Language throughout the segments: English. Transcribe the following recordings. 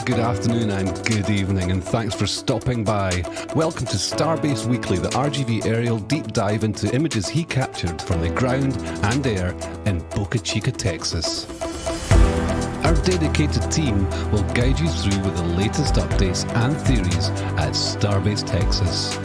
good afternoon and good evening, and thanks for stopping by. Welcome to Starbase Weekly, the RGV aerial deep dive into images he captured from the ground and air in Boca Chica, Texas. Our dedicated team will guide you through with the latest updates and theories at Starbase, Texas.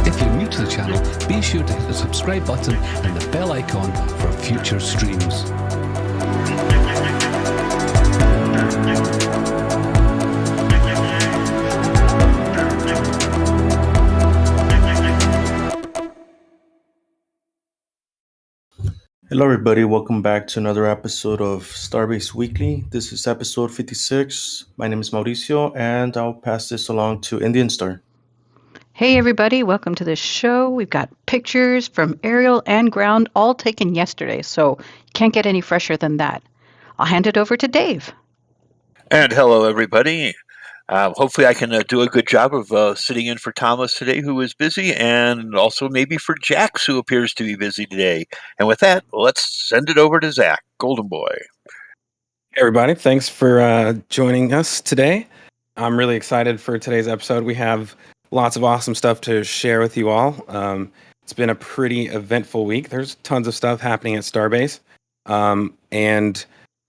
If you're new to the channel, be sure to hit the subscribe button and the bell icon for future streams. Hello everybody, welcome back to another episode of Starbase Weekly. This is episode 56. My name is Mauricio and I'll pass this along to Indian Star. Hey everybody, welcome to the show. We've got pictures from aerial and ground all taken yesterday, so you can't get any fresher than that. I'll hand it over to Dave. And hello everybody. Hopefully I can do a good job of sitting in for Thomas today, who is busy, and also maybe for Jax, who appears to be busy today. And with that, let's send it over to Zach, Golden Boy. Hey everybody, thanks for joining us today. I'm really excited for today's episode. We have lots of awesome stuff to share with you all. It's been a pretty eventful week. There's tons of stuff happening at Starbase. And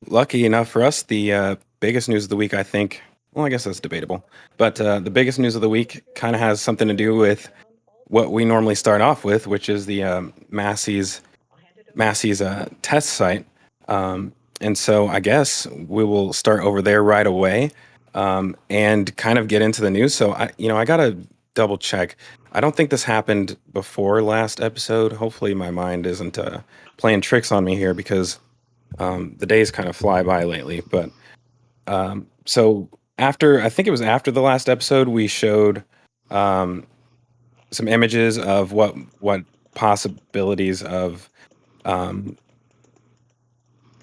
lucky enough for us, the biggest news of the week, I think, well, I guess that's debatable, but the biggest news of the week kind of has something to do with what we normally start off with, which is the Massey's test site. And so I guess we will start over there right away and kind of get into the news. So I got to double check. I don't think this happened before last episode. Hopefully my mind isn't playing tricks on me here, because the days kind of fly by lately. But so I think it was after the last episode, we showed some images of what possibilities of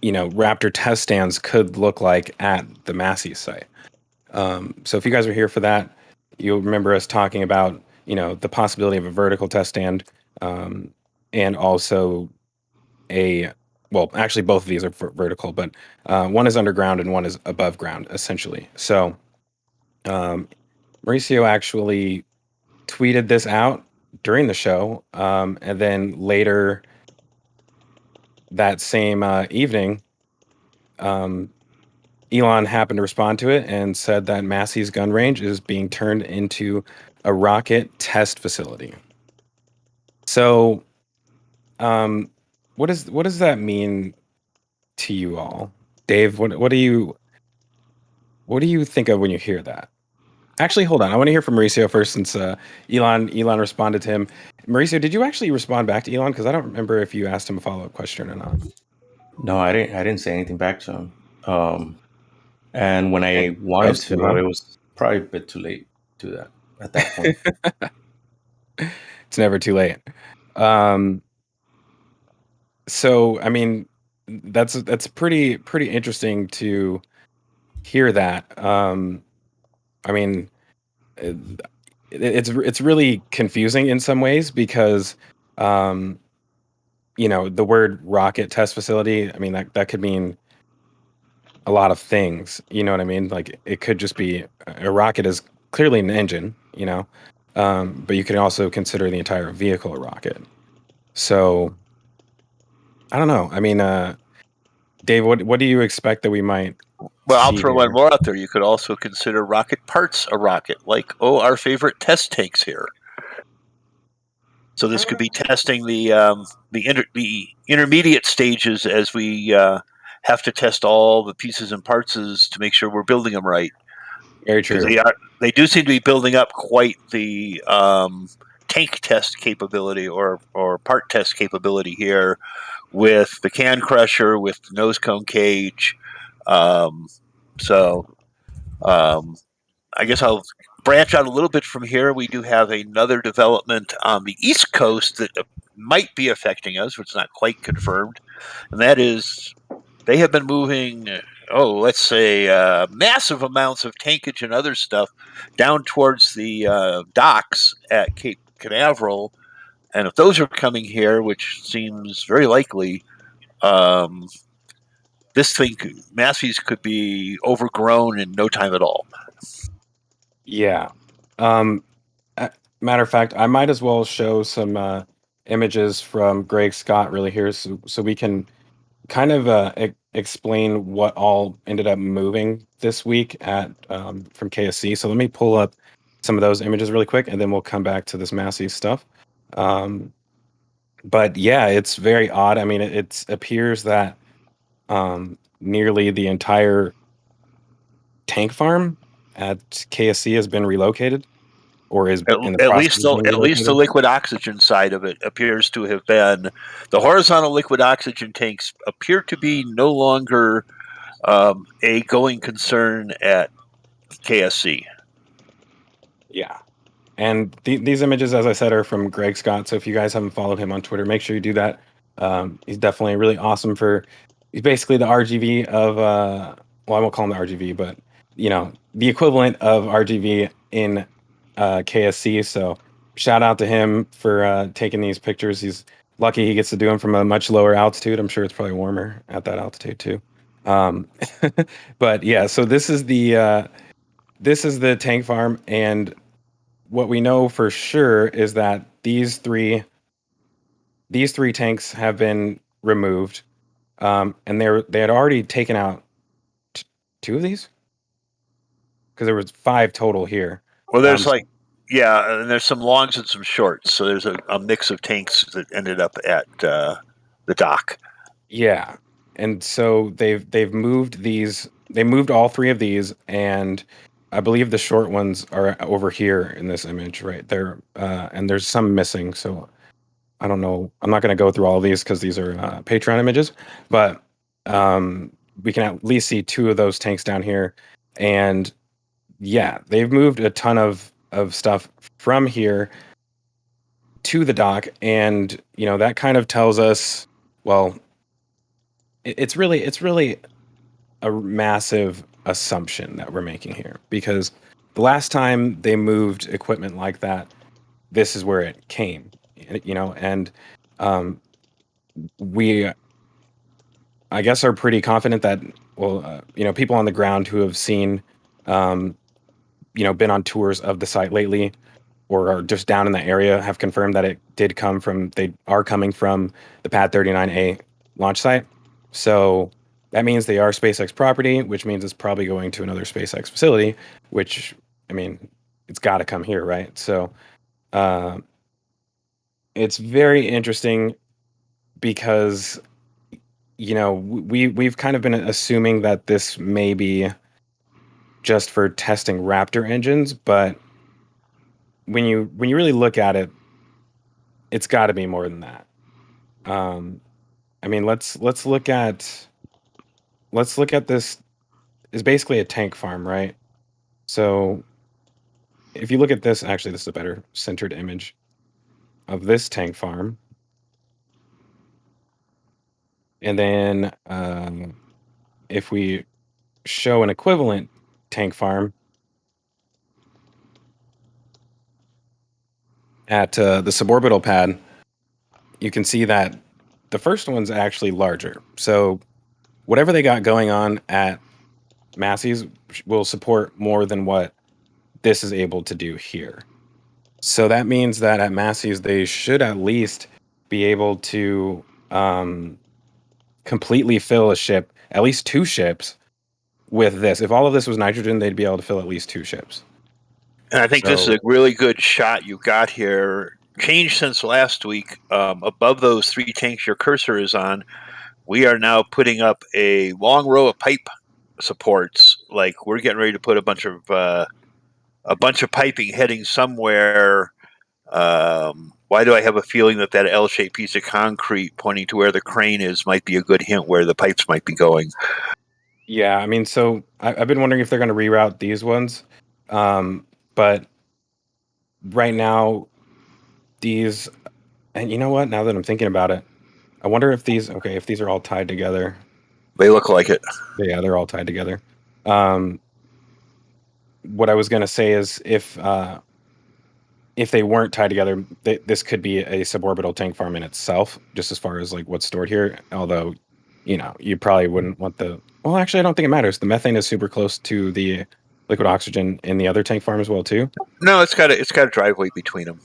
Raptor test stands could look like at the Massey site. So if you guys are here for that, you'll remember us talking about, the possibility of a vertical test stand, and also actually both of these are vertical, but one is underground and one is above ground, essentially. So Mauricio actually tweeted this out during the show, and then later that same evening, Elon happened to respond to it and said that Massey's gun range is being turned into a rocket test facility. So, what does that mean to you all, Dave? What do you think of when you hear that? Actually, hold on. I want to hear from Mauricio first, since Elon responded to him. Mauricio, did you actually respond back to Elon? Because I don't remember if you asked him a follow-up question or not. No, I didn't say anything back to him. And when I wanted to, it was probably a bit too late to do that at that point. It's never too late. So, I mean, that's pretty interesting to hear that. I mean, it's really confusing in some ways, because the word rocket test facility, I mean, that could mean a lot of things. You know what I mean? Like, it could just be a rocket is clearly an engine, but you can also consider the entire vehicle a rocket. So I don't know. I mean, Dave, what do you expect that we might? Well, I'll throw one more out there. You could also consider rocket parts a rocket, like our favorite test tanks here. So this could be testing the intermediate stages, as we have to test all the pieces and parts to make sure we're building them right. Very true. They do seem to be building up quite the tank test capability or part test capability here, with the can crusher, with the nose cone cage. So I guess I'll branch out a little bit from here. We do have another development on the East Coast that might be affecting us, which is not quite confirmed, and that is they have been moving, let's say, massive amounts of tankage and other stuff down towards the docks at Cape Canaveral And if those are coming here, which seems very likely, this thing, Massey's, could be overgrown in no time at all. Yeah. Matter of fact, I might as well show some images from Greg Scott really here, so we can kind of explain what all ended up moving this week at from KSC. So let me pull up some of those images really quick, and then we'll come back to this Massey stuff. But yeah, it's very odd. I mean, it appears that nearly the entire tank farm at KSC has been relocated, or is in the process of being At least the relocated. liquid oxygen side of it appears to have been. The horizontal liquid oxygen tanks appear to be no longer a going concern at KSC. Yeah. And these images, as I said, are from Greg Scott. So if you guys haven't followed him on Twitter, make sure you do that. He's definitely really awesome he's basically the RGV of, well, I won't call him the RGV, but, the equivalent of RGV in KSC. So shout out to him for taking these pictures. He's lucky he gets to do them from a much lower altitude. I'm sure it's probably warmer at that altitude too. But yeah, so this is the tank farm, and what we know for sure is that these three tanks have been removed, and they had already taken out two of these, because there was 5 total here. Well, there's and there's some longs and some shorts, so there's a mix of tanks that ended up at the dock. Yeah, and so they've moved these. They moved all 3 of these, and I believe the short ones are over here in this image right there, and there's some missing. So I don't know. I'm not going to go through all of these because these are Patreon images, but we can at least see 2 of those tanks down here. And yeah, they've moved a ton of stuff from here to the dock, and that kind of tells us, well, it's really a massive assumption that we're making here, because the last time they moved equipment like that, this is where it came, and we, I guess, are pretty confident that, well, people on the ground who have seen, been on tours of the site lately, or are just down in the area, have confirmed that they are coming from the Pad 39A launch site. So that means they are SpaceX property, which means it's probably going to another SpaceX facility, which, I mean, it's got to come here, right? So it's very interesting because, we've kind of been assuming that this may be just for testing Raptor engines, but when you really look at it, it's got to be more than that. I mean, let's look at this. Is basically a tank farm, right? So if you look at this, actually, this is a better centered image of this tank farm. And then if we show an equivalent tank farm at the suborbital pad, you can see that the first one's actually larger. So whatever they got going on at Massey's will support more than what this is able to do here. So that means that at Massey's, they should at least be able to completely fill a ship, at least 2 ships, with this. If all of this was nitrogen, they'd be able to fill at least 2 ships. And I think this is a really good shot you got here. Changed since last week. Above those 3 tanks your cursor is on, we are now putting up a long row of pipe supports. Like, we're getting ready to put a bunch of piping heading somewhere. Why do I have a feeling that L-shaped piece of concrete pointing to where the crane is might be a good hint where the pipes might be going? Yeah, I mean, so I've been wondering if they're going to reroute these ones. But right now, these, and you know what? Now that I'm thinking about it, I wonder if these are all tied together. They look like it. Yeah, they're all tied together. What I was going to say is if if they weren't tied together, this could be a suborbital tank farm in itself, just as far as like what's stored here. Although, you probably wouldn't want the. Well, actually, I don't think it matters. The methane is super close to the liquid oxygen in the other tank farm as well too. No, it's got a driveway between them.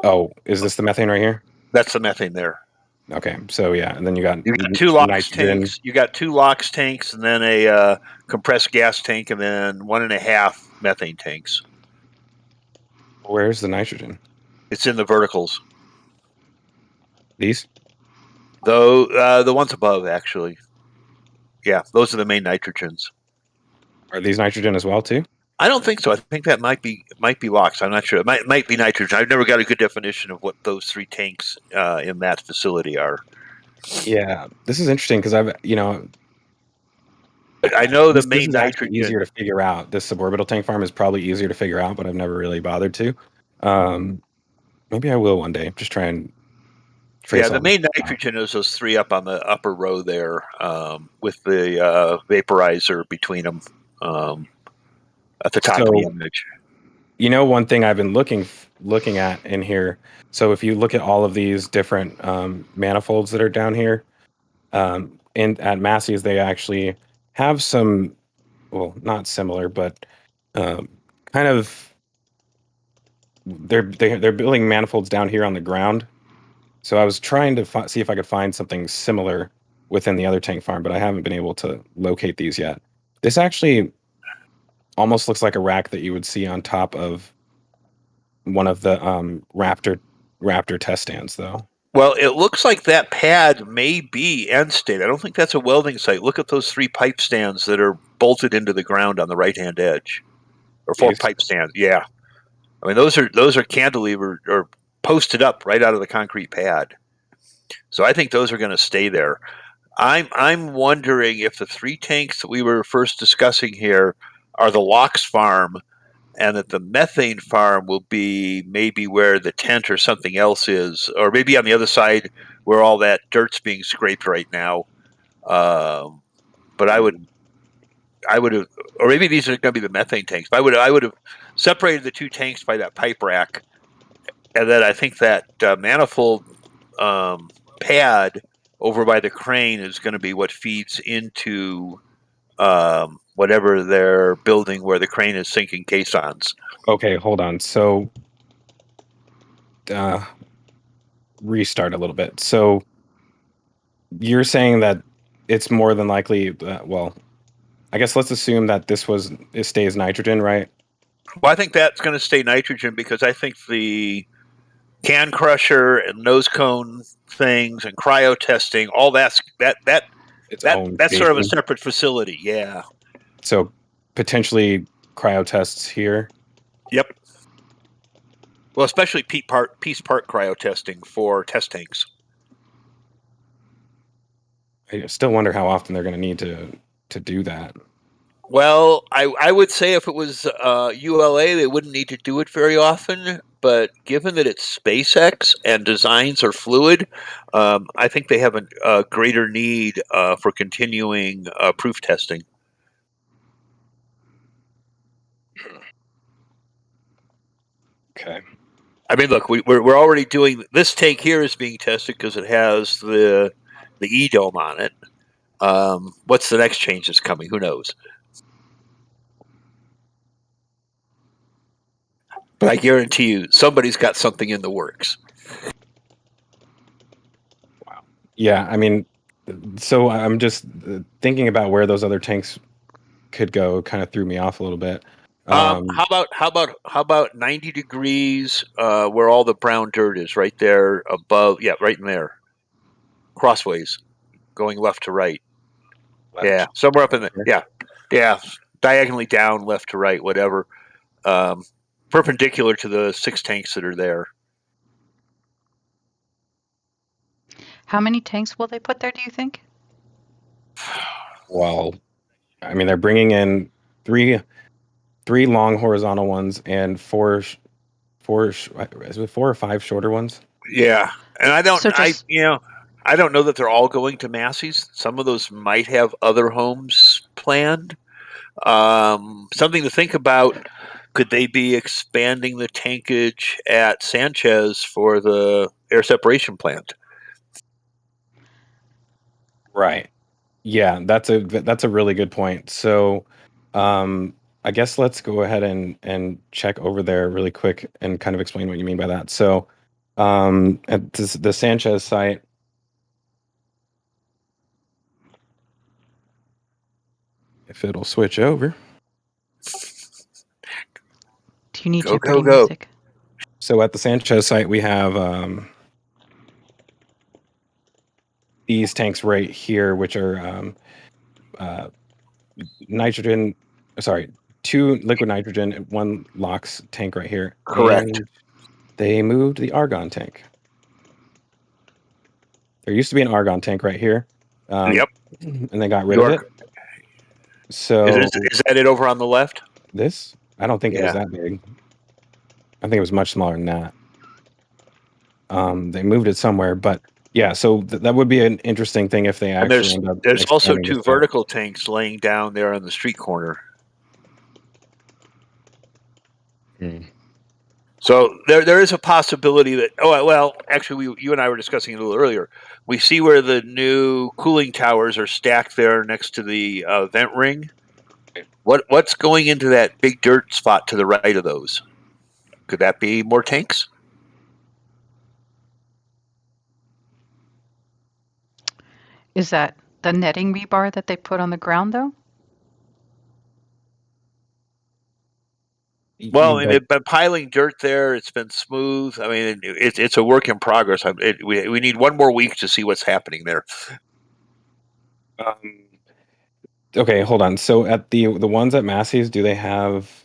Oh, is this the methane right here? That's the methane there. Okay, so yeah, and then you got two LOX nitrogen. tanks. You got 2 LOX tanks, and then a compressed gas tank, and then 1.5 methane tanks. Where's the nitrogen? It's in the verticals. These? Though the ones above, actually. Yeah, those are the main nitrogens. Are these nitrogen as well too? I don't think so. I think that might be LOX. I'm not sure. It might be nitrogen. I've never got a good definition of what those 3 tanks in that facility are. Yeah, this is interesting because I know the main nitrogen easier to figure out. This suborbital tank farm is probably easier to figure out, but I've never really bothered to. Maybe I will one day. Just try and. Yeah, the main nitrogen is those 3 up on the upper row there, with the vaporizer between them at the top of the image. One thing I've been looking at in here. So if you look at all of these different manifolds that are down here, at Massey's, they actually have some, well, not similar, but kind of. They're building manifolds down here on the ground. So I was trying to see if I could find something similar within the other tank farm, but I haven't been able to locate these yet. This actually almost looks like a rack that you would see on top of one of the Raptor test stands, though. Well, it looks like that pad may be end state. I don't think that's a welding site. Look at those 3 pipe stands that are bolted into the ground on the right-hand edge, or 4 pipe stands. Yeah, I mean those are cantilever or posted up right out of the concrete pad. So I think those are going to stay there. I'm wondering if the 3 tanks that we were first discussing here are the LOX farm, and that the methane farm will be maybe where the tent or something else is, or maybe on the other side where all that dirt's being scraped right now. But I would have, or maybe these are going to be the methane tanks. But I would have separated the 2 tanks by that pipe rack, and then I think that manifold pad over by the crane is going to be what feeds into whatever they're building where the crane is sinking caissons. Okay, hold on. So restart a little bit. So you're saying that it's more than likely, well, I guess let's assume that it stays nitrogen, right? Well, I think that's going to stay nitrogen because I think the can crusher and nose cone things and cryo testing, all that's sort of a separate facility. Yeah. So potentially cryo tests here. Yep. Well, especially piece part cryo testing for test tanks. I still wonder how often they're going to need to do that. Well, I would say if it was ULA, they wouldn't need to do it very often. But given that it's SpaceX and designs are fluid, I think they have a greater need for continuing proof testing. Okay. I mean, look, we're already doing this tank here is being tested because it has the E dome on it. What's the next change that's coming? Who knows? But I guarantee you, somebody's got something in the works. Wow. Yeah, I mean, so I'm just thinking about where those other tanks could go. Kind of threw me off a little bit. How about 90 degrees where all the brown dirt is, right there above? Yeah, right in there. Crossways, going left to right. Left. Yeah, somewhere up in there. Yeah, diagonally down, left to right, whatever. Perpendicular to the 6 tanks that are there. How many tanks will they put there, do you think? Well, I mean, they're bringing in three long horizontal ones and four or 5 shorter ones. Yeah, and I don't know that they're all going to Massey's. Some of those might have other homes planned. Something to think about. Could they be expanding the tankage at Sanchez for the air separation plant? Right. Yeah, that's a really good point. So, I guess let's go ahead and check over there really quick and kind of explain what you mean by that. So, at the Sanchez site, if it'll switch over. Do you need Go, Jeopardy go, go. music? So at the Sanchez site, we have these tanks right here, which are nitrogen. Sorry, 2 liquid nitrogen and 1 LOX tank right here. Correct. And they moved the argon tank. There used to be an argon tank right here. Yep. And they got rid of it. So Is that it over on the left? this, I don't think it was that big. I think it was much smaller than that. They moved it somewhere, but yeah. So that would be an interesting thing if they actually end up. There's also expanding 2 this vertical tanks laying down there on the street corner. So there is a possibility that, actually, you and I were discussing it a little earlier. We see where the new cooling towers are stacked there next to the vent ring. What's going into that big dirt spot to the right of those? Could that be more tanks? Is that the netting rebar that they put on the ground, though? Well, they've been piling dirt there. It's been smooth. I mean, it's a work in progress. We need 1 more week to see what's happening there. Okay, hold on. So at the ones at Massey's, do they have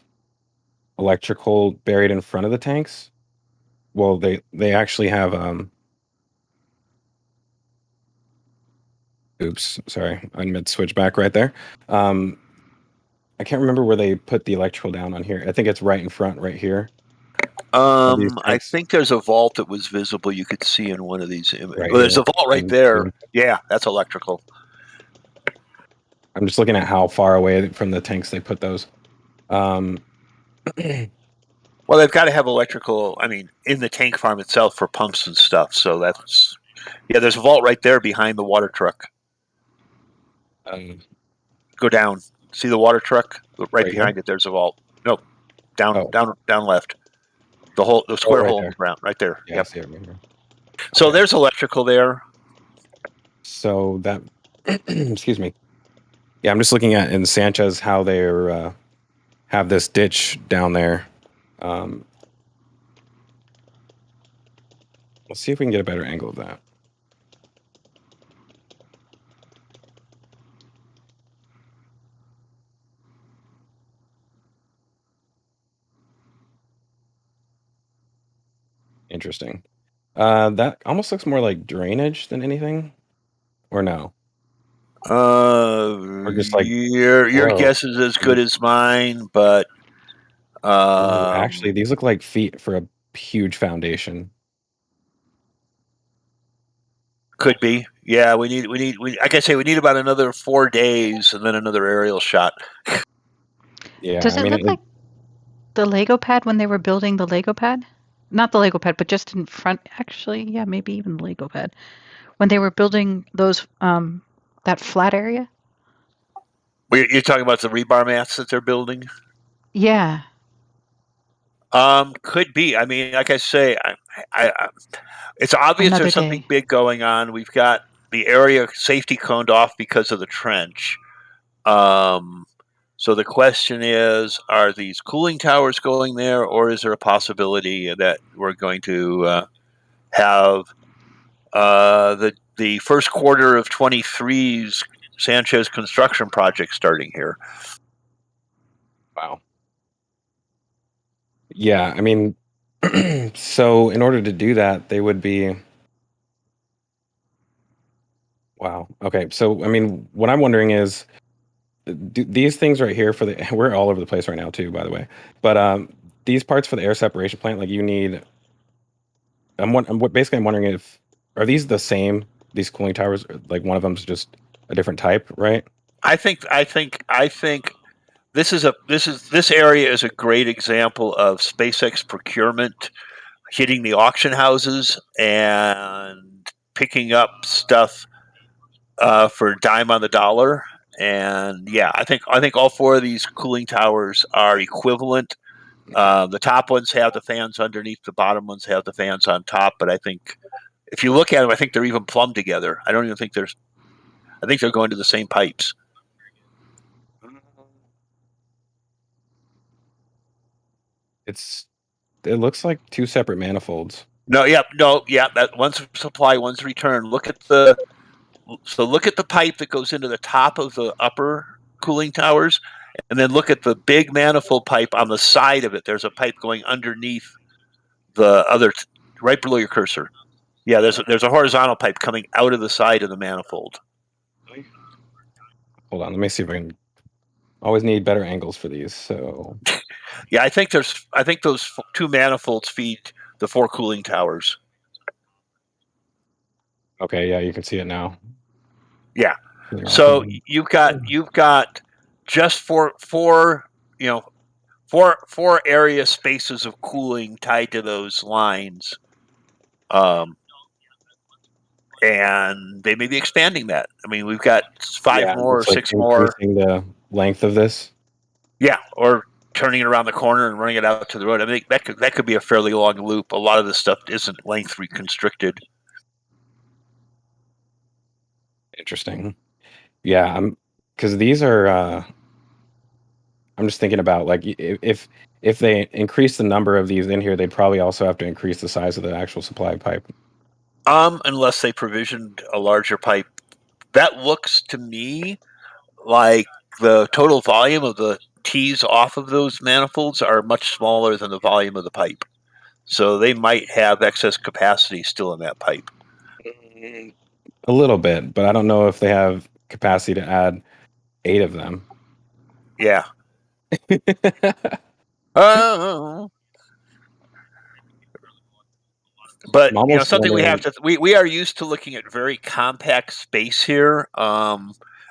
electrical buried in front of the tanks? Well, they actually have. Oops, sorry, I meant to switch back right there. I can't remember where they put the electrical down on here. I think it's right in front, right here. I think there's a vault that was visible. You could see in one of these images. Right There's here. a vault right there. Yeah, that's electrical. I'm just looking at how far away from the tanks they put those. Well, they've got to have electrical, I mean, in the tank farm itself for pumps and stuff. So there's a vault right there behind the water truck. Go down. See the water truck? Right behind it, there's a vault. No, down left. The square hole in the ground, right there. Yeah, yep. I see it right here. So there's electrical there. So that, excuse me. Yeah, I'm just looking at in Sanchez how they're have this ditch down there. Let's see if we can get a better angle of that. Interesting. That almost looks more like drainage than anything, or no? Or just like your guess is as good as mine, but actually, these look like feet for a huge foundation. Could be. Yeah, we need. Like I say, we need about another 4 days and then another aerial shot. Yeah. Does it look like the Lego pad when they were building the Lego pad? Not the Lego pad, but just in front. Actually, yeah, maybe even the Lego pad when they were building those that flat area. You're talking about the rebar mats that they're building? Yeah. Could be. I mean, like I say, it's obvious there's something big going on. We've got the area safety coned off because of the trench. So the question is, are these cooling towers going there, or is there a possibility that we're going to have the first quarter of 23's Sanchez construction project starting here? Wow. Yeah, I mean, so in order to do that, they would be. Wow. Okay. So, I mean, what I'm wondering is, these things right here we're all over the place right now too, by the way. But these parts for the air separation plant, like you need. I'm wondering are these the same? These cooling towers, like one of them's just a different type, right? I think this area is a great example of SpaceX procurement hitting the auction houses and picking up stuff for a dime on the dollar. And yeah, I think all four of these cooling towers are equivalent. The top ones have the fans underneath, the bottom ones have the fans on top. But I think if you look at them, I think they're even plumbed together. I don't even think there's. I think they're going to the same pipes. It looks like two separate manifolds. No, yeah. That one's supply, one's return. Look at the pipe that goes into the top of the upper cooling towers, and then look at the big manifold pipe on the side of it. There's a pipe going underneath the other, right below your cursor. Yeah, there's a horizontal pipe coming out of the side of the manifold. Hold on, let me see if I can. Always need better angles for these. So yeah, I think those two manifolds feed the four cooling towers. Okay, yeah, you can see it now. Yeah. So you've got just four area spaces of cooling tied to those lines. And they may be expanding that. I mean, we've got five more or six more. Increasing the length of this. Yeah, or turning it around the corner and running it out to the road. I mean, that could be a fairly long loop. A lot of this stuff isn't length reconstricted. Interesting. Yeah, because these are. I'm just thinking about like if they increase the number of these in here, they'd probably also have to increase the size of the actual supply pipe. Unless they provisioned a larger pipe. That looks to me like the total volume of the tees off of those manifolds are much smaller than the volume of the pipe. So they might have excess capacity still in that pipe. A little bit, but I don't know if they have capacity to add 8 of them. Yeah. But something we have to we are used to looking at very compact space here,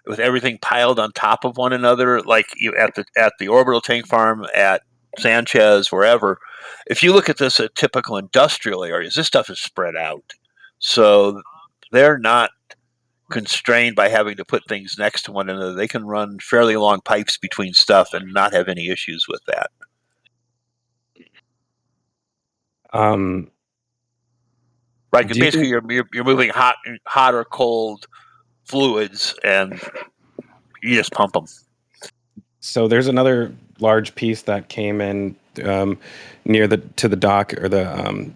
with everything piled on top of one another, like you at the orbital tank farm, at Sanchez, wherever. If you look at this at typical industrial areas, this stuff is spread out, so they're not constrained by having to put things next to one another. They can run fairly long pipes between stuff and not have any issues with that. Right, because basically you're moving hot or cold fluids, and you just pump them. So there's another large piece that came in near to the dock or the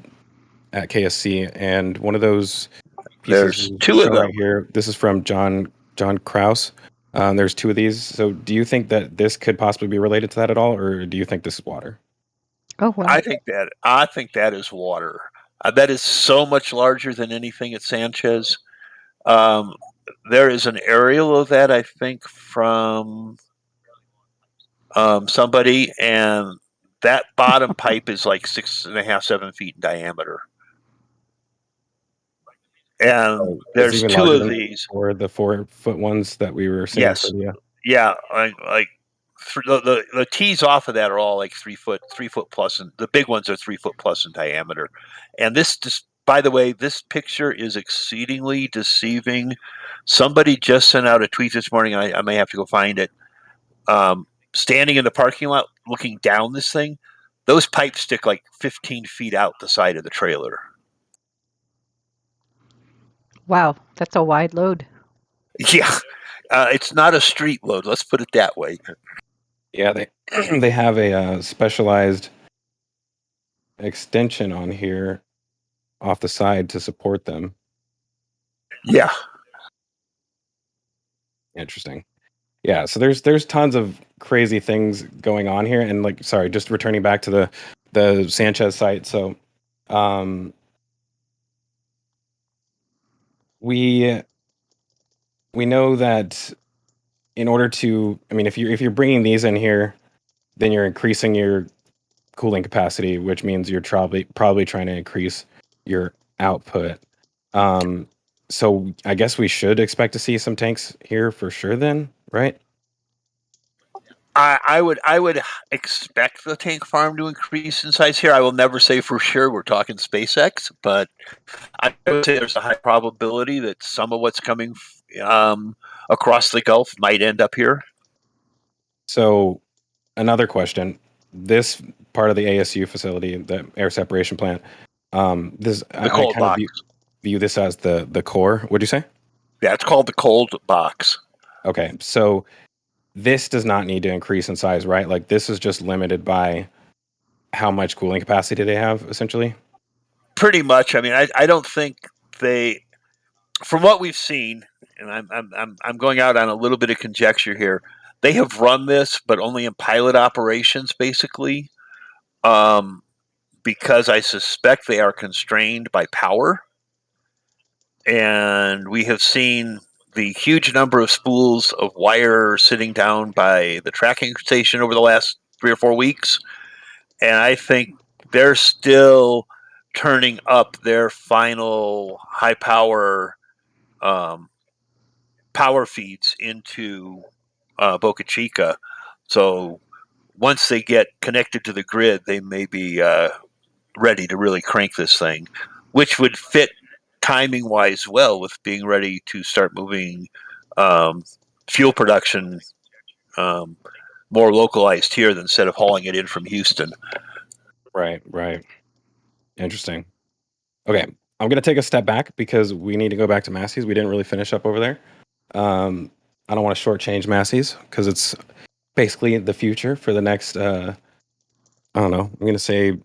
at KSC, and one of those pieces. There's 2 of them right here. This is from John Kraus. There's 2 of these. So do you think that this could possibly be related to that at all, or do you think this is water? Oh, wow. I think that is water. That is so much larger than anything at Sanchez. There is an aerial of that, I think, from somebody, and that bottom pipe is like 6.5, 7 feet in diameter. And there's 2 of these. Or the 4-foot ones that we were seeing. Yes. Yeah, like the tees off of that are all like 3 foot plus, and the big ones are 3 foot plus in diameter. And this, by the way, this picture is exceedingly deceiving. Somebody just sent out a tweet this morning. I may have to go find it. Standing in the parking lot, looking down this thing, those pipes stick like 15 feet out the side of the trailer. Wow, that's a wide load. Yeah, it's not a street load. Let's put it that way. Yeah, they have a specialized extension on here off the side to support them. Yeah. Interesting. Yeah, so there's tons of crazy things going on here, and just returning back to the Sanchez site. So, we know that in order to, I mean, if you're bringing these in here, then you're increasing your cooling capacity, which means you're probably trying to increase your output. So I guess we should expect to see some tanks here for sure then, right? I would expect the tank farm to increase in size here. I will never say for sure. We're talking SpaceX, but I would say there's a high probability that some of what's coming across the Gulf might end up here. So, another question: this part of the ASU facility, the air separation plant, I cold kind of box. view this as the core. What'd you say? Yeah, it's called the cold box. Okay, so this does not need to increase in size, right? Like this is just limited by how much cooling capacity they have, essentially. Pretty much. I mean, I don't think they, from what we've seen, and I'm going out on a little bit of conjecture here. They have run this, but only in pilot operations, basically, because I suspect they are constrained by power, and we have seen the huge number of spools of wire sitting down by the tracking station over the last 3 or 4 weeks, and I think they're still turning up their final high power power feeds into Boca Chica. So once they get connected to the grid, they may be ready to really crank this thing, which would fit timing wise well with being ready to start moving fuel production more localized here than instead of hauling it in from Houston. Right. Interesting. Okay, I'm gonna take a step back because we need to go back to Massey's. We didn't really finish up over there. I don't want to shortchange Massey's because it's basically the future for the next. I don't know. I'm gonna say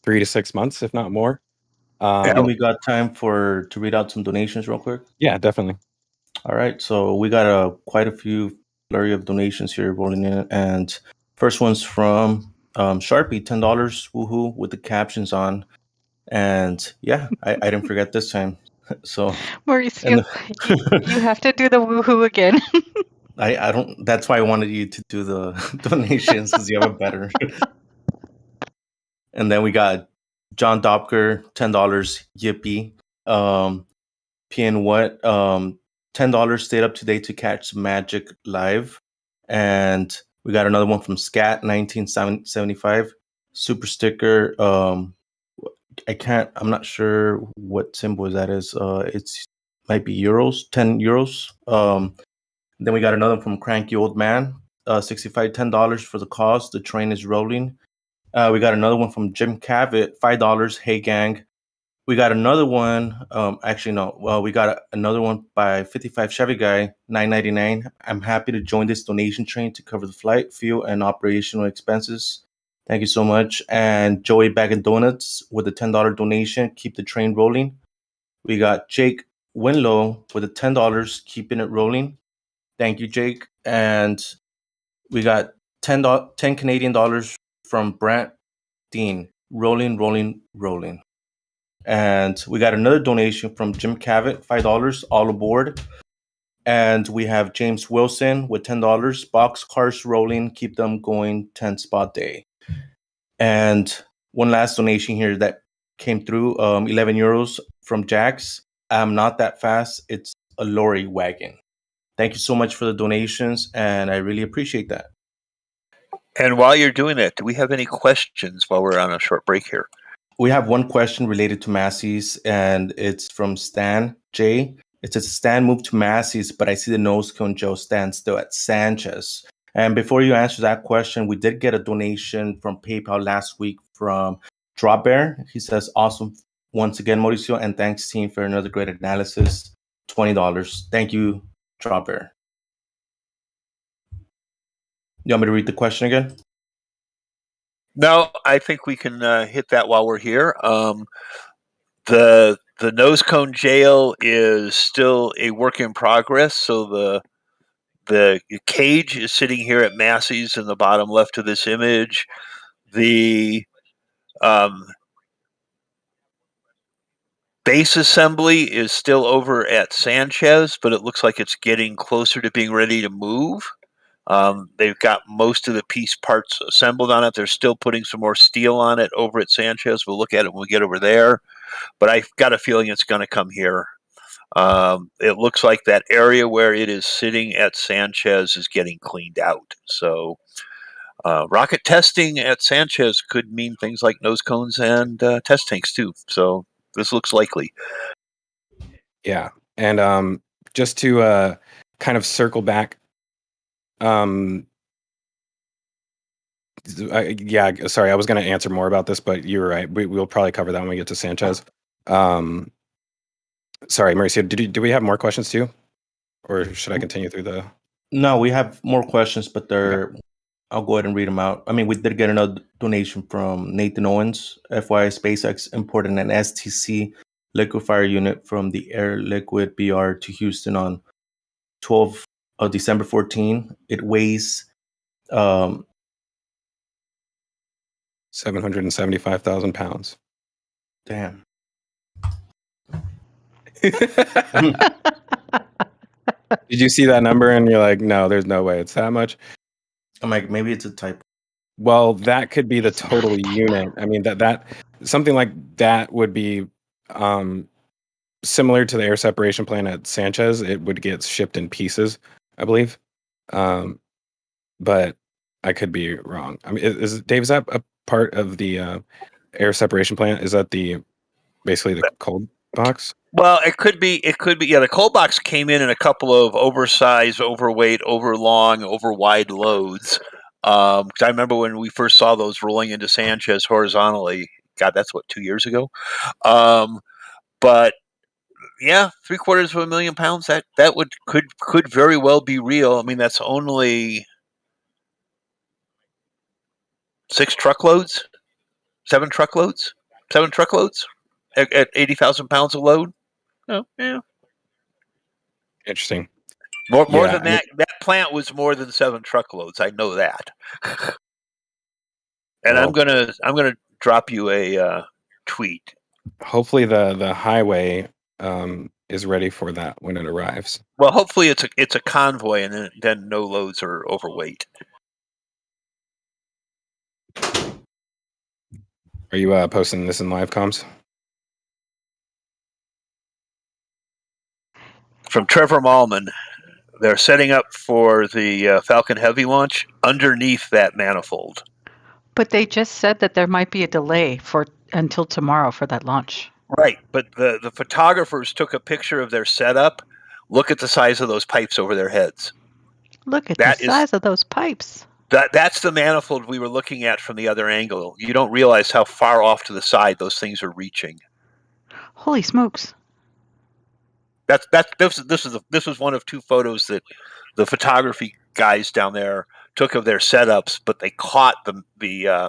3 to 6 months, if not more. I think we got time to read out some donations real quick. Yeah, definitely. All right, so we got quite a few flurry of donations here rolling in, and first one's from Sharpie, $10, woohoo, with the captions on, and yeah, I didn't forget this time. So Mauricio, you have to do the woohoo again. I don't. That's why I wanted you to do the donations because you have a better. And then we got John Dopker, $10, yippee. PN what? $10 stayed up today to catch Magic live. And we got another one from Scat 1975. Super sticker. I'm not sure what symbol that is. It's might be euros, 10 euros. Then we got another one from Cranky Old Man, $65, $10 for the cause. The train is rolling. We got another one from Jim Cavett, $5. Hey gang. We got another one. Actually, no. Well, we got another one by 55 Chevy Guy, $9.99. I'm happy to join this donation train to cover the flight, fuel, and operational expenses. Thank you so much. And Joey Bag and Donuts with a $10 donation. Keep the train rolling. We got Jake Winlow with a $10, keeping it rolling. Thank you, Jake. And we got $10 Canadian dollars from Brant Dean. Rolling. And we got another donation from Jim Cavett, $5, all aboard. And we have James Wilson with $10. Box cars rolling, keep them going, 10 spot day. And one last donation here that came through, 11 euros from Jax. I'm not that fast. It's a lorry wagon. Thank you so much for the donations, and I really appreciate that. And while you're doing that, do we have any questions while we're on a short break here? We have one question related to Massey's, and it's from Stan J. It says, Stan moved to Massey's, but I see the nose cone Joe Stan still at Sanchez. And before you answer that question, we did get a donation from PayPal last week from Drop Bear. He says, awesome once again, Mauricio, and thanks team for another great analysis. $20. Thank you, Drop Bear. You want me to read the question again? No, I think we can hit that while we're here. The nose cone jail is still a work in progress. So the cage is sitting here at Massey's in the bottom left of this image. The base assembly is still over at Sanchez, but it looks like it's getting closer to being ready to move. They've got most of the piece parts assembled on it. They're still putting some more steel on it over at Sanchez. We'll look at it when we get over there. But I've got a feeling it's going to come here. It looks like that area where it is sitting at Sanchez is getting cleaned out. So rocket testing at Sanchez could mean things like nose cones and test tanks too. So this looks likely. Yeah, and just to kind of circle back, sorry, I was going to answer more about this, but you're right. We'll probably cover that when we get to Sanchez. Sorry, Mauricio, do we have more questions too, or should I continue through the? No, we have more questions, but I'll go ahead and read them out. I mean, we did get another donation from Nathan Owens. FYI, SpaceX imported an STC liquefier unit from the Air Liquid BR to Houston on 12 of December 14. It weighs 775,000 pounds. damn. Did you see that number and you're like, no, there's no way it's that much? I'm like, maybe it's a typo. Well, that could be the total unit. I mean, that something like that would be similar to the air separation plant at Sanchez. It would get shipped in pieces, I believe. But I could be wrong. I mean, is that a part of the air separation plant? Is that basically the cold box? Well, it could be. Yeah, the cold box came in a couple of oversized, overweight, overlong, overwide loads. 'Cause I remember when we first saw those rolling into Sanchez horizontally. God, that's 2 years ago. But yeah, 750,000 pounds. That could very well be real. I mean, that's only 7 truckloads at 80,000 pounds of load. Oh, yeah. Interesting. More than that. That plant was more than 7 truckloads. I know that. And Well, I'm gonna drop you a tweet. Hopefully, the highway is ready for that when it arrives. Well, hopefully it's a convoy, and then no loads are overweight. Are you posting this in live comms? From Trevor Malman, they're setting up for the Falcon Heavy launch underneath that manifold. But they just said that there might be a delay until tomorrow for that launch. Right, but the photographers took a picture of their setup. Look at the size of those pipes over their heads. Look at the size of those pipes. That's the manifold we were looking at from the other angle. You don't realize how far off to the side those things are reaching. Holy smokes! This was one of 2 photos that the photography guys down there took of their setups, but they caught the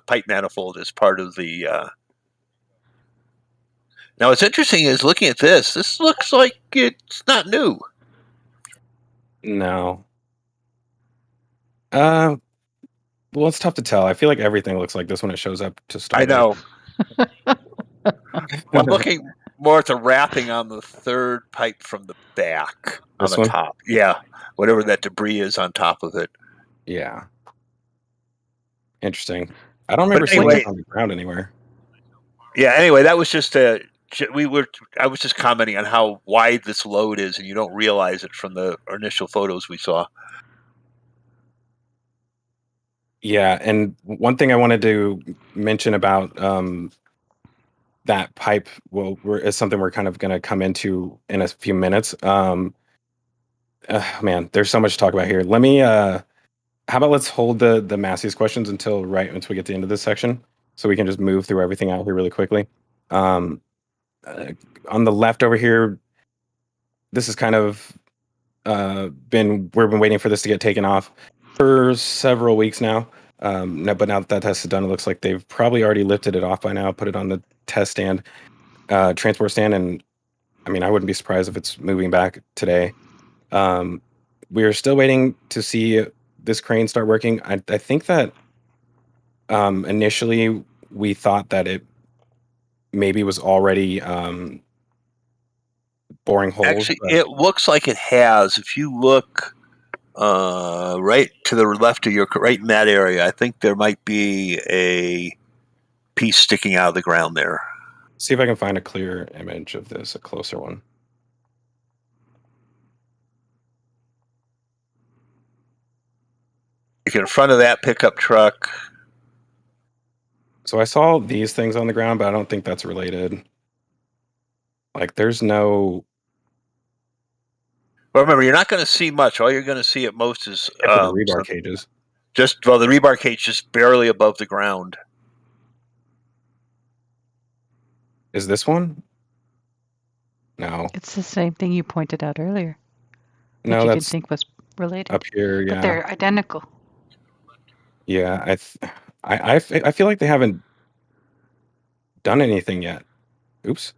pipe manifold as part of the. Now, what's interesting is looking at this. This looks like it's not new. No. Well, it's tough to tell. I feel like everything looks like this when it shows up to start. I know. I'm looking more at the wrapping on the 3rd pipe from the back on the top. Yeah, whatever that debris is on top of it. Yeah. Interesting. I don't remember seeing it on the ground anywhere. Yeah. Anyway, that was just I was just commenting on how wide this load is, and you don't realize it from the initial photos we saw. Yeah, and one thing I wanted to mention about that pipe is something we're kind of going to come into in a few minutes. Man, there's so much to talk about here. Let me how about let's hold the Massey's questions until once we get to the end of this section, so we can just move through everything out here really quickly. On the left over here, this is kind of we've been waiting for this to get taken off for several weeks now. But now that test is done, it looks like they've probably already lifted it off by now, put it on the test stand, transport stand, and I mean, I wouldn't be surprised if it's moving back today. We are still waiting to see this crane start working. I think that initially we thought that it maybe was already boring holes. Actually, it looks like it has. If you look right to the left of right in that area, I think there might be a piece sticking out of the ground there. See if I can find a clear image of this, a closer one. You get in front of that pickup truck. So I saw these things on the ground, but I don't think that's related. Like, there's no. Well, remember, you're not going to see much. All you're going to see at most is Except for the rebar cages. the rebar cage just barely above the ground. Is this one? No. It's the same thing you pointed out earlier that No, you that's didn't think was related. up here. Yeah. But they're identical. Yeah. I feel like they haven't done anything yet. Oops.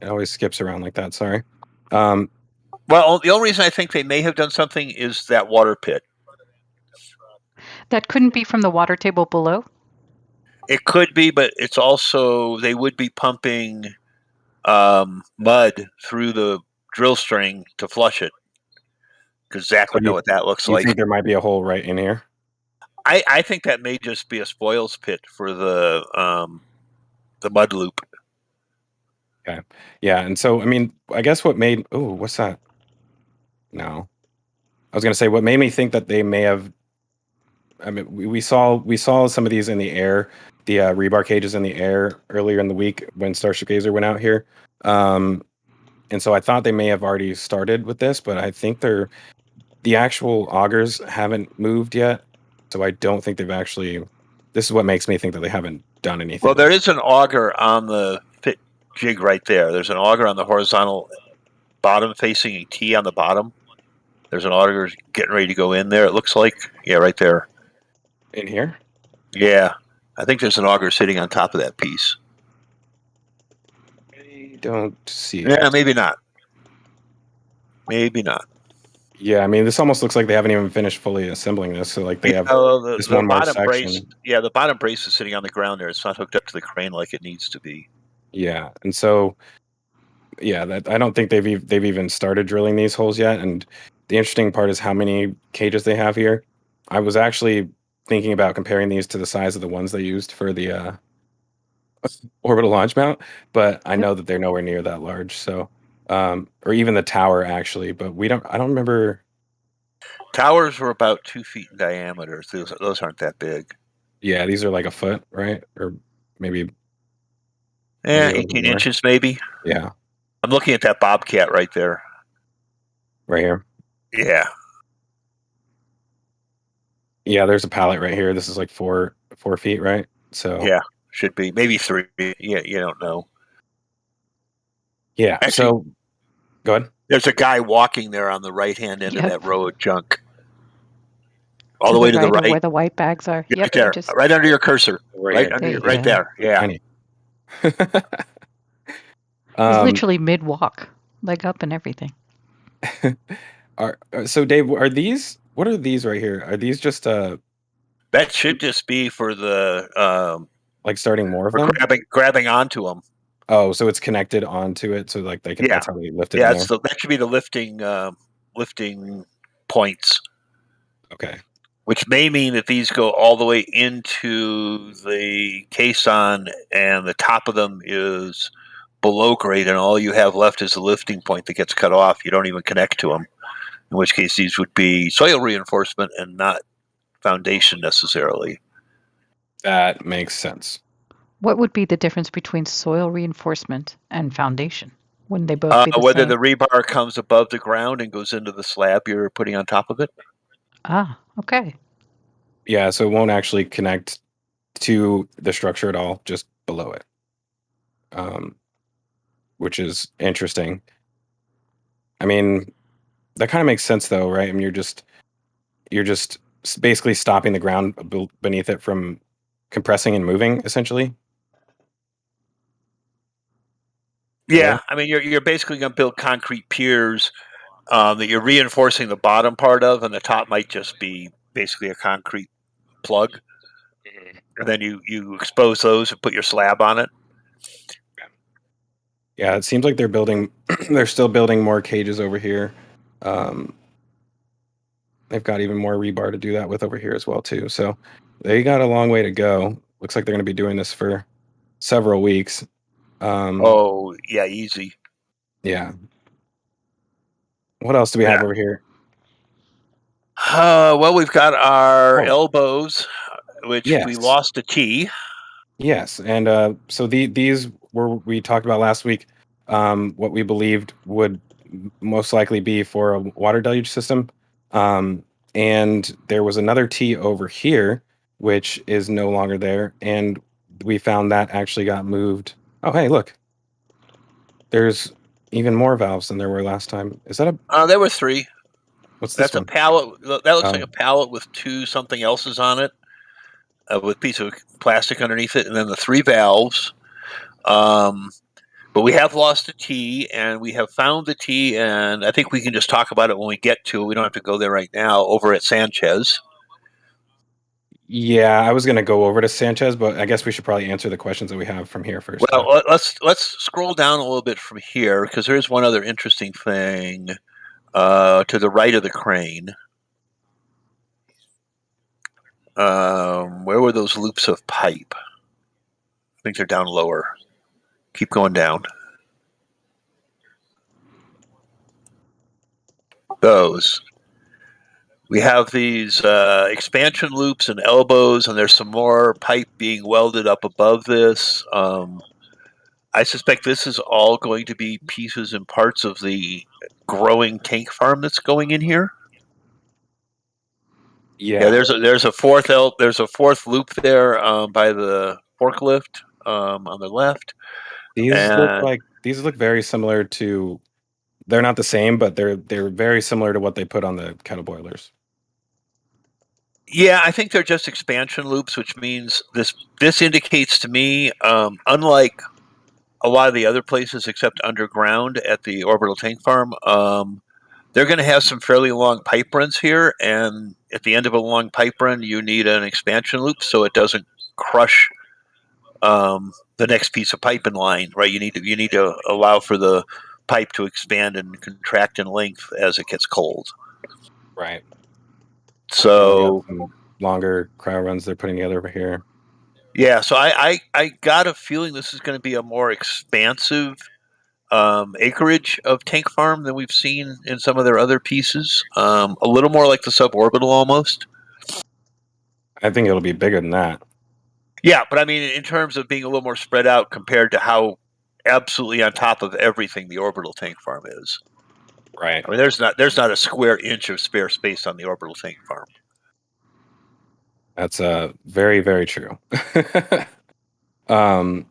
It always skips around like that. Sorry. Well, the only reason I think they may have done something is that water pit. That couldn't be from the water table below? It could be, but it's also they would be pumping mud through the drill string to flush it. Because Zach would know what that looks You like. think there might be a hole right in here? I think that may just be a spoils pit for the mud loop. Okay. Yeah, and so I mean, I guess what made what's that? No. I was gonna say what made me think that they may have. I mean, we saw some of these in the air, the rebar cages in the air earlier in the week when Starship Gazer went out here, and so I thought they may have already started with this, but I think the actual augers haven't moved yet, so I don't think they've actually. This is what makes me think that they haven't done anything. Well, there is an auger on the pit jig right there. There's an auger on the horizontal bottom facing a T on the bottom. There's an auger getting ready to go in there. It looks like, yeah, right there. In here? Yeah, I think there's an auger sitting on top of that piece. I don't see it. Yeah, maybe not. Maybe not. Yeah, I mean, this almost looks like they haven't even finished fully assembling this. So, like, they have this one more section. Brace. Yeah, the bottom brace is sitting on the ground there. It's not hooked up to the crane like it needs to be. Yeah, and so, yeah, I don't think they've even started drilling these holes yet. And the interesting part is how many cages they have here. I was actually thinking about comparing these to the size of the ones they used for the orbital launch mount, but I know that they're nowhere near that large. So, or even the tower actually, but I don't remember. Towers were about 2 feet in diameter. Those aren't that big. Yeah, these are like a foot, right? Or maybe. Yeah, 18 inches maybe. Yeah. I'm looking at that Bobcat right there. Right here. Yeah. Yeah, there's a pallet right here. This is like 4 feet, right? So yeah, should be maybe 3. Yeah, you don't know. Yeah. Actually, so go ahead. There's a guy walking there on the right hand end of that row of junk. All the way to the right, where the white bags are. Right there, right under your cursor. Right there. Yeah. He's literally mid walk, leg up and everything. So Dave, what are these right here? Are these just that should just be for the like starting more of them? Grabbing onto them. Oh, so it's connected onto it, so like they can. That's how they lift it. Yeah, that should be the lifting points. Okay. Which may mean that these go all the way into the caisson, and the top of them is below grade, and all you have left is the lifting point that gets cut off. You don't even connect to them. In which case, these would be soil reinforcement and not foundation necessarily. That makes sense. What would be the difference between soil reinforcement and foundation? Wouldn't they both be the whether same? the rebar comes above the ground and goes into the slab you're putting on top of it? Ah, okay. Yeah, so it won't actually connect to the structure at all, just below it. Which is interesting. I mean, that kind of makes sense though, right? I mean, you're just basically stopping the ground beneath it from compressing and moving, essentially. Yeah, I mean, you're basically going to build concrete piers that you're reinforcing the bottom part of, and the top might just be basically a concrete plug. And then you expose those and put your slab on it. Yeah, it seems like they're still building more cages over here. They've got even more rebar to do that with over here as well too. So they got a long way to go. Looks like they're going to be doing this for several weeks. Oh yeah, easy. Yeah. What else do we have over here? Well, we've got our elbows, which Yes. we lost a T. Yes, and so these were we talked about last week. What we believed would most likely be for a water deluge system, and there was another T over here, which is no longer there, and we found that actually got moved. Oh, hey, look, there's even more valves than there were last time. Is that There were 3. what's this That's a one? pallet. That looks like Oh. a pallet with 2 something else's on it, with a piece of plastic underneath it, and then the 3 valves. But we have lost a T, and we have found the T, and I think we can just talk about it when we get to it. We don't have to go there right now. Over at Sanchez. Yeah, I was going to go over to Sanchez, but I guess we should probably answer the questions that we have from here first. Well, let's scroll down a little bit from here, because there's one other interesting thing to the right of the crane. Where were those loops of pipe? I think they're down lower. Keep going down. Those. We have these expansion loops and elbows, and there's some more pipe being welded up above this. I suspect this is all going to be pieces and parts of the growing tank farm that's going in here. Yeah, there's a fourth loop there by the forklift on the left. These look very similar to. They're not the same, but they're very similar to what they put on the kettle boilers. Yeah, I think they're just expansion loops, which means this indicates to me, unlike a lot of the other places except underground at the orbital tank farm, they're going to have some fairly long pipe runs here, and at the end of a long pipe run, you need an expansion loop so it doesn't crush the next piece of pipe in line. Right? You need to allow for the pipe to expand and contract in length as it gets cold. Right. So longer cryo runs they're putting together over here. Yeah, so I got a feeling this is going to be a more expansive acreage of tank farm than we've seen in some of their other pieces. A little more like the suborbital almost. I think it'll be bigger than that. Yeah, but I mean, in terms of being a little more spread out compared to how absolutely on top of everything the orbital tank farm is. Right. I mean, there's not a square inch of spare space on the orbital tank farm. That's very, very true. Was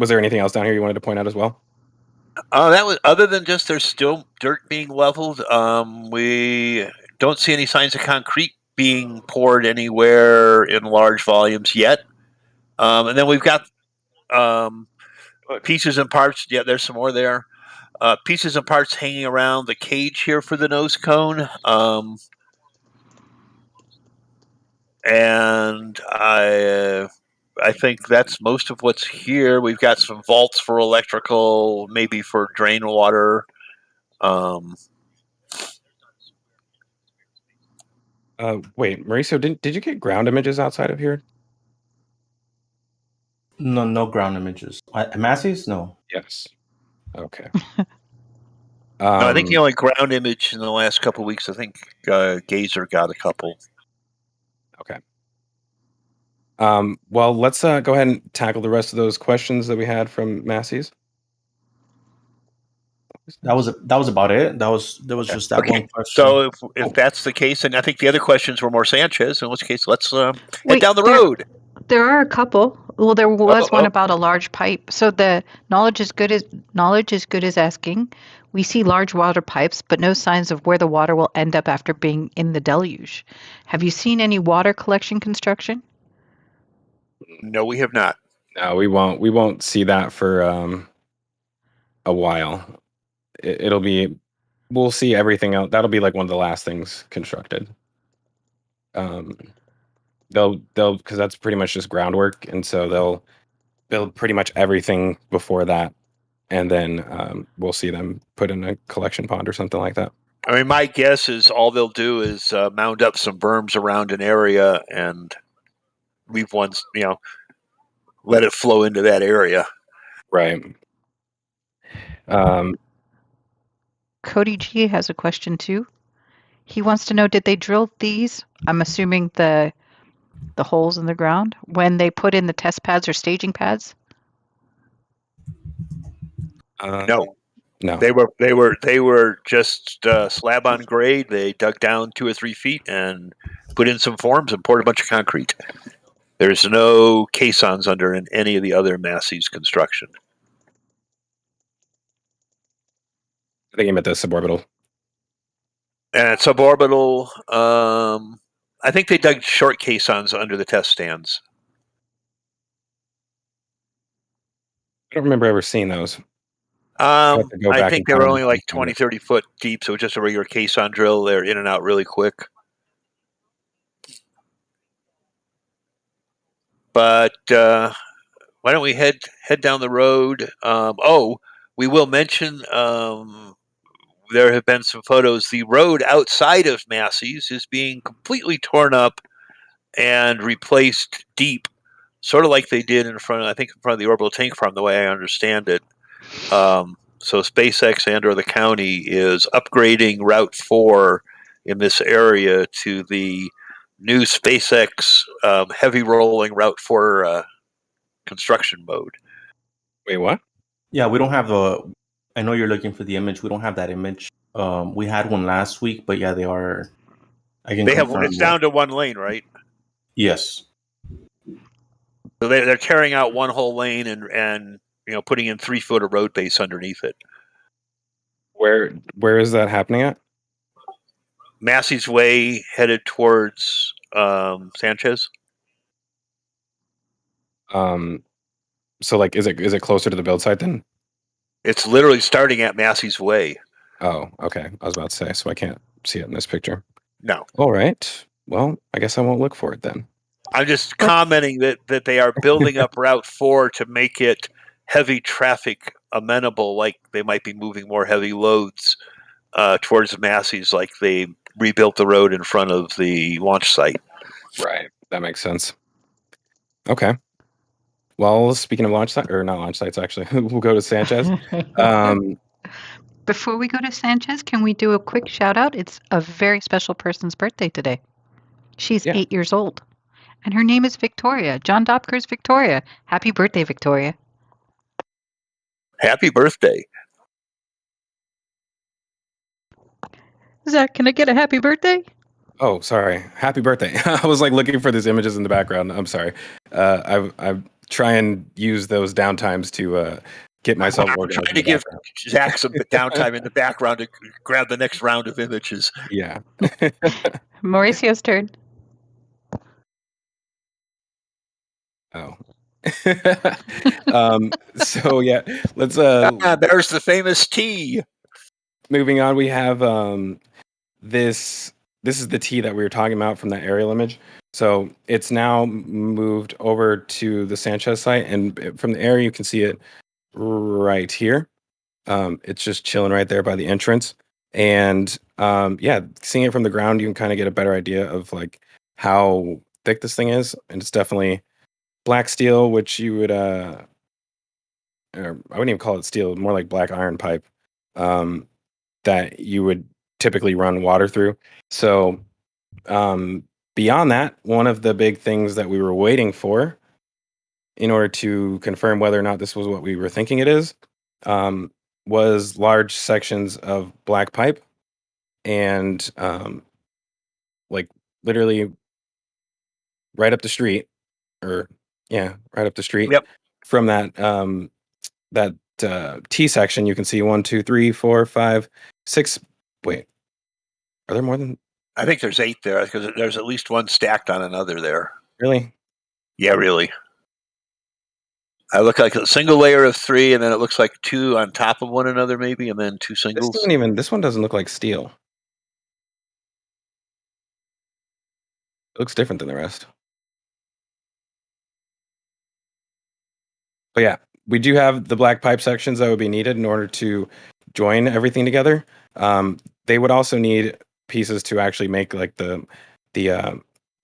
there anything else down here you wanted to point out as well? That was other than just there's still dirt being leveled. We don't see any signs of concrete being poured anywhere in large volumes yet. And then we've got pieces and parts. Yeah, there's some more there. Pieces and parts hanging around the cage here for the nose cone. And I think that's most of what's here. We've got some vaults for electrical, maybe for drain water. Wait, Mauricio, did you get ground images outside of here? No ground images. Massey's? No. Yes. Okay. No, I think the only ground image in the last couple of weeks, I think Gazer got a couple. Okay. Well, let's go ahead and tackle the rest of those questions that we had from Massey's. That was about it. There was just that one question. So if that's the case, and I think the other questions were more Sanchez, in which case let's head down the road. There are a couple. Well, there was one about a large pipe. So the knowledge is good as asking. We see large water pipes, but no signs of where the water will end up after being in the deluge. Have you seen any water collection construction? No, we have not. No, we won't. We won't see that for a while. We'll see everything else. That'll be like one of the last things constructed. They'll because that's pretty much just groundwork, and so they'll build pretty much everything before that, and then we'll see them put in a collection pond or something like that. I mean, my guess is all they'll do is mound up some berms around an area and leave ones, let it flow into that area. Right. Cody G has a question too. He wants to know, did they drill these? I'm assuming the holes in the ground when they put in the test pads or staging pads. No. No. They were just slab on grade. They dug down 2 or 3 feet and put in some forms and poured a bunch of concrete. There's no caissons under in any of the other Massey's construction. I think you meant the suborbital. And suborbital, I think they dug short caissons under the test stands. I don't remember ever seeing those. have to go I back think in they were time only and like find 20, it. 30 foot deep, so just a regular caisson drill. They're in and out really quick. But why don't we head down the road? We will mention there have been some photos. The road outside of Massey's is being completely torn up and replaced deep, sort of like they did in front of the orbital tank farm, the way I understand it. So SpaceX and/or the county is upgrading Route 4 in this area to the new SpaceX heavy rolling Route 4 construction mode. Wait, what? Yeah, we don't have the. I know you're looking for the image. We don't have that image. We had one last week, but yeah, they are. I can They have confirm it's that. down to one lane, right? Yes. So they're tearing out one whole lane and putting in 3 foot of road base underneath it. Where is that happening at? Massey's Way headed towards Sanchez. So like, is it closer to the build site then? It's literally starting at Massey's Way. Oh, okay. I was about to say, so I can't see it in this picture. No. All right. Well, I guess I won't look for it then. I'm just commenting that they are building up Route 4 to make it heavy traffic amenable, like they might be moving more heavy loads towards Massey's, like they rebuilt the road in front of the launch site. Right. That makes sense. Okay. Well, speaking of launch site, or not launch sites, actually, we'll go to Sanchez. Before we go to Sanchez, can we do a quick shout out? It's a very special person's birthday today. She's 8 years old, and her name is Victoria. John Dopker's Victoria. Happy birthday, Victoria. Happy birthday. Zach, can I get a happy birthday? Oh, sorry. Happy birthday. I was like looking for these images in the background. I'm sorry. I try and use those downtimes to get myself organized. I'm trying to give Zach some downtime in the background to grab the next round of images. Yeah. Mauricio's turn. Oh. So yeah, let's there's the famous T. Moving on, we have this is the T that we were talking about from that aerial image. So it's now moved over to the Sanchez site, and from the air you can see it right here. It's just chilling right there by the entrance. And yeah, seeing it from the ground, you can kind of get a better idea of like how thick this thing is. And it's definitely black steel, which you would or I wouldn't even call it steel, more like black iron pipe that you would typically run water through. So beyond that, one of the big things that we were waiting for in order to confirm whether or not this was what we were thinking it is, was large sections of black pipe and like literally right up the street, or yeah, right up the street. Yep. From that that T section, you can see 1, 2, 3, 4, 5, 6. Wait, are there more than? I think there's 8 there because there's at least one stacked on another there. Really? Yeah, really. I look like a single layer of 3, and then it looks like 2 on top of one another, maybe, and then 2 singles. This one doesn't look like steel. It looks different than the rest. But yeah, we do have the black pipe sections that would be needed in order to join everything together. They would also need pieces to actually make like the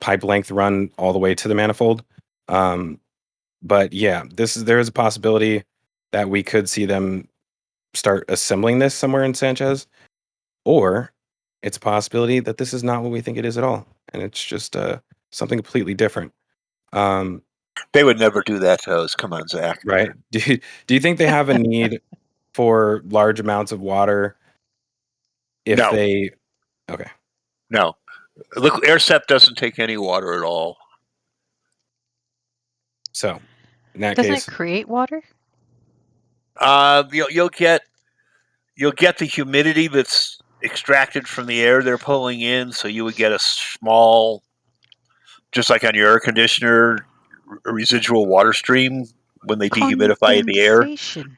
pipe length run all the way to the manifold. But yeah, there is a possibility that we could see them start assembling this somewhere in Sanchez, or it's a possibility that this is not what we think it is at all, and it's just something completely different. They would never do that to us. Come on, Zach. Right? Do you think they have a need for large amounts of water? If No. they, okay, No. Look, AirSep doesn't take any water at all. so in that Doesn't case, it create water? You'll get the humidity that's extracted from the air they're pulling in, so you would get a small, just like on your air conditioner, a residual water stream when they dehumidify the air. Condensation.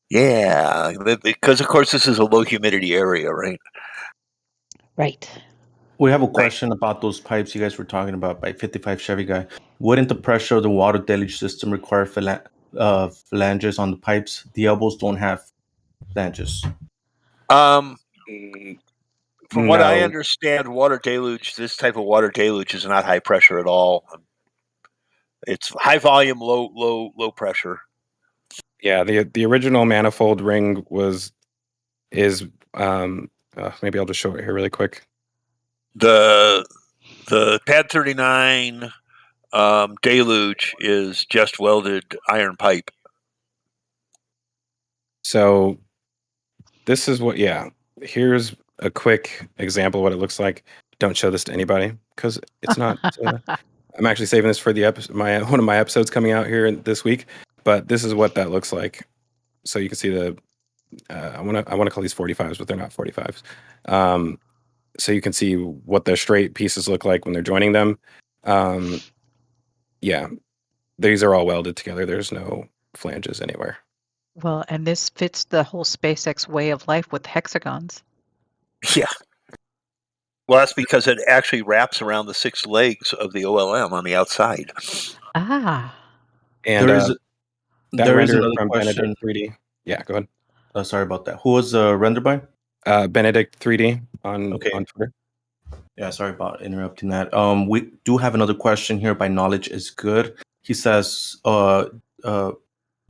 Yeah, because of course this is a low humidity area, right? Right. We have a question about those pipes you guys were talking about by 55 Chevy guy. Wouldn't the pressure of the water deluge system require flanges on the pipes? The elbows don't have flanges. From what I No. understand, water deluge, this type of water deluge is not high pressure at all. It's high volume, low pressure. Yeah, the original manifold ring is maybe I'll just show it here really quick. The pad 39 deluge is just welded iron pipe. So this is what, here's a quick example of what it looks like. Don't show this to anybody because it's not. I'm actually saving this for the one of my episodes coming out here this week. But this is what that looks like. So you can see the. I want to call these 45s, but they're not 45s. So you can see what the straight pieces look like when they're joining them. Yeah, these are all welded together. There's no flanges anywhere. Well, and this fits the whole SpaceX way of life with hexagons. Yeah. Well, that's because it actually wraps around the 6 legs of the OLM on the outside. Ah. And there is another from question. Benedict 3D. Yeah, go ahead. Sorry about that. Who was rendered by? Benedict 3D on Twitter. Yeah, sorry about interrupting that. We do have another question here by Knowledge is Good. He says,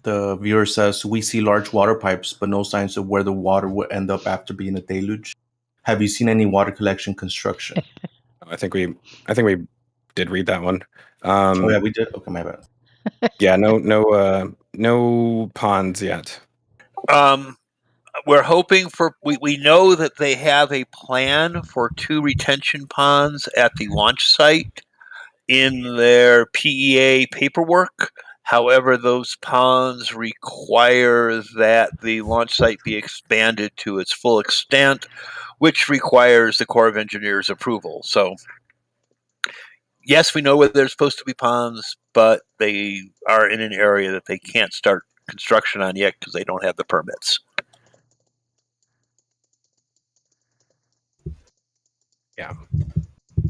the viewer says, we see large water pipes, but no signs of where the water will end up after being a deluge. Have you seen any water collection construction? I think we did read that one. Oh yeah, we did. Okay, my bad. Yeah, no ponds yet. We're hoping for. We know that they have a plan for 2 retention ponds at the launch site in their PEA paperwork. However, those ponds require that the launch site be expanded to its full extent, which requires the Corps of Engineers approval. So, yes, we know where there's supposed to be ponds, but they are in an area that they can't start construction on yet because they don't have the permits. Yeah.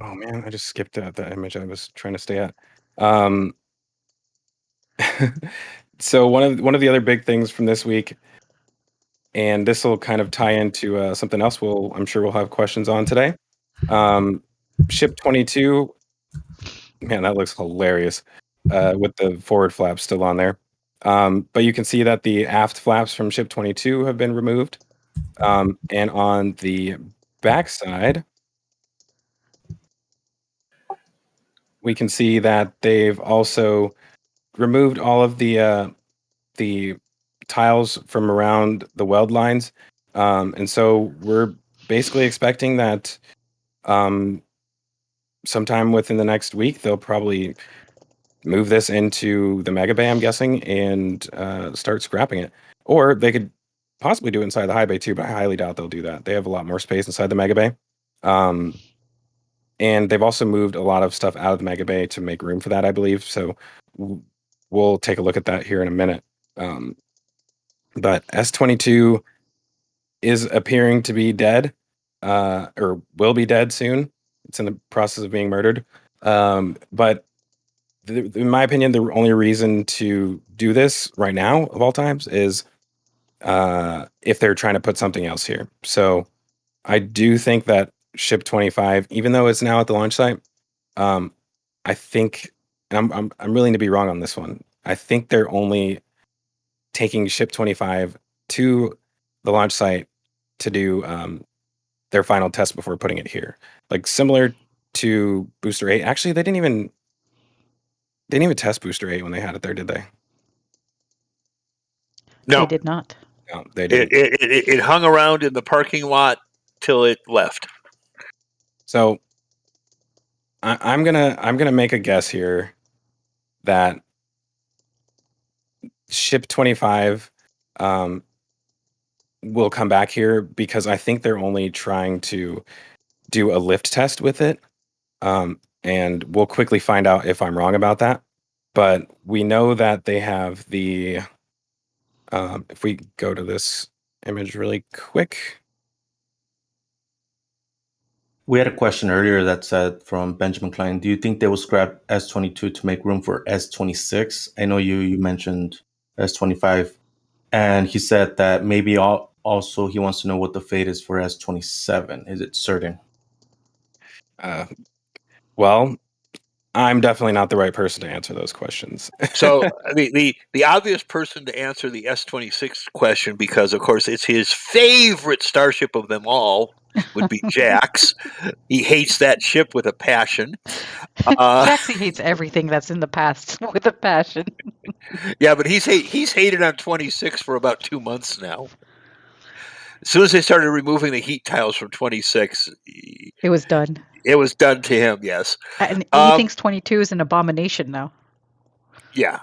Oh man, I just skipped the image I was trying to stay at. So one of the other big things from this week, and this will kind of tie into something else I'm sure we'll have questions on today. Ship 22, man, that looks hilarious with the forward flaps still on there. But you can see that the aft flaps from Ship 22 have been removed. And on the backside, we can see that they've also removed all of the tiles from around the weld lines. And so we're basically expecting that sometime within the next week, they'll probably move this into the Mega Bay, I'm guessing, and start scrapping it. Or they could possibly do it inside the high bay too, but I highly doubt they'll do that. They have a lot more space inside the Mega Bay. And they've also moved a lot of stuff out of the Mega Bay to make room for that, I believe. So we'll take a look at that here in a minute. But S22 is appearing to be dead, or will be dead soon. It's in the process of being murdered. But in my opinion, the only reason to do this right now of all times is if they're trying to put something else here. So I do think that Ship 25, even though it's now at the launch site, I think, and I'm willing to be wrong on this one. I think they're only taking Ship 25 to the launch site to do their final test before putting it here, like similar to Booster 8. Actually, they didn't even test Booster 8 when they had it there, did they? No, They did not. No, they didn't. It hung around in the parking lot till it left. So I'm gonna make a guess here that ship 25 will come back here, because I think they're only trying to do a lift test with it. And we'll quickly find out if I'm wrong about that. But we know that they have the, if we go to this image really quick. We had a question earlier that said from Benjamin Klein, do you think they will scrap S22 to make room for S26? I know you mentioned S25, and he said that maybe also he wants to know what the fate is for S27. Is it certain? Well, I'm definitely not the right person to answer those questions. So the obvious person to answer the S26 question, because of course it's his favorite starship of them all, would be Jax. He hates that ship with a passion. Jaxie hates everything that's in the past with a passion. Yeah, but he's hated on 26 for about 2 months now. As soon as they started removing the heat tiles from 26, It was done. it was done to him. Yes, And he thinks 22 is an abomination now. yeah.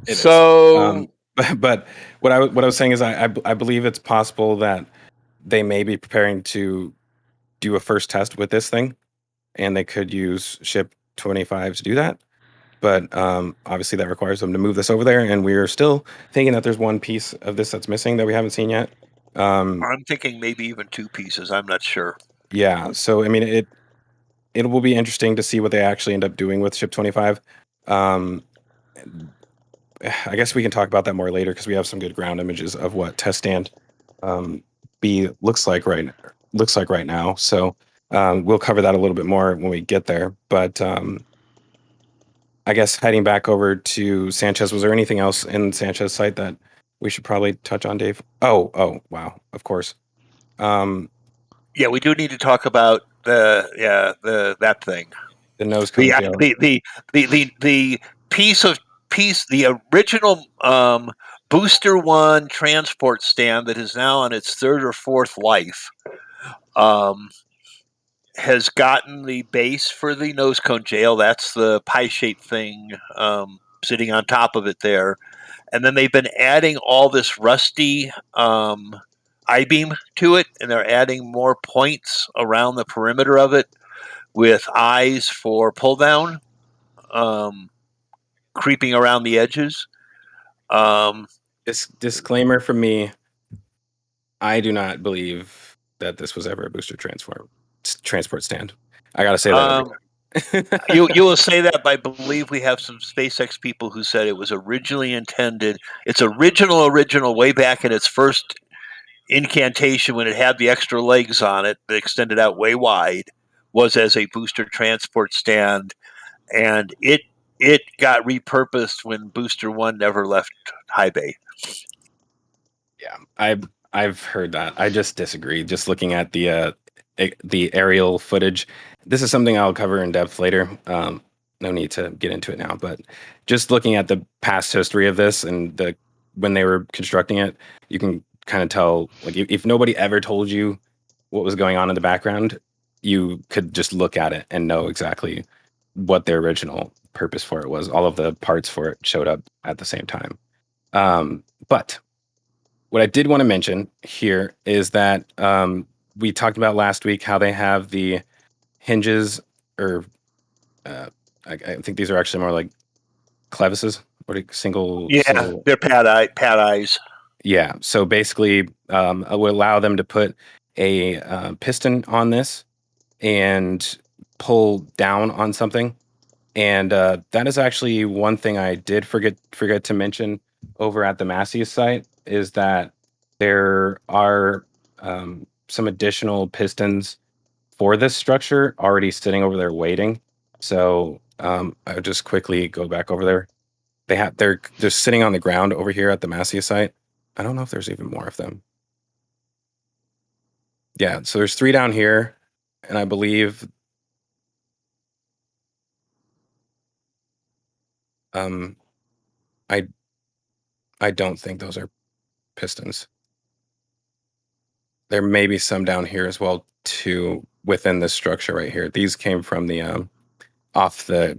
It so, is. But what I was saying is I believe it's possible that they may be preparing to do a first test with this thing, and they could use ship 25 to do that. But obviously that requires them to move this over there, and we're still thinking that there's one piece of this that's missing that we haven't seen yet. I'm thinking maybe even 2 pieces. I'm not sure. Yeah, so I mean, it will be interesting to see what they actually end up doing with ship 25. I guess we can talk about that more later, because we have some good ground images of what test stand B looks like right now. So we'll cover that a little bit more when we get there. But I guess heading back over to Sanchez, was there anything else in Sanchez site that we should probably touch on, Dave? Oh, wow, of course. Yeah, we do need to talk about that thing. The nose cone tail. The the original Booster 1 transport stand that is now on its 3rd or 4th life has gotten the base for the nose cone jail. That's the pie-shaped thing sitting on top of it there. And then they've been adding all this rusty I-beam to it, and they're adding more points around the perimeter of it with eyes for pull down, creeping around the edges. Disclaimer from me: I do not believe that this was ever a booster transport stand. I gotta say that. You will say that, but I believe we have some SpaceX people who said it was originally intended. Its original way back in its first incantation, when it had the extra legs on it that extended out way wide, was as a booster transport stand, and it got repurposed when Booster 1 never left high bay. Yeah, I've heard that. I just disagree. Just looking at the aerial footage, this is something I'll cover in depth later. No need to get into it now, but just looking at the past history of this and when they were constructing it, you can kind of tell, like, if nobody ever told you what was going on in the background, you could just look at it and know exactly what their original purpose for it was. All of the parts for it showed up at the same time. But what I did want to mention here is that we talked about last week how they have the hinges, or I think these are actually more like clevises, or single. Yeah, they're pad eyes. Yeah, so basically, it would allow them to put a piston on this and pull down on something. And that is actually one thing I did forget to mention over at the Massey site, is that there are some additional pistons for this structure already sitting over there waiting. So I would just quickly go back over there. They're sitting on the ground over here at the Massey site. I don't know if there's even more of them. Yeah, so there's 3 down here, and I believe I don't think those are pistons. There may be some down here as well too within this structure right here. These came from the off the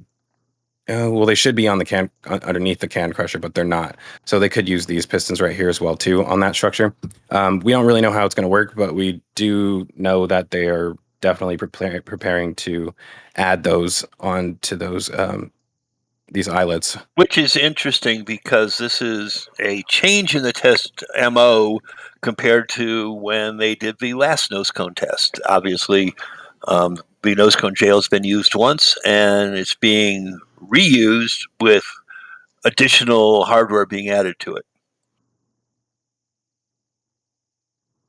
well, they should be on the can underneath the can crusher, but they're not. So they could use these pistons right here as well too on that structure. We don't really know how it's going to work, but we do know that they are definitely preparing to add those onto those these eyelets. Which is interesting because this is a change in the test MO compared to when they did the last nose cone test. Obviously, the nose cone jail has been used once, and it's being reused with additional hardware being added to it.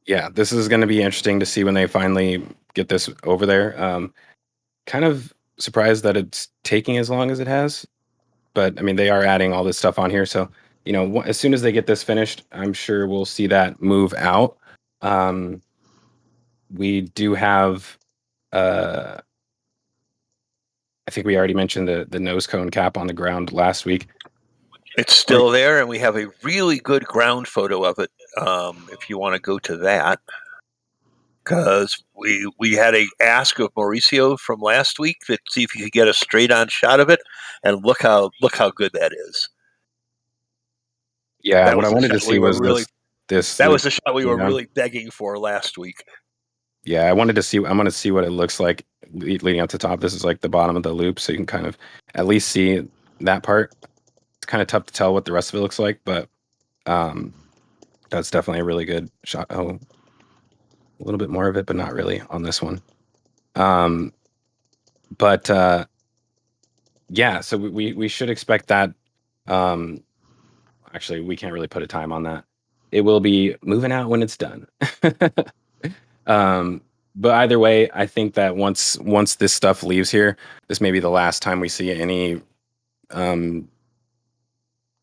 Yeah, this is going to be interesting to see when they finally get this over there. Kind of surprised that it's taking as long as it has, but I mean, they are adding all this stuff on here. So, you know, as soon as they get this finished, I'm sure we'll see that move out. We do have, I think we already mentioned the nose cone cap on the ground last week. It's still there, and we have a really good ground photo of it. If you want to go to that, because we had a ask of Mauricio from last week to see if he could get a straight on shot of it, and look how good that is. Yeah, That what I was the wanted to shot see we were was really this. that loop was the shot we were down. really begging for last week. Yeah, I wanted to see. I'm going to see what it looks like leading up to top. This is like the bottom of the loop, so you can kind of at least see that part. It's kind of tough to tell what the rest of it looks like, but that's definitely a really good shot. Oh, a little bit more of it, but not really on this one. But yeah, so we should expect that. Actually, we can't really put a time on that. It will be moving out when it's done. But either way, I think that once this stuff leaves here, this may be the last time we see any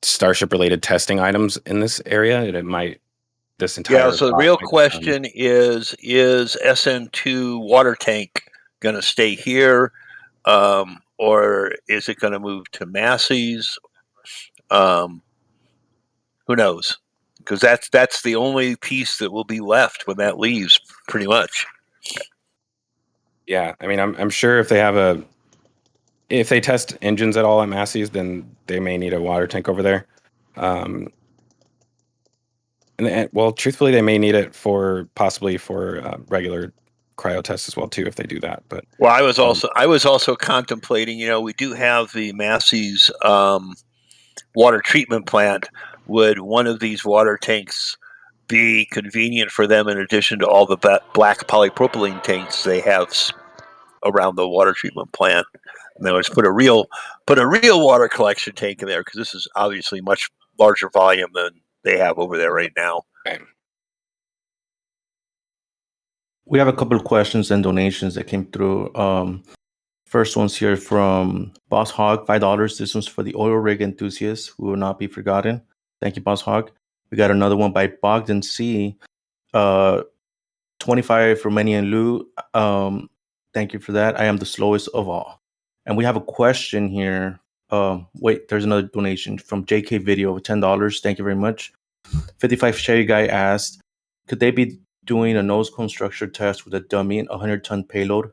Starship related testing items in this area. It might this entire Yeah. So the real question is SN2 water tank going to stay here, or is it going to move to Massey's? Who knows? Because that's the only piece that will be left when that leaves, pretty much. Yeah, I mean, I'm sure if they test engines at all at Massey's, then they may need a water tank over there. And well, truthfully, they may need it possibly for regular cryo tests as well too, if they do that. But well, I was also contemplating. You know, we do have the Massey's water treatment plant. Would one of these water tanks be convenient for them in addition to all the black polypropylene tanks they have around the water treatment plant? In other words, put a real water collection tank in there, because this is obviously much larger volume than they have over there right now. okay. We have a couple of questions and donations that came through. First one's here from Boss Hog, $5. This one's for the oil rig enthusiasts who will not be forgotten. Thank you, Boss Hog. We got another one by Bogdan C. 25 Romanian Lou. Thank you for that. I am the slowest of all. And we have a question here. Wait, there's another donation from JK Video of $10. Thank you very much. 55 Sherry Guy asked, could they be doing a nose cone structure test with a dummy 100-ton payload?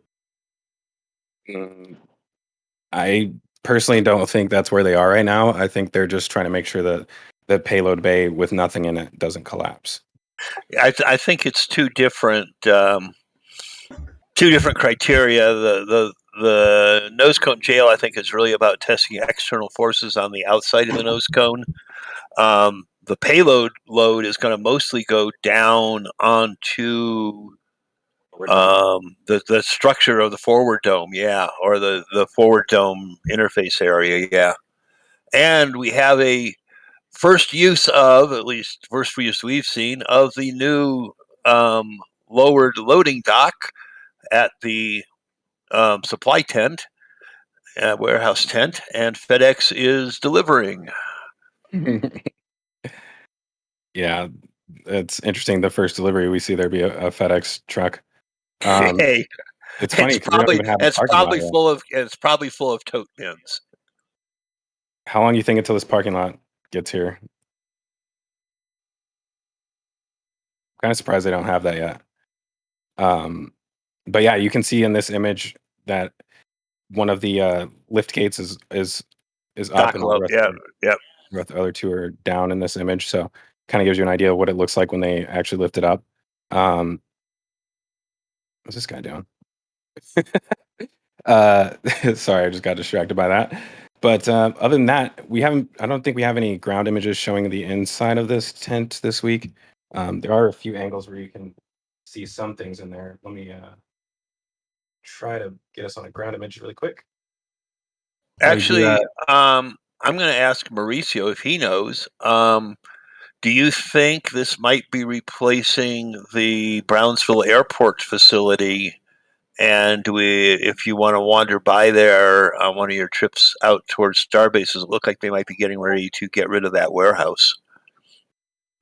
I personally don't think that's where they are right now. I think they're just trying to make sure that the payload bay with nothing in it doesn't collapse. I think it's two different criteria. The nose cone jail, I think, is really about testing external forces on the outside of the nose cone. The payload load is going to mostly go down onto the structure of the forward dome, or the forward dome interface area, And we have a first use we've seen of the new lowered loading dock at the supply tent, warehouse tent, and FedEx is delivering. Yeah, it's interesting. The first delivery we see there be a FedEx truck. Hey, It's funny because we don't even have a parking lot yet. It's probably full of tote bins. How long do you think until this parking lot gets here? Kind of surprised they don't have that yet. But yeah, you can see in this image that one of the lift gates is up, and Low. Yeah. the other two are down in this image. So kind of gives you an idea of what it looks like when they actually lift it up. What's this guy doing? Sorry, I just got distracted by that. But other than that, I don't think we have any ground images showing the inside of this tent this week. There are a few angles where you can see some things in there. Let me try to get us on a ground image really quick. Actually, I'm going to ask Mauricio if he knows. Do you think this might be replacing the Brownsville Airport facility? And if you want to wander by there on one of your trips out towards Starbase, it look like they might be getting ready to get rid of that warehouse.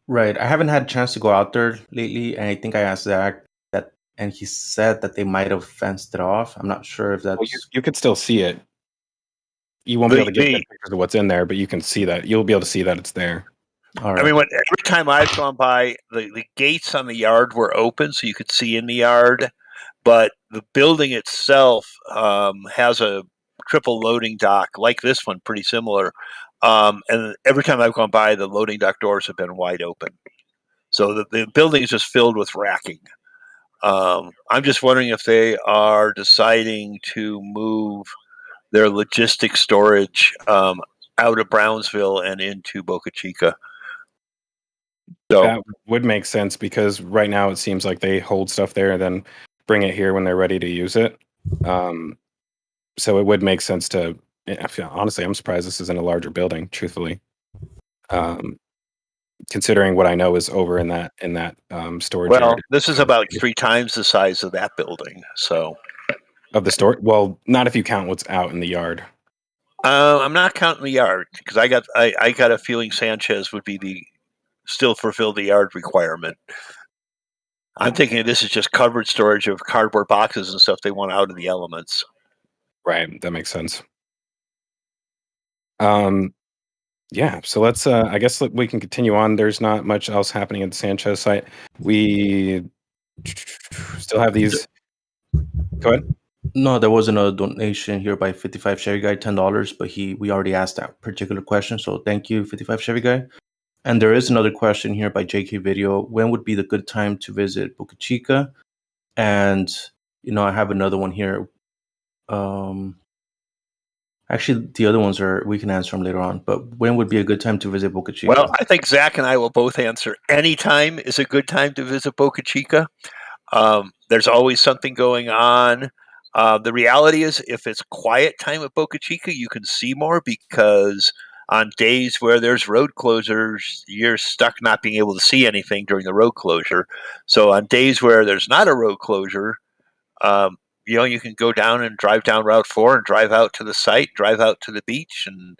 Right. I haven't had a chance to go out there lately, and I think I asked Zach that, and he said that they might have fenced it off. I'm not sure if that's. Well, you could still see it. You won't be able to get good pictures of what's in there, but you can see that. You'll be able to see that it's there. All right. I mean, every time I've gone by, the gates on the yard were open, so you could see in the yard. But the building itself has a triple loading dock like this one, pretty similar. And every time I've gone by, the loading dock doors have been wide open. So the building is just filled with racking. I'm just wondering if they are deciding to move their logistic storage out of Brownsville and into Boca Chica. So that would make sense because right now it seems like they hold stuff there and then bring it here when they're ready to use it. So it would make sense to. Honestly, I'm surprised this isn't a larger building. Truthfully, considering what I know is over in that storage. Well, area. This is about 3 times the size of that building. So of the store, well, not if you count what's out in the yard. I'm not counting the yard because I got a feeling Sanchez would be still fulfill the yard requirement. I'm thinking this is just covered storage of cardboard boxes and stuff they want out of the elements. Right, that makes sense. Yeah, so let's. I guess we can continue on. There's not much else happening at the Sanchez site. We still have these. Go ahead. No, there wasn't a donation here by 55 Chevy Guy, $10, but we already asked that particular question. So thank you, 55 Chevy Guy. And there is another question here by JK Video. When would be the good time to visit Boca Chica? And, I have another one here. Actually, the other ones we can answer them later on. But when would be a good time to visit Boca Chica? Well, I think Zach and I will both answer. Any time is a good time to visit Boca Chica. There's always something going on. The reality is, if it's quiet time at Boca Chica, you can see more because on days where there's road closures, you're stuck not being able to see anything during the road closure. So on days where there's not a road closure, you can go down and drive down Route 4 and drive out to the site, drive out to the beach and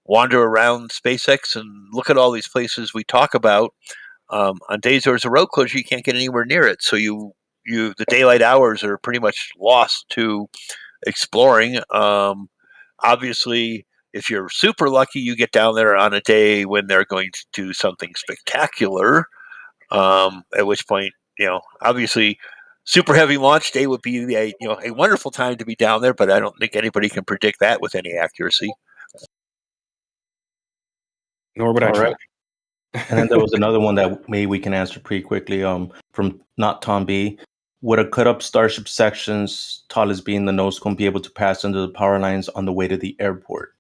wander around SpaceX and look at all these places we talk about. On days there's a road closure, you can't get anywhere near it. So the daylight hours are pretty much lost to exploring. Obviously, if you're super lucky, you get down there on a day when they're going to do something spectacular. At which point, obviously, super heavy launch day would be a wonderful time to be down there. But I don't think anybody can predict that with any accuracy. Nor would I try. And then there was another one that maybe we can answer pretty quickly. From not Tom B. Would a cut up Starship sections, tallest being the nose cone, be able to pass under the power lines on the way to the airport?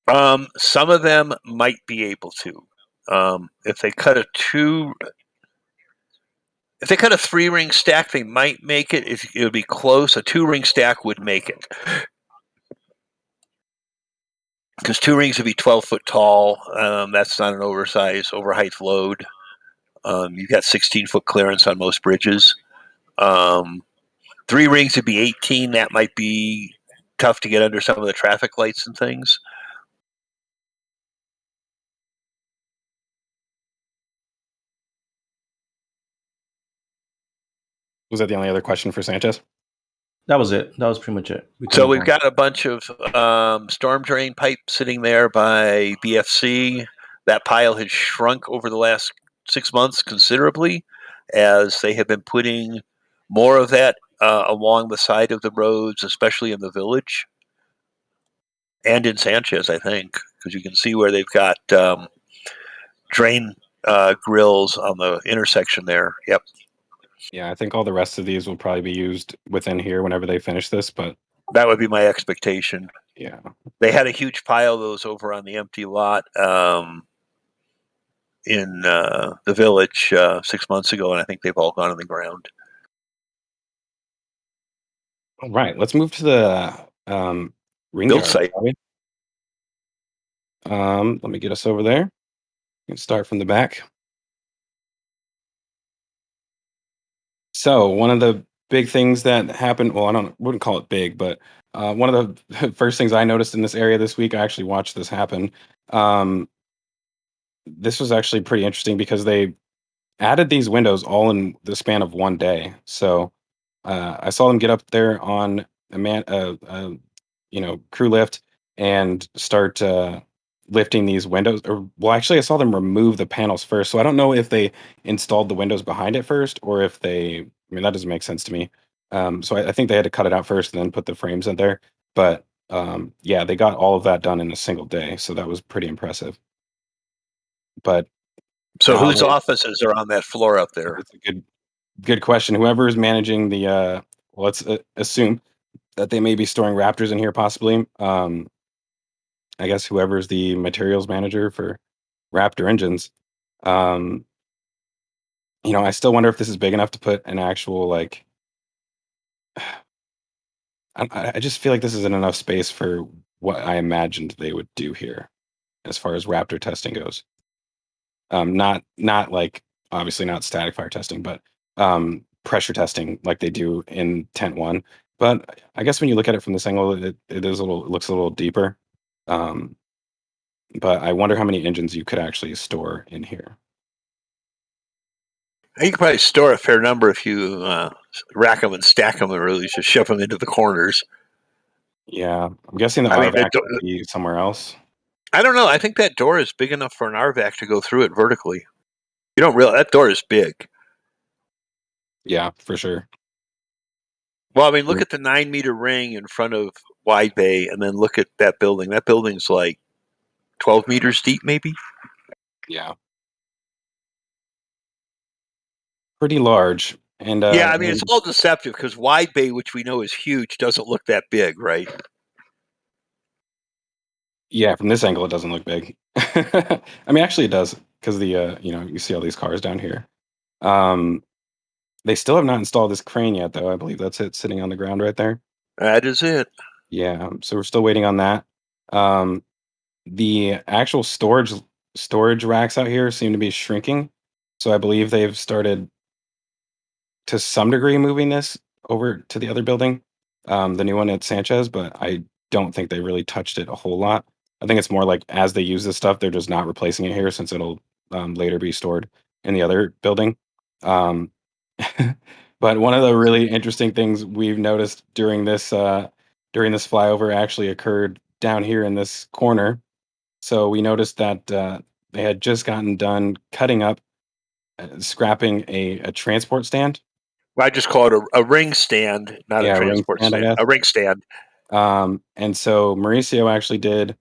Some of them might be able to. If they cut a 3-ring stack, they might make it. If it would be close, a 2-ring stack would make it. Because 2 rings would be 12 foot tall. That's not an overheight load. You've got 16-foot clearance on most bridges. 3 rings would be 18. That might be tough to get under some of the traffic lights and things. Was that the only other question for Sanchez? That was it. That was pretty much it. So we've got a bunch of storm drain pipe sitting there by BFC. That pile has shrunk over the last 6 months considerably, as they have been putting more of that along the side of the roads, especially in the village and in Sanchez, I think, because you can see where they've got drain grills on the intersection there. Yep. Yeah, I think all the rest of these will probably be used within here whenever they finish this, but that would be my expectation. Yeah. They had a huge pile of those over on the empty lot in the village 6 months ago, and I think they've all gone on the ground. All right, let's move to the ring Build yard, site. shall we? Let me get us over there. You can start from the back. So one of the big things that happened, well, wouldn't call it big, but one of the first things I noticed in this area this week, I actually watched this happen. This was actually pretty interesting because they added these windows all in the span of one day. So I saw them get up there on a crew lift and start lifting these windows. Or well, actually, I saw them remove the panels first. So I don't know if they installed the windows behind it first, or if they. I mean, that doesn't make sense to me. So I think they had to cut it out first and then put the frames in there. But yeah, they got all of that done in a single day. So that was pretty impressive. But so whose offices are on that floor up there? It's a good question. Whoever is managing the well, let's assume that they may be storing Raptors in here, possibly. I guess whoever's the materials manager for Raptor engines. I still wonder if this is big enough to put an actual like. I just feel like this isn't enough space for what I imagined they would do here, as far as Raptor testing goes. Not like obviously not static fire testing, but pressure testing like they do in Tent 1. But I guess when you look at it from this angle, it looks a little deeper. But I wonder how many engines you could actually store in here. You could probably store a fair number if you rack them and stack them, or really just shove them into the corners. Yeah, I'm guessing the RVAC would be somewhere else. I don't know. I think that door is big enough for an RVAC to go through it vertically. You don't realize that door is big. Yeah, for sure. Well, I mean, look at the 9-meter ring in front of Wide Bay, and then look at that building. That building's like 12 meters deep, maybe? Yeah. Pretty large. And yeah, I mean, it's all deceptive because Wide Bay, which we know is huge, doesn't look that big, right? Yeah, from this angle, it doesn't look big. I mean, actually, it does because the you see all these cars down here. They still have not installed this crane yet, though. I believe that's it, sitting on the ground right there. That is it. Yeah, so we're still waiting on that. The actual storage racks out here seem to be shrinking, so I believe they've started to some degree moving this over to the other building, the new one at Sanchez, but I don't think they really touched it a whole lot. I think it's more like as they use this stuff, they're just not replacing it here since it'll later be stored in the other building. But one of the really interesting things we've noticed during this flyover actually occurred down here in this corner. So we noticed that they had just gotten done cutting up, scrapping a transport stand. Well, I just call it a ring stand, not a transport stand. A ring stand. And so Mauricio actually did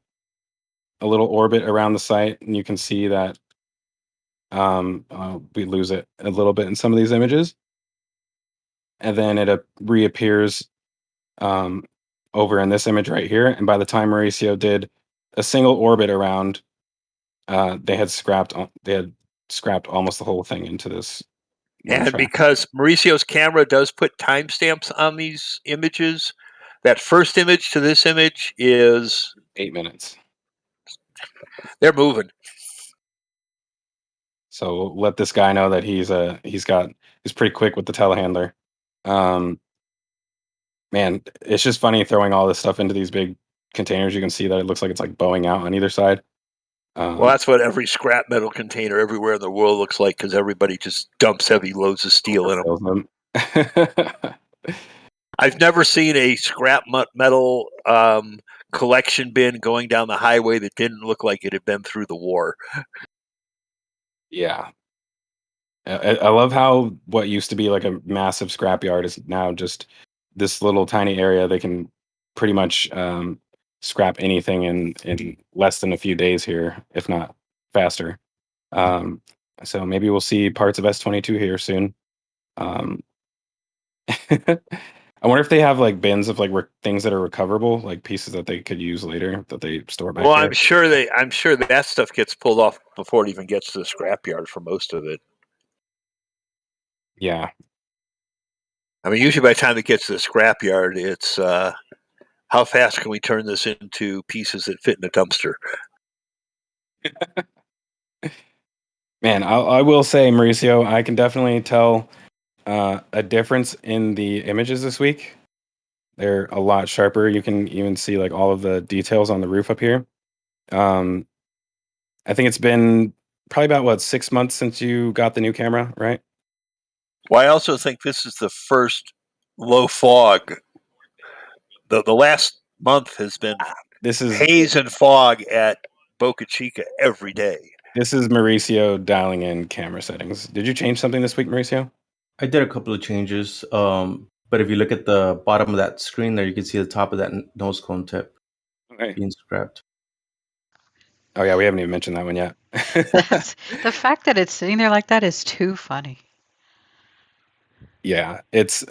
a little orbit around the site, and you can see that we lose it a little bit in some of these images. And then it reappears over in this image right here. And by the time Mauricio did a single orbit around, they had scrapped almost the whole thing into this. And track. Because Mauricio's camera does put timestamps on these images, that first image to this image is 8 minutes. They're moving. So let this guy know that he's pretty quick with the telehandler. Man, it's just funny throwing all this stuff into these big containers. You can see that it looks like it's like bowing out on either side. Well, that's what every scrap metal container everywhere in the world looks like, because everybody just dumps heavy loads of steel in them. I've never seen a scrap metal collection bin going down the highway that didn't look like it had been through the war. Yeah. I love how what used to be like a massive scrapyard is now just this little tiny area. They can pretty much scrap anything in less than a few days here, if not faster. Um, so maybe we'll see parts of S-22 here soon. Um, I wonder if they have like bins of like things that are recoverable, like pieces that they could use later that they store back Well, there. I'm sure that stuff gets pulled off before it even gets to the scrapyard for most of it. Yeah. I mean, usually by the time it gets to the scrapyard, it's how fast can we turn this into pieces that fit in a dumpster? Man, I will say, Mauricio, I can definitely tell a difference in the images this week. They're a lot sharper. You can even see like all of the details on the roof up here. I think it's been probably about 6 months since you got the new camera, right? Well, I also think this is the first low fog. The last month has been This is haze and fog at Boca Chica every day. This is Mauricio dialing in camera settings. Did you change something this week, Mauricio? I did a couple of changes. But if you look at the bottom of that screen there, you can see the top of that nose cone tip Okay. being scrapped. Oh yeah, we haven't even mentioned that one yet. That's, the fact that it's sitting there like that is too funny. Yeah, it's.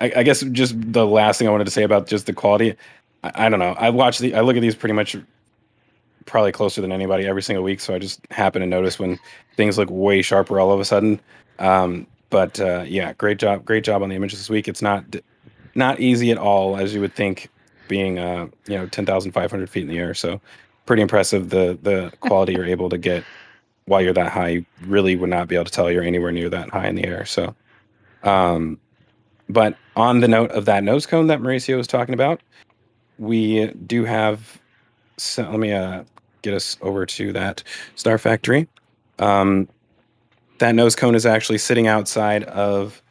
I guess just the last thing I wanted to say about just the quality. I don't know. I look at these pretty much probably closer than anybody every single week, so I just happen to notice when things look way sharper all of a sudden. But yeah, great job on the images this week. It's not easy at all, as you would think, being 10,500 feet in the air. So pretty impressive the quality you're able to get while you're that high. You really would not be able to tell you're anywhere near that high in the air. So, but on the note of that nose cone that Mauricio was talking about, we do have. So let me get us over to that Starfactory. That nose cone is actually sitting outside of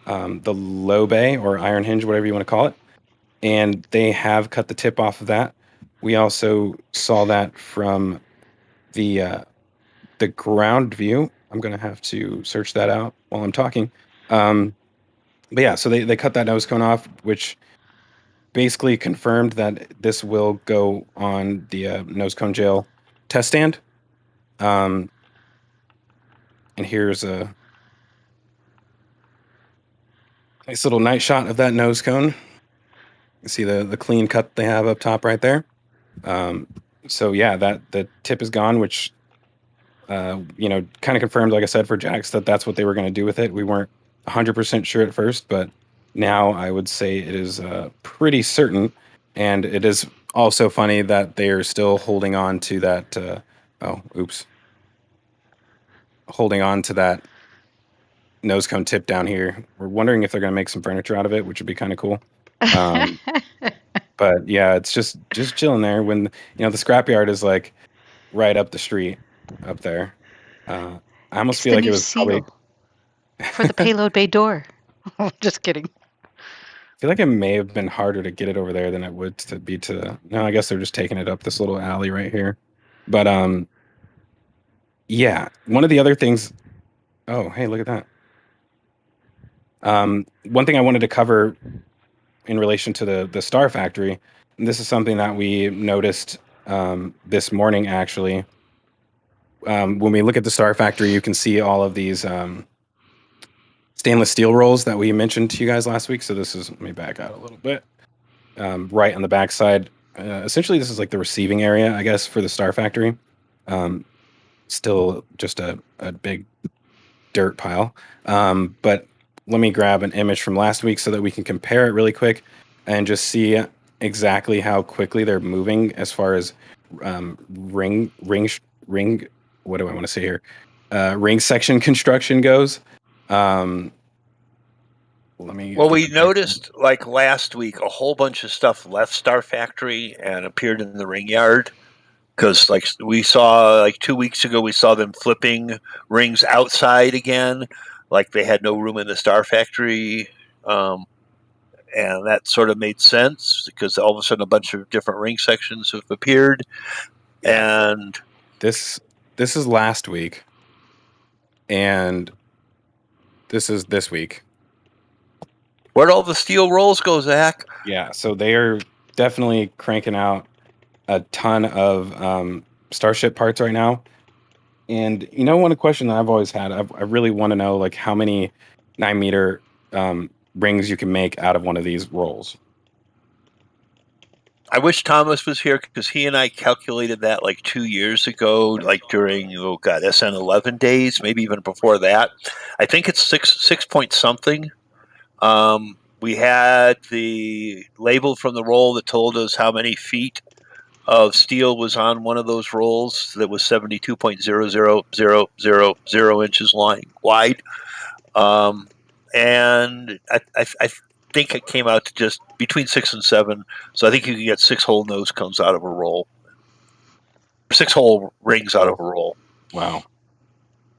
the low bay or iron hinge, whatever you want to call it. And they have cut the tip off of that. We also saw that from the ground view. I'm going to have to search that out while I'm talking. But yeah, so they cut that nose cone off, which basically confirmed that this will go on the nose cone jail test stand. And here's a nice little night shot of that nose cone. You see the clean cut they have up top right there. So yeah, that the tip is gone, which kind of confirmed, like I said, for Jax that that's what they were going to do with it. We weren't 100% sure at first, but now I would say it is pretty certain. And it is also funny that they are still holding on to that. Holding on to that nose cone tip down here. We're wondering if they're going to make some furniture out of it, which would be kind of cool. But yeah, it's just chilling there when the scrapyard is like right up the street up there. I almost feel like it was probably for the payload bay door. Just kidding. I feel like it may have been harder to get it over there than it would to be to. No, I guess they're just taking it up this little alley right here. But yeah, one of the other things. Oh, hey, look at that. One thing I wanted to cover in relation to the Starfactory, and this is something that we noticed this morning actually. When we look at the Starfactory, you can see all of these stainless steel rolls that we mentioned to you guys last week. So this is, let me back out a little bit. Right on the backside, essentially this is like the receiving area, I guess, for the Starfactory. Still just a big dirt pile. But let me grab an image from last week so that we can compare it really quick and just see exactly how quickly they're moving as far as ring. What do I want to say here? Ring section construction goes. We noticed like last week a whole bunch of stuff left Starfactory and appeared in the ring yard. Because like we saw like 2 weeks ago, we saw them flipping rings outside again. Like they had no room in the Starfactory And that sort of made sense because all of a sudden a bunch of different ring sections have appeared. Yeah. And This is last week, and this is this week. where'd all the steel rolls go, Zach? Yeah, so they are definitely cranking out a ton of Starship parts right now. And one question that I've always had, I really want to know like how many 9-meter rings you can make out of one of these rolls. I wish Thomas was here because he and I calculated that like 2 years ago, like during SN 11 days, maybe even before that. I think it's six point something. We had the label from the roll that told us how many feet of steel was on one of those rolls that was 72.00000 inches wide. And I think it came out to just between 6 and 7. So I think you can get 6 whole nose cones out of a roll. 6 whole rings out of a roll. Wow.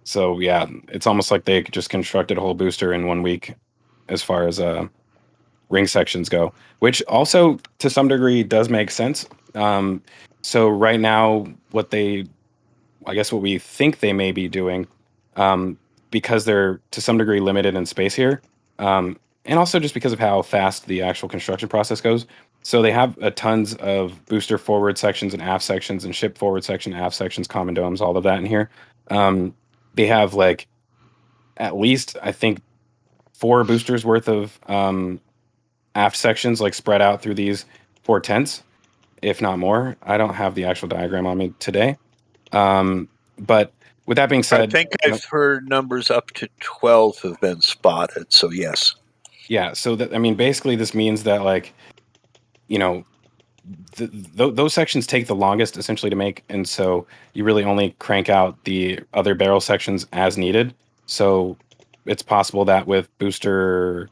So yeah, it's almost like they just constructed a whole booster in 1 week as far as ring sections go, which also to some degree does make sense. So right now, what we think they may be doing, because they're to some degree limited in space here, and also just because of how fast the actual construction process goes. So they have tons of booster forward sections and aft sections and ship forward section, aft sections, common domes, all of that in here. They have like at least I think 4 boosters worth of aft sections like spread out through these 4 tents, if not more. I don't have the actual diagram on me today. But with that being said, I think I've heard numbers up to 12 have been spotted. So yes. Yeah. So that, I mean, basically this means that like, those sections take the longest essentially to make. And so you really only crank out the other barrel sections as needed. So it's possible that with booster,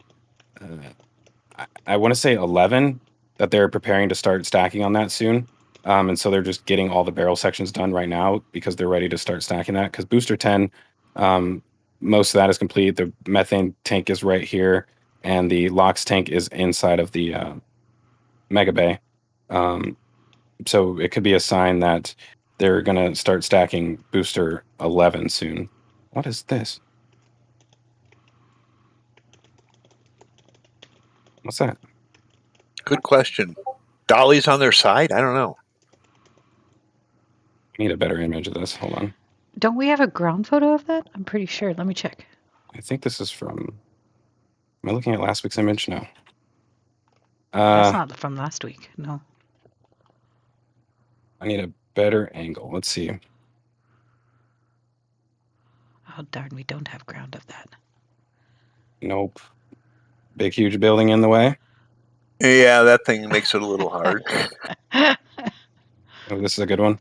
I want to say 11, that they're preparing to start stacking on that soon. And so they're just getting all the barrel sections done right now because they're ready to start stacking that. Because booster 10, most of that is complete. The methane tank is right here, and the LOX tank is inside of the mega bay. So it could be a sign that they're going to start stacking booster 11 soon. What is this? What's that? Good question. Dolly's on their side? I don't know. I need a better image of this. Hold on. Don't we have a ground photo of that? I'm pretty sure. Let me check. I think this is from. Am I looking at last week's image? No. That's not from last week. No. I need a better angle. Let's see. Oh, darn. We don't have ground of that. Nope. Big, huge building in the way. Yeah, that thing makes it a little hard. Oh, this is a good one.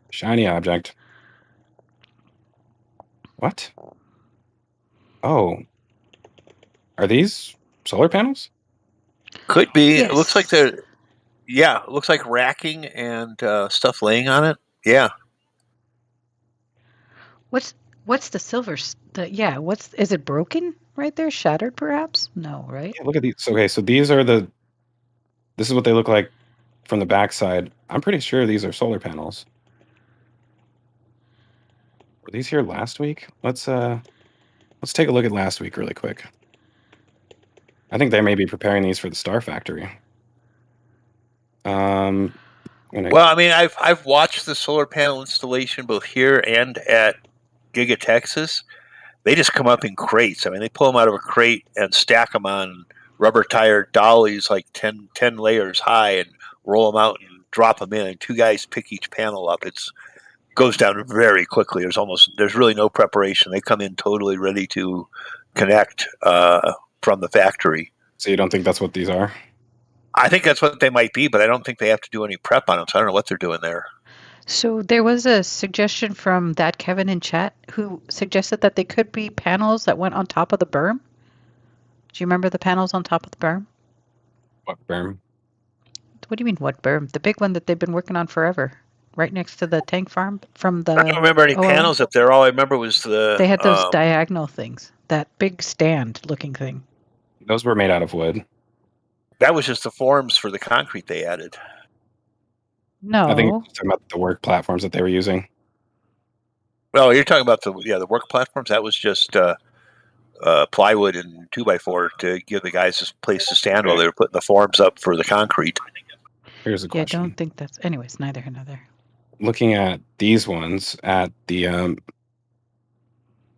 Shiny object. What? Oh. Are these solar panels? Could be. Yes. It looks like they're. Yeah, it looks like racking and stuff laying on it. Yeah. What's the silver? Is it broken right there? Shattered, perhaps? No, right? Yeah, look at these. Okay, so these are this is what they look like from the backside. I'm pretty sure these are solar panels. Were these here last week? Let's take a look at last week really quick. I think they may be preparing these for the Starfactory. Well, I mean, I've watched the solar panel installation both here and at Giga Texas. They just come up in crates. I mean, they pull them out of a crate and stack them on rubber tired dollies like 10 layers high and roll them out and drop them in. And 2 guys pick each panel up. It goes down very quickly. There's really no preparation. They come in totally ready to connect from the factory. So you don't think that's what these are? I think that's what they might be, but I don't think they have to do any prep on them. So I don't know what they're doing there. So there was a suggestion from that Kevin in chat who suggested that they could be panels that went on top of the berm. Do you remember the panels on top of the berm? What berm? What do you mean, what berm? The big one that they've been working on forever. right next to the tank farm from the. I don't remember any OLM. panels up there. All I remember was the. They had those diagonal things, that big stand-looking thing. Those were made out of wood. That was just the forms for the concrete they added. No. I think you're talking about the work platforms that they were using. Well, you're talking about the work platforms. That was just plywood and 2x4 to give the guys a place to stand while they were putting the forms up for the concrete. Here's a Yeah, I question. don't think that's. Anyways, neither here nor there. Looking at these ones at the I'm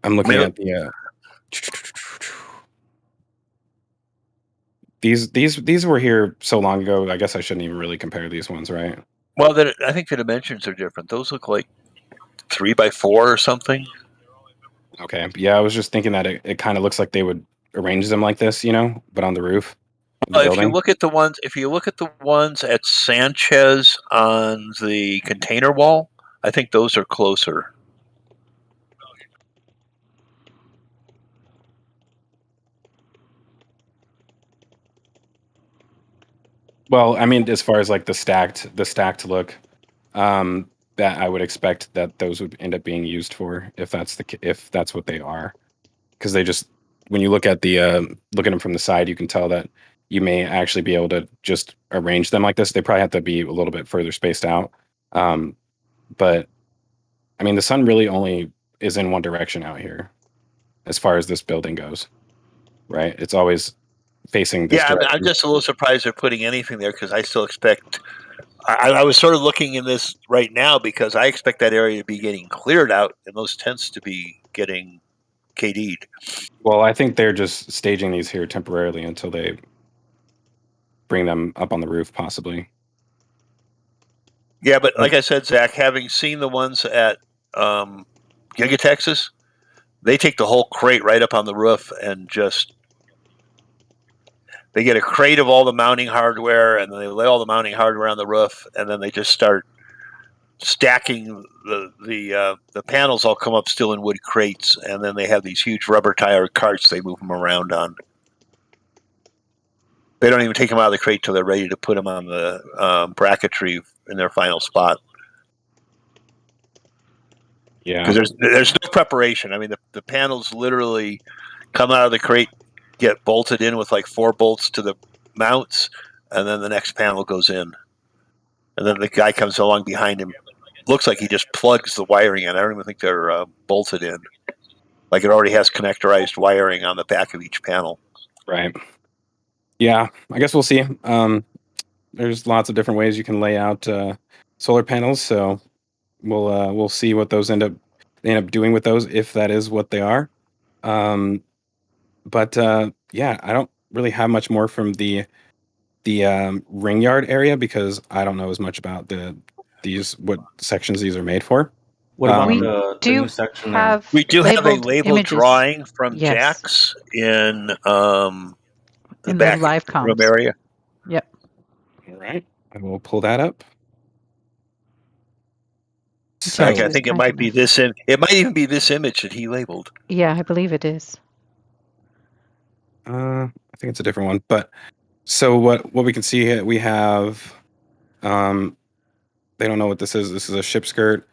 looking at the these were here so long ago. I guess I shouldn't even really compare these ones, right? Well, I think the dimensions are different. Those look like 3x4 or something. Okay. Yeah, I was just thinking that it kind of looks like they would arrange them like this, but on the roof of the If building. you look at the ones at Sanchez on the container wall, I think those are closer. Well, I mean, as far as like the stacked look, that I would expect that those would end up being used for if that's what they are, because they just when you look at them from the side, you can tell that you may actually be able to just arrange them like this. They probably have to be a little bit further spaced out, but I mean, the sun really only is in one direction out here, as far as this building goes, right? It's always facing this direction. I'm just a little surprised they're putting anything there because I still expect. I was sort of looking in this right now because I expect that area to be getting cleared out and those tents to be getting KD'd. Well, I think they're just staging these here temporarily until they bring them up on the roof, possibly. Yeah, but like I said, Zach, having seen the ones at Giga Texas, they take the whole crate right up on the roof and they get a crate of all the mounting hardware and then they lay all the mounting hardware on the roof and then they just start stacking the panels. All come up still in wood crates and then they have these huge rubber tire carts they move them around on. They don't even take them out of the crate till they're ready to put them on the bracketry in their final spot. Yeah, because there's no preparation. I mean, the panels literally come out of the crate, get bolted in with like 4 bolts to the mounts, and then the next panel goes in. And then the guy comes along behind him. Looks like he just plugs the wiring in. I don't even think they're bolted in. Like it already has connectorized wiring on the back of each panel. right. Yeah, I guess we'll see. There's lots of different ways you can lay out solar panels, so we'll see what they end up doing with those, if that is what they are. But yeah, I don't really have much more from the ring yard area because I don't know as much about what sections these are made for. What about We the do new section there? have We do have a labeled labeled images drawing from Yes. Jax in the in the back live room comms. area. Yep. All right, I will pull that up. So- Like, Jax I was think it kind might be enough. this. It might even be this image that he labeled. Yeah, I believe it is. I think it's a different one, but so what we can see here, we have they don't know what this is. This is a ship skirt,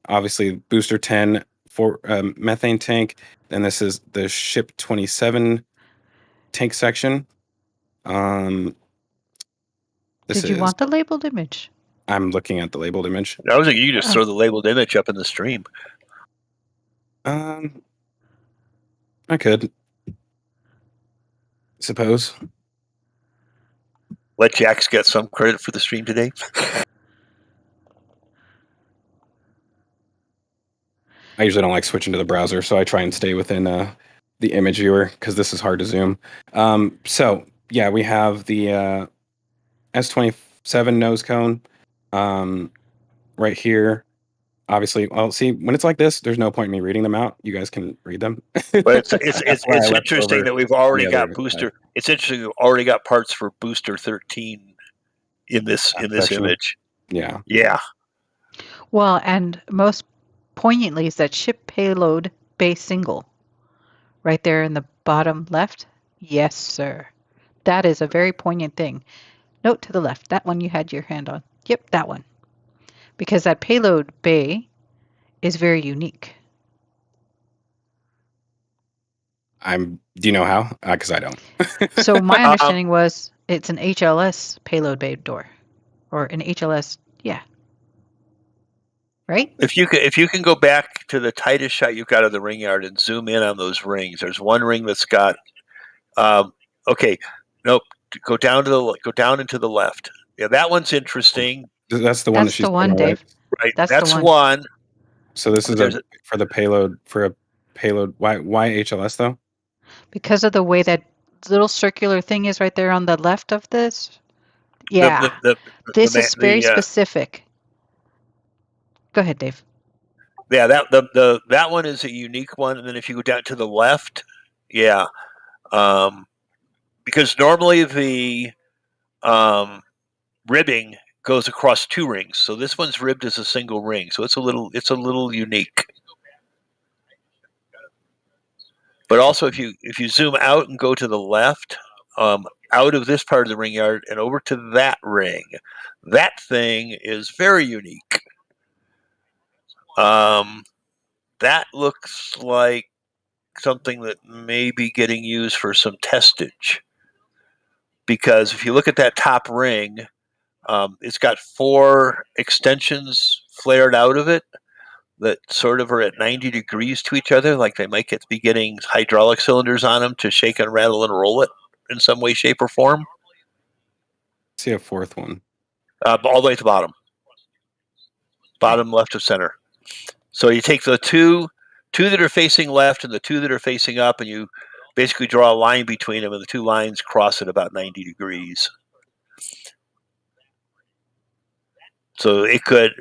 obviously booster 10 for methane tank. Then this is the ship 27 tank section. Did you want the labeled image? I'm looking at the labeled image. I was like, you just throw the labeled image up in the stream. I could suppose. Let Jax get some credit for the stream today. I usually don't like switching to the browser, so I try and stay within the image viewer because this is hard to zoom. So yeah, we have the S27 nose cone right here. Obviously, well, see, when it's like this, there's no point in me reading them out. You guys can read them. But it's why I left interesting over that we've already the got other booster. side. It's interesting we've already got parts for booster 13 in this section. image. Yeah. Yeah. Well, and most poignantly is that ship payload base single. Right there in the bottom left. Yes, sir. That is a very poignant thing. Note to the left. That one you had your hand on. Yep, that one. because that payload bay is very unique. Do you know how? Because I don't. So my understanding was it's an HLS payload bay door, or an HLS, yeah. Right? If you can go back to the tightest shot you've got of the ring yard and zoom in on those rings, there's one ring that's got. Okay, nope. Go down into the left. Yeah, that one's interesting. That's the one That's the one, Dave. Right, That's the one. So this is for the payload for a payload. Why HLS though? Because of the way that little circular thing is right there on the left of this. Yeah, this is very specific. Go ahead, Dave. Yeah, that one is a unique one, and then if you go down to the left, yeah, because normally the ribbing goes across two rings, so this one's ribbed as a single ring, so it's a little unique. But also, if you zoom out and go to the left, out of this part of the ring yard and over to that ring, that thing is very unique. That looks like something that may be getting used for some testage. Because if you look at that top ring, it's got 4 extensions flared out of it that sort of are at 90 degrees to each other, like they might be getting hydraulic cylinders on them to shake and rattle and roll it in some way, shape, or form. See a fourth one. All the way to the bottom left of center. So you take the two that are facing left and the 2 that are facing up, and you basically draw a line between them, and the 2 lines cross at about 90 degrees. So it could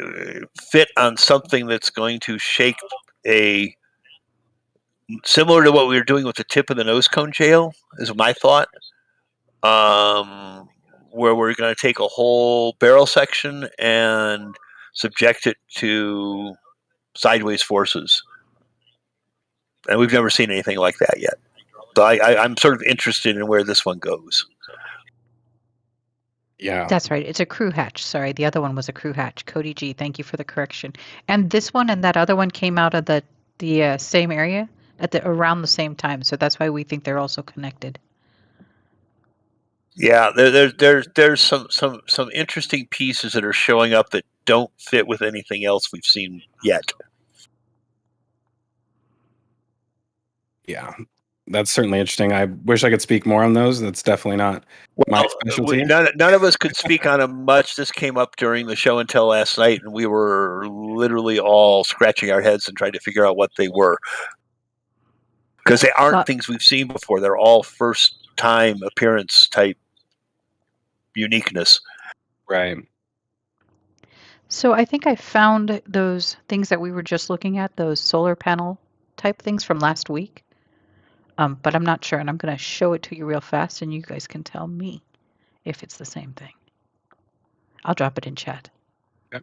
fit on something that's going to shake similar to what we were doing with the tip of the nose cone jail, is my thought, where we're going to take a whole barrel section and subject it to sideways forces. And we've never seen anything like that yet. So I'm sort of interested in where this one goes. Yeah. That's right. It's a crew hatch. Sorry, the other one was a crew hatch. Cody G, thank you for the correction. And this one and that other one came out of the same area at around the same time. So that's why we think they're also connected. Yeah, there's some interesting pieces that are showing up that don't fit with anything else we've seen yet. Yeah, that's certainly interesting. I wish I could speak more on those. That's definitely not my specialty. None of us could speak on them much. This came up during the show and tell last night, and we were literally all scratching our heads and trying to figure out what they were. Because they aren't things we've seen before. They're all first-time appearance type uniqueness. Right. So I think I found those things that we were just looking at, those solar panel type things from last week. But I'm not sure, and I'm going to show it to you real fast, and you guys can tell me if it's the same thing. I'll drop it in chat. Yep.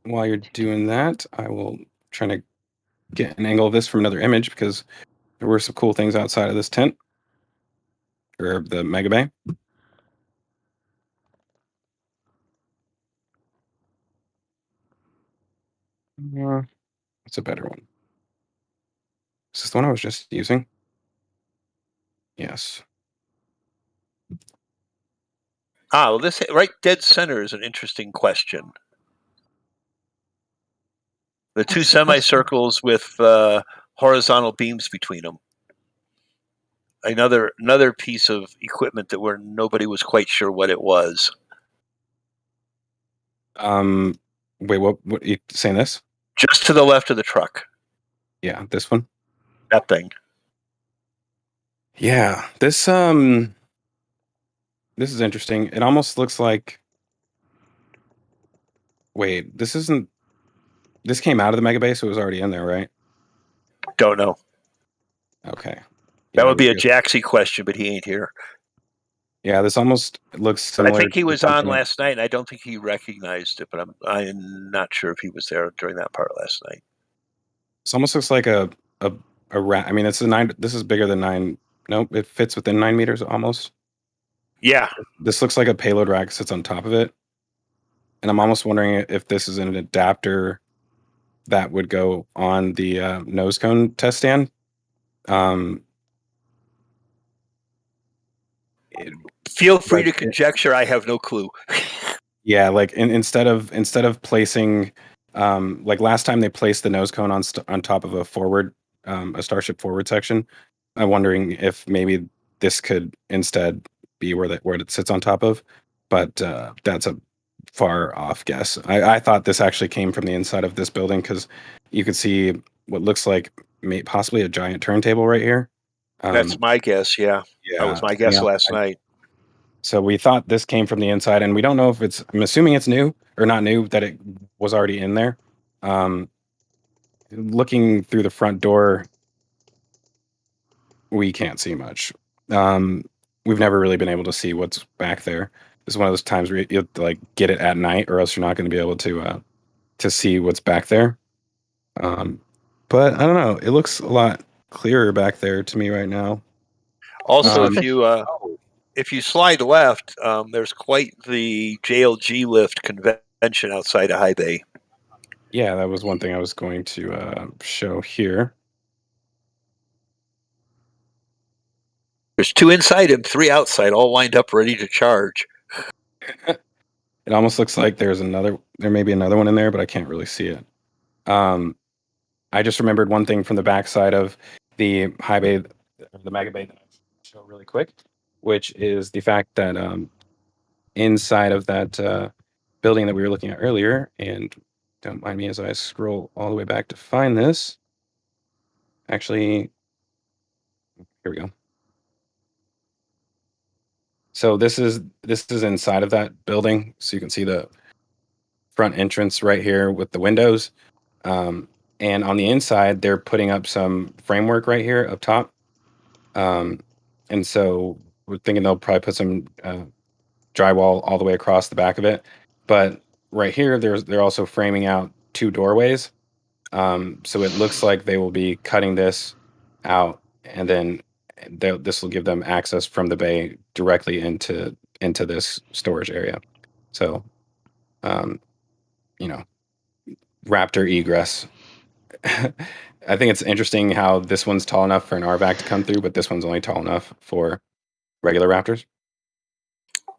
While you're doing that, I will try to get an angle of this from another image, because there were some cool things outside of this tent, or the Mega Bay. It's a better one. Is this the one I was just using? Yes. Well, this right dead center is an interesting question. The 2 semicircles with horizontal beams between them. Another piece of equipment that nobody was quite sure what it was. Wait, what are you saying this? Just to the left of the truck. Yeah, this one? That thing. Yeah, this is interesting. It almost looks like, wait, this came out of the Mega Bay, so it was already in there, right? Don't know. Okay. That would be a Jaxie question, but he ain't here. Yeah, this almost looks similar. I think he was on last night, and I don't think he recognized it, but I'm not sure if he was there during that part last night. This almost looks like a rat. I mean, it's this is bigger than 9. Nope, it fits within 9 meters almost. Yeah. This looks like a payload rack sits on top of it. and I'm almost wondering if this is an adapter that would go on the nose cone test stand. Feel free Like to conjecture. I have no clue. Yeah, like instead of placing, like last time they placed the nose cone on top of a Starship forward section. I'm wondering if maybe this could instead be where it sits on top of, but that's a far off guess. I thought this actually came from the inside of this building because you could see what looks like possibly a giant turntable right here. That's my guess. Yeah, that was my guess last night. So we thought this came from the inside, and we don't know if I'm assuming it's new or not new, that it was already in there. Looking through the front door, we can't see much. We've never really been able to see what's back there. It's one of those times where you have to like get it at night, or else you're not going to be able to see what's back there. But I don't know. It looks a lot clearer back there to me right now. Also, if you slide left, there's quite the JLG lift convention outside of High Bay. Yeah, that was one thing I was going to show here. There's 2 inside and 3 outside, all lined up, ready to charge. It almost looks like there may be another one in there, but I can't really see it. I just remembered one thing from the backside of the High Bay, the Mega Bay that I'll show really quick, which is the fact that inside of that building that we were looking at earlier, and don't mind me as I scroll all the way back to find this. Actually, here we go. So this is inside of that building, so you can see the front entrance right here with the windows. And on the inside, they're putting up some framework right here up top. And so we're thinking they'll probably put some drywall all the way across the back of it. But right here, they're also framing out 2 doorways. So it looks like they will be cutting this out, and then this will give them access from the bay directly into this storage area. So, Raptor egress. I think it's interesting how this one's tall enough for an RVAC to come through, but this one's only tall enough for regular Raptors.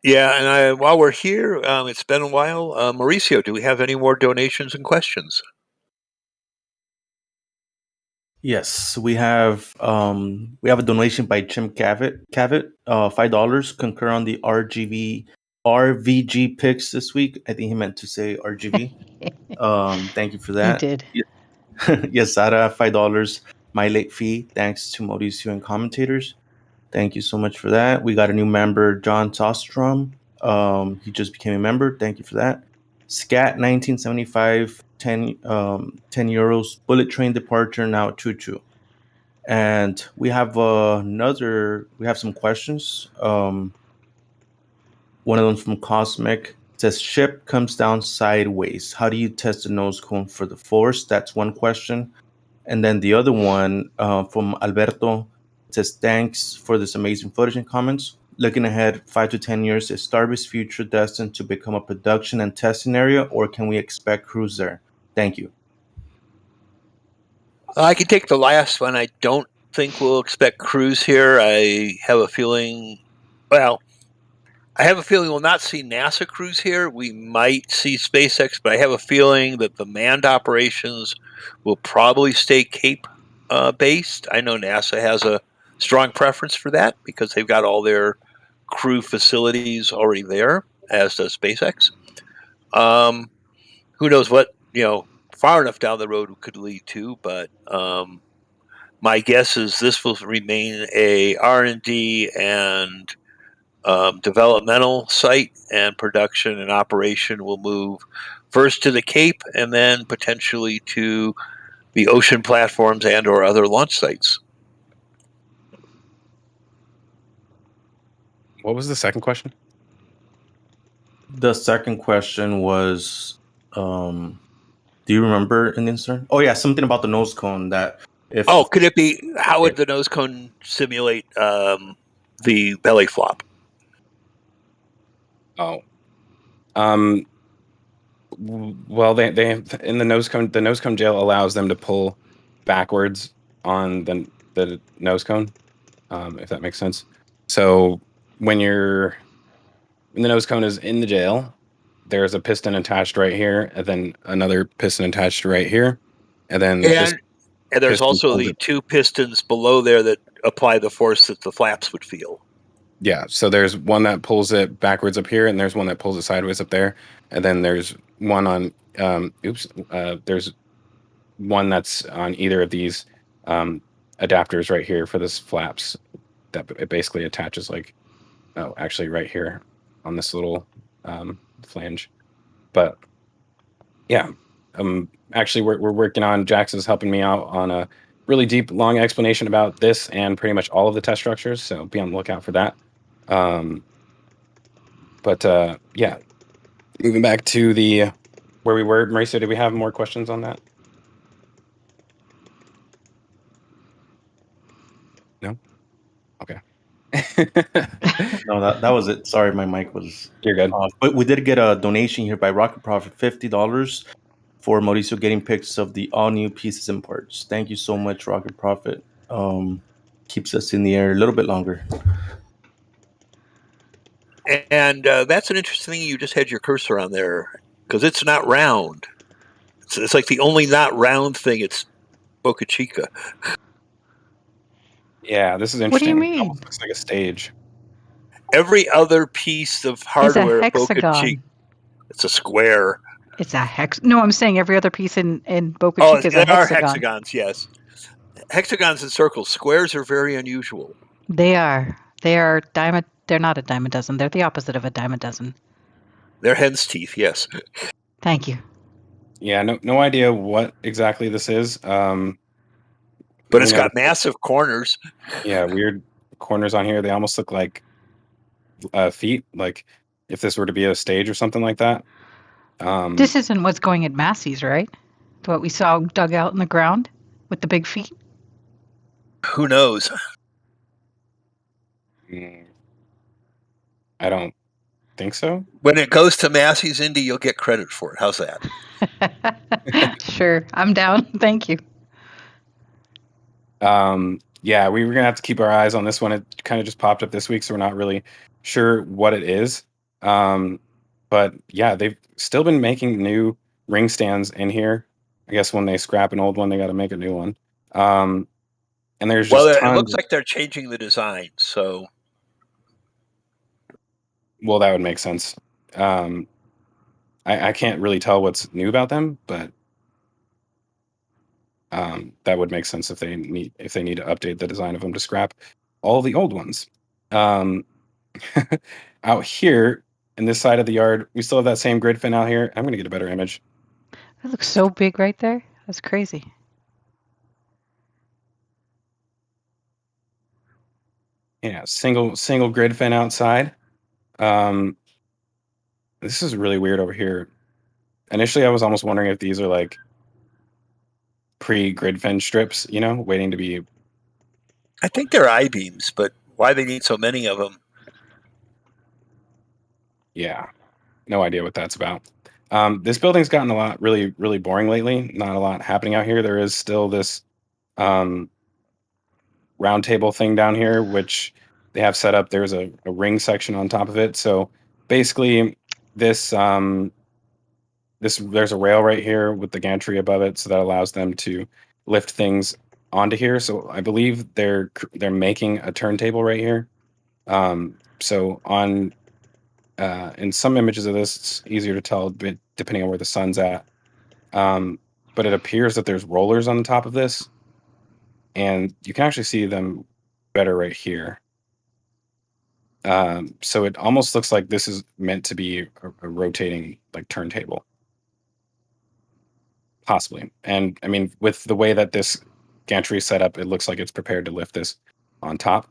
Yeah, and while we're here, it's been a while. Mauricio, do we have any more donations and questions? Yes, we have a donation by Jim Cavett, $5. Concur on the RVG picks this week. I think he meant to say RGV. Thank you for that. You did. Yes, Sara, $5. My late fee. Thanks to Mauricio and commentators. Thank you so much for that. We got a new member, John Sostrom. He just became a member. Thank you for that. Scat 1975, 10 euros. Bullet train departure now at Choo. And we have some questions. One of them from Cosmic. It says ship comes down sideways. How do you test the nose cone for the force? That's one question. And then the other one from Alberto says, thanks for this amazing footage and comments. Looking ahead 5 to 10 years, is Starbase future destined to become a production and testing area, or can we expect crews there? Thank you. I can take the last one. I don't think we'll expect crews here. I have a feeling we'll not see NASA crews here. We might see SpaceX, but I have a feeling that the manned operations will probably stay Cape based. I know NASA has a strong preference for that because they've got all their crew facilities already there, as does SpaceX. Who knows what, far enough down the road could lead to, but my guess is this will remain a R&D and developmental site, and production and operation will move first to the Cape and then potentially to the ocean platforms and or other launch sites. What was the second question? The second question was, do you remember an insert? Oh yeah, something about the nose cone that if. Oh, could it be? How would the nose cone simulate the belly flop? Oh, Well, they have, in the nose cone jail allows them to pull backwards on the nose cone, if that makes sense. So when the nose cone is in the jail, there's a piston attached right here, and then another piston attached right here, and then this And there's piston also pulls the it. 2 pistons below there that apply the force that the flaps would feel. Yeah, so there's one that pulls it backwards up here, and there's one that pulls it sideways up there, and then there's one on there's one that's on either of these adapters right here for this flaps that it basically attaches actually right here on this little flange. But yeah, actually we're working on, Jax is helping me out on a really deep, long explanation about this and pretty much all of the test structures, so be on the lookout for that. Yeah, moving back to the where we were, Mauricio, did we have more questions on that? No? Okay. No, that was it. Sorry, my mic was You're good. off. But we did get a donation here by Rocket Profit, $50 for Mauricio getting pics of the all new pieces and parts. Thank you so much, Rocket Profit. Keeps us in the air a little bit longer. And that's an interesting thing. You just had your cursor on there because it's not round. It's like the only not round thing. It's Boca Chica. Yeah, this is What do you interesting. It mean? almost looks like a stage. Every other piece of It's a hardware at Boca Chica, hexagon. it's a square. It's a hex. No, I'm saying every other piece in Boca Oh, Chica is there a are hexagon. hexagons, yes. Hexagons and circles. Squares are very unusual. They are. They are dime. They're not a dime a dozen. They're the opposite of a dime a dozen. They're hen's teeth, yes. Thank you. Yeah, no idea what exactly this is. But it's got massive corners. Yeah, weird corners on here. They almost look like feet, like if this were to be a stage or something like that. This isn't what's going at Massey's, right? What we saw dug out in the ground with the big feet. Who knows? I don't think so. When it goes to Massey's Indy, you'll get credit for it. How's that? Sure, I'm down. Thank you. Yeah, we were gonna have to keep our eyes on this one. It kind of just popped up this week, so we're not really sure what it is. But yeah, they've still been making new ring stands in here. I guess when they scrap an old one, they got to make a new one. And there's just it looks like they're changing the design. So, well, that would make sense. I can't really tell what's new about them, but that would make sense if they need to update the design of them to scrap all the old ones. Out here in this side of the yard, we still have that same grid fin out here. I'm gonna get a better image. That looks so big right there. That's crazy. Yeah, single grid fin outside. This is really weird over here. Initially, I was almost wondering if these are like pre-grid fin strips, waiting to be. I think they're I-beams, but why they need so many of them? Yeah, no idea what that's about. This building's gotten a lot really, really boring lately. Not a lot happening out here. There is still this round table thing down here, which they have set up. There's a ring section on top of it. So basically, there's a rail right here with the gantry above it, so that allows them to lift things onto here. So I believe they're making a turntable right here. So on in some images of this, it's easier to tell depending on where the sun's at. But it appears that there's rollers on the top of this, and you can actually see them better right here. So it almost looks like this is meant to be a rotating like turntable. Possibly. And I mean, with the way that this gantry is set up, it looks like it's prepared to lift this on top.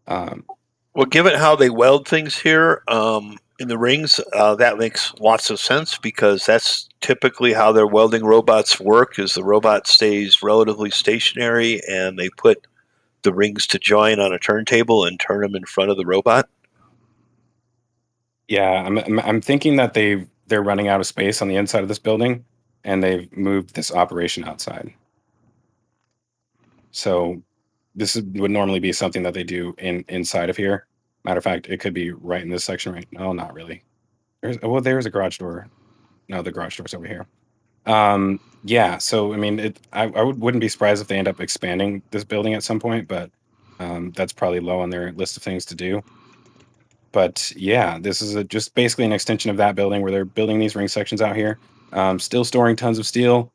Well, given how they weld things here in the rings, that makes lots of sense because that's typically how their welding robots work, is the robot stays relatively stationary and they put the rings to join on a turntable and turn them in front of the robot. Yeah, I'm thinking that they've they're running out of space on the inside of this building, and they've moved this operation outside. So would normally be something that they do inside of here. Matter of fact, it could be right in this section right now. Not really. There's a garage door. No, the garage door's over here. Yeah, so I mean, I wouldn't be surprised if they end up expanding this building at some point, but that's probably low on their list of things to do. But yeah, this is just basically an extension of that building where they're building these ring sections out here. Still storing tons of steel,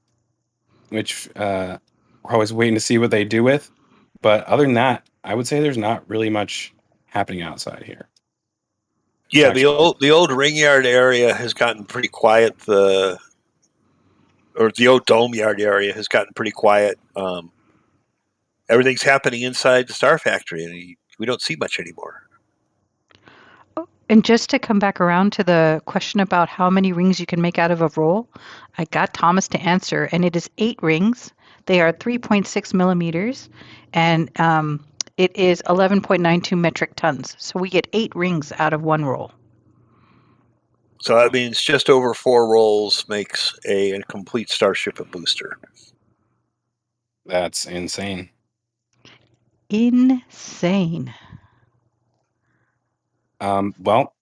which we're always waiting to see what they do with. But other than that, I would say there's not really much happening outside here. Yeah, the old ring yard area has gotten pretty quiet. The old dome yard area has gotten pretty quiet. Everything's happening inside the Starfactory, and we don't see much anymore. And just to come back around to the question about how many rings you can make out of a roll, I got Thomas to answer, and it is 8 rings. They are 3.6 millimeters, and it is 11.92 metric tons. So we get 8 rings out of one roll. So that means just over 4 rolls makes a complete Starship a booster. That's insane. Insane. Well,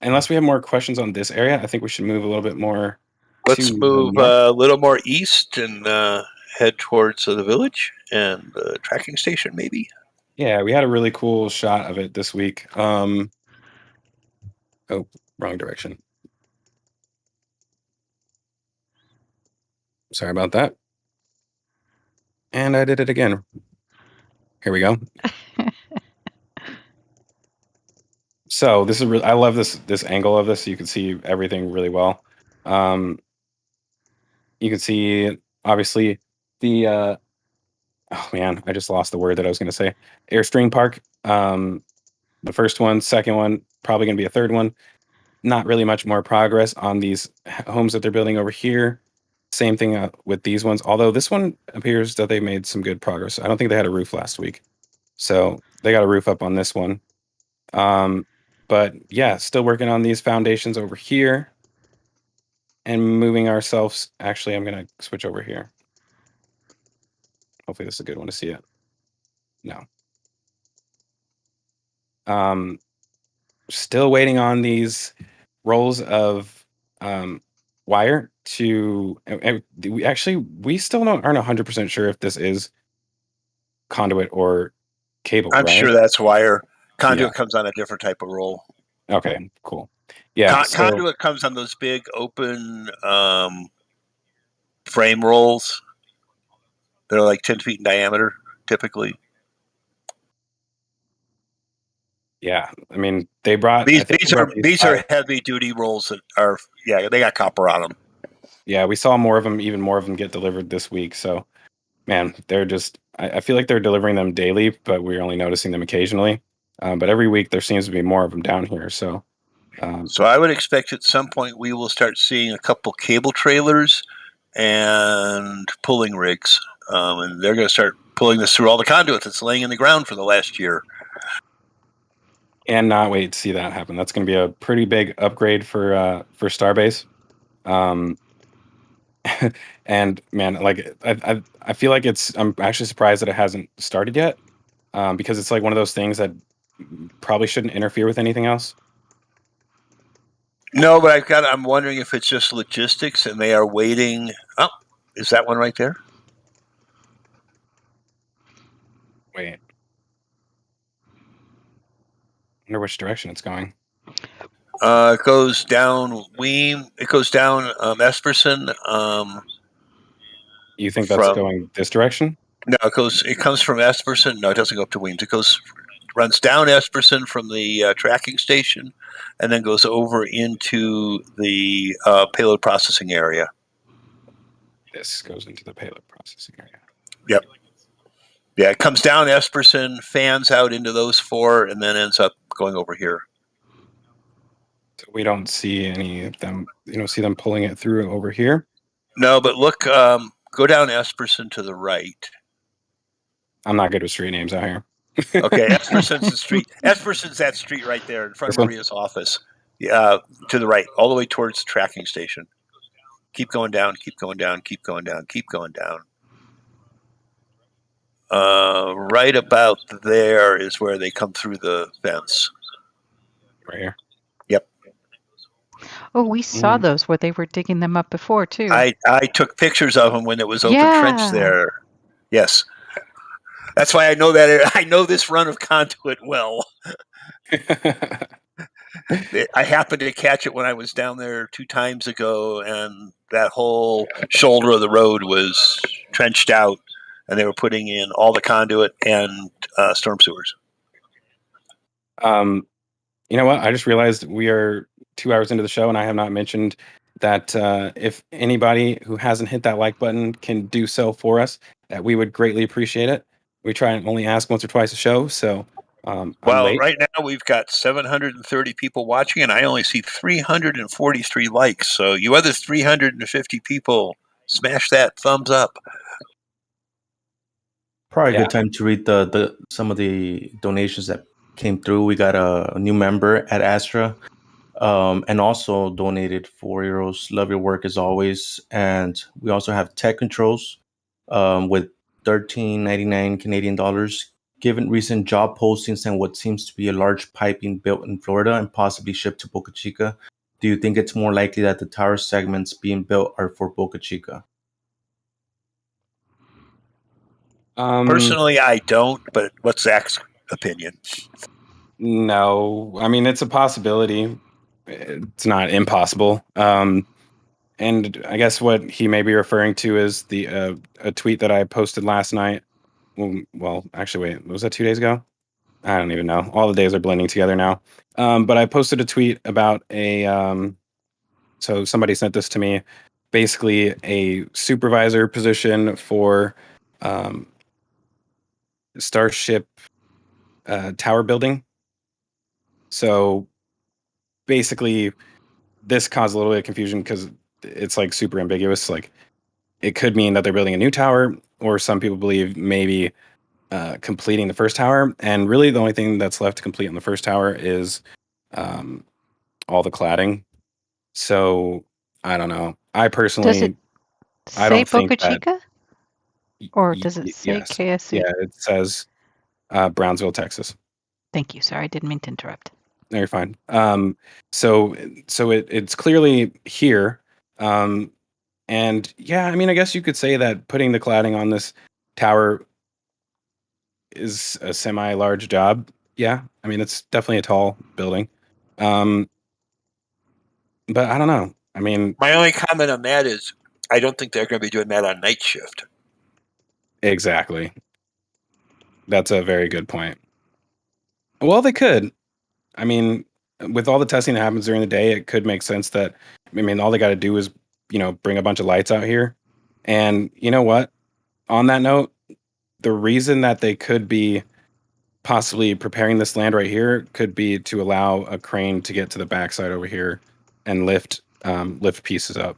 unless we have more questions on this area, I think we should move a little bit more. Let's move a little more east and head towards the village and the tracking station, maybe. Yeah, we had a really cool shot of it this week. Oh, wrong direction. Sorry about that. And I did it again. Here we go. So this is I love this angle of this. You can see everything really well. You can see obviously the oh man, I just lost the word that I was going to say. Airstream Park. The first one, second one, probably going to be a third one. Not really much more progress on these homes that they're building over here. Same thing with these ones. Although this one appears that they made some good progress. I don't think they had a roof last week, so they got a roof up on this one. But yeah, still working on these foundations over here and moving ourselves. Actually, I'm going to switch over here. Hopefully this is a good one to see it. No. Still waiting on these rolls of wire to. We still aren't 100% sure if this is conduit or cable. I'm right? sure that's wire. Conduit comes on a different type of roll. Okay, cool. Yeah, conduit comes on those big open frame rolls. They're like 10 feet in diameter, typically. Yeah, I mean they brought these are heavy duty rolls that are they got copper on them. Yeah, we saw more of them, even more of them get delivered this week. So, man, they're just I feel like they're delivering them daily, but we're only noticing them occasionally. But every week there seems to be more of them down here. So I would expect at some point we will start seeing a couple cable trailers and pulling rigs, and they're going to start pulling this through all the conduit that's laying in the ground for the last year. And not wait to see that happen. That's going to be a pretty big upgrade for Starbase. And man, like I feel like I'm actually surprised that it hasn't started yet, because it's like one of those things that probably shouldn't interfere with anything else. No, but I'm wondering if it's just logistics and they are waiting. Oh, is that one right there? Wait. I wonder which direction it's going. It goes down Weem. It goes down Esperson. You think that's going this direction? No, it comes from Esperson. No, it doesn't go up to Weems. It runs down Esperson from the tracking station, and then goes over into the payload processing area. This goes into the payload processing area. Yep. Yeah, it comes down Esperson, fans out into those 4, and then ends up going over here. So we don't see any of them. You don't see them pulling it through over here? No, but look, go down Esperson to the right. I'm not good with street names out here. Okay, Esperson's the street. Esperson's that street right there in front of Maria's office. To the right, all the way towards the tracking station. Keep going down, keep going down, keep going down, keep going down. Right about there is where they come through the fence. Right here. Yep. Oh, we saw those where they were digging them up before too. I took pictures of them when it was open trench there. Yes. That's why I know that. I know this run of conduit well. I happened to catch it when I was down there 2 times ago, and that whole shoulder of the road was trenched out, and they were putting in all the conduit and storm sewers. You know what? I just realized we are 2 hours into the show, and I have not mentioned that if anybody who hasn't hit that like button can do so for us, that we would greatly appreciate it. We try and only ask once or twice a show, so I'm late. Right now we've got 730 people watching, and I only see 343 likes. So you other 350 people, smash that thumbs up. Probably a good time to read the some of the donations that came through. We got a new member at Astra, and also donated €4. Love your work as always. And we also have Tech Controls, with $13.99 Canadian dollars. Given recent job postings and what seems to be a large pipe being built in Florida and possibly shipped to Boca Chica, do you think it's more likely that the tower segments being built are for Boca Chica? Personally, I don't, but what's Zach's opinion? No, I mean, it's a possibility. It's not impossible. And I guess what he may be referring to is the a tweet that I posted last night. Well, actually, wait, was that 2 days ago? I don't even know. All the days are blending together now. But I posted a tweet about so somebody sent this to me, basically a supervisor position for Starship tower building. So basically, this caused a little bit of confusion because it's like super ambiguous. Like, it could mean that they're building a new tower, or some people believe maybe completing the first tower. And really, the only thing that's left to complete on the first tower is all the cladding. So I don't know. I personally, Does it I say don't Boca think that. Chica? Or does it say Yes. KSC? Yeah, it says Brownsville, Texas. Thank you. Sorry, I didn't mean to interrupt. No, you're fine. So it's clearly here. And yeah, I mean, I guess you could say that putting the cladding on this tower is a semi-large job. Yeah, I mean, it's definitely a tall building. But I don't know. I mean, my only comment on that is I don't think they're going to be doing that on night shift. Exactly. That's a very good point. Well, they could. I mean, with all the testing that happens during the day, it could make sense that, I mean, all they got to do is, bring a bunch of lights out here. And you know what? On that note, the reason that they could be possibly preparing this land right here could be to allow a crane to get to the backside over here and lift pieces up.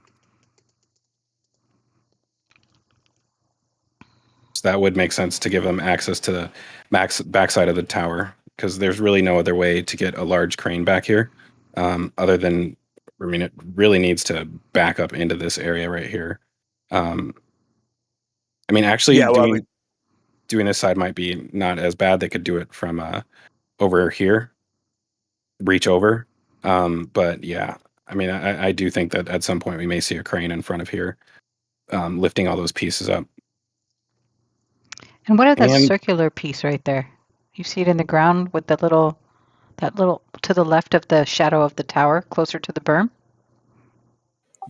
So that would make sense to give them access to the backside of the tower, because there's really no other way to get a large crane back here, other than, I mean, it really needs to back up into this area right here. I mean, actually, doing this side might be not as bad. They could do it from over here, reach over. But yeah, I mean, I do think that at some point we may see a crane in front of here, lifting all those pieces up. And what of that circular piece right there? You see it in the ground with that little to the left of the shadow of the tower, closer to the berm?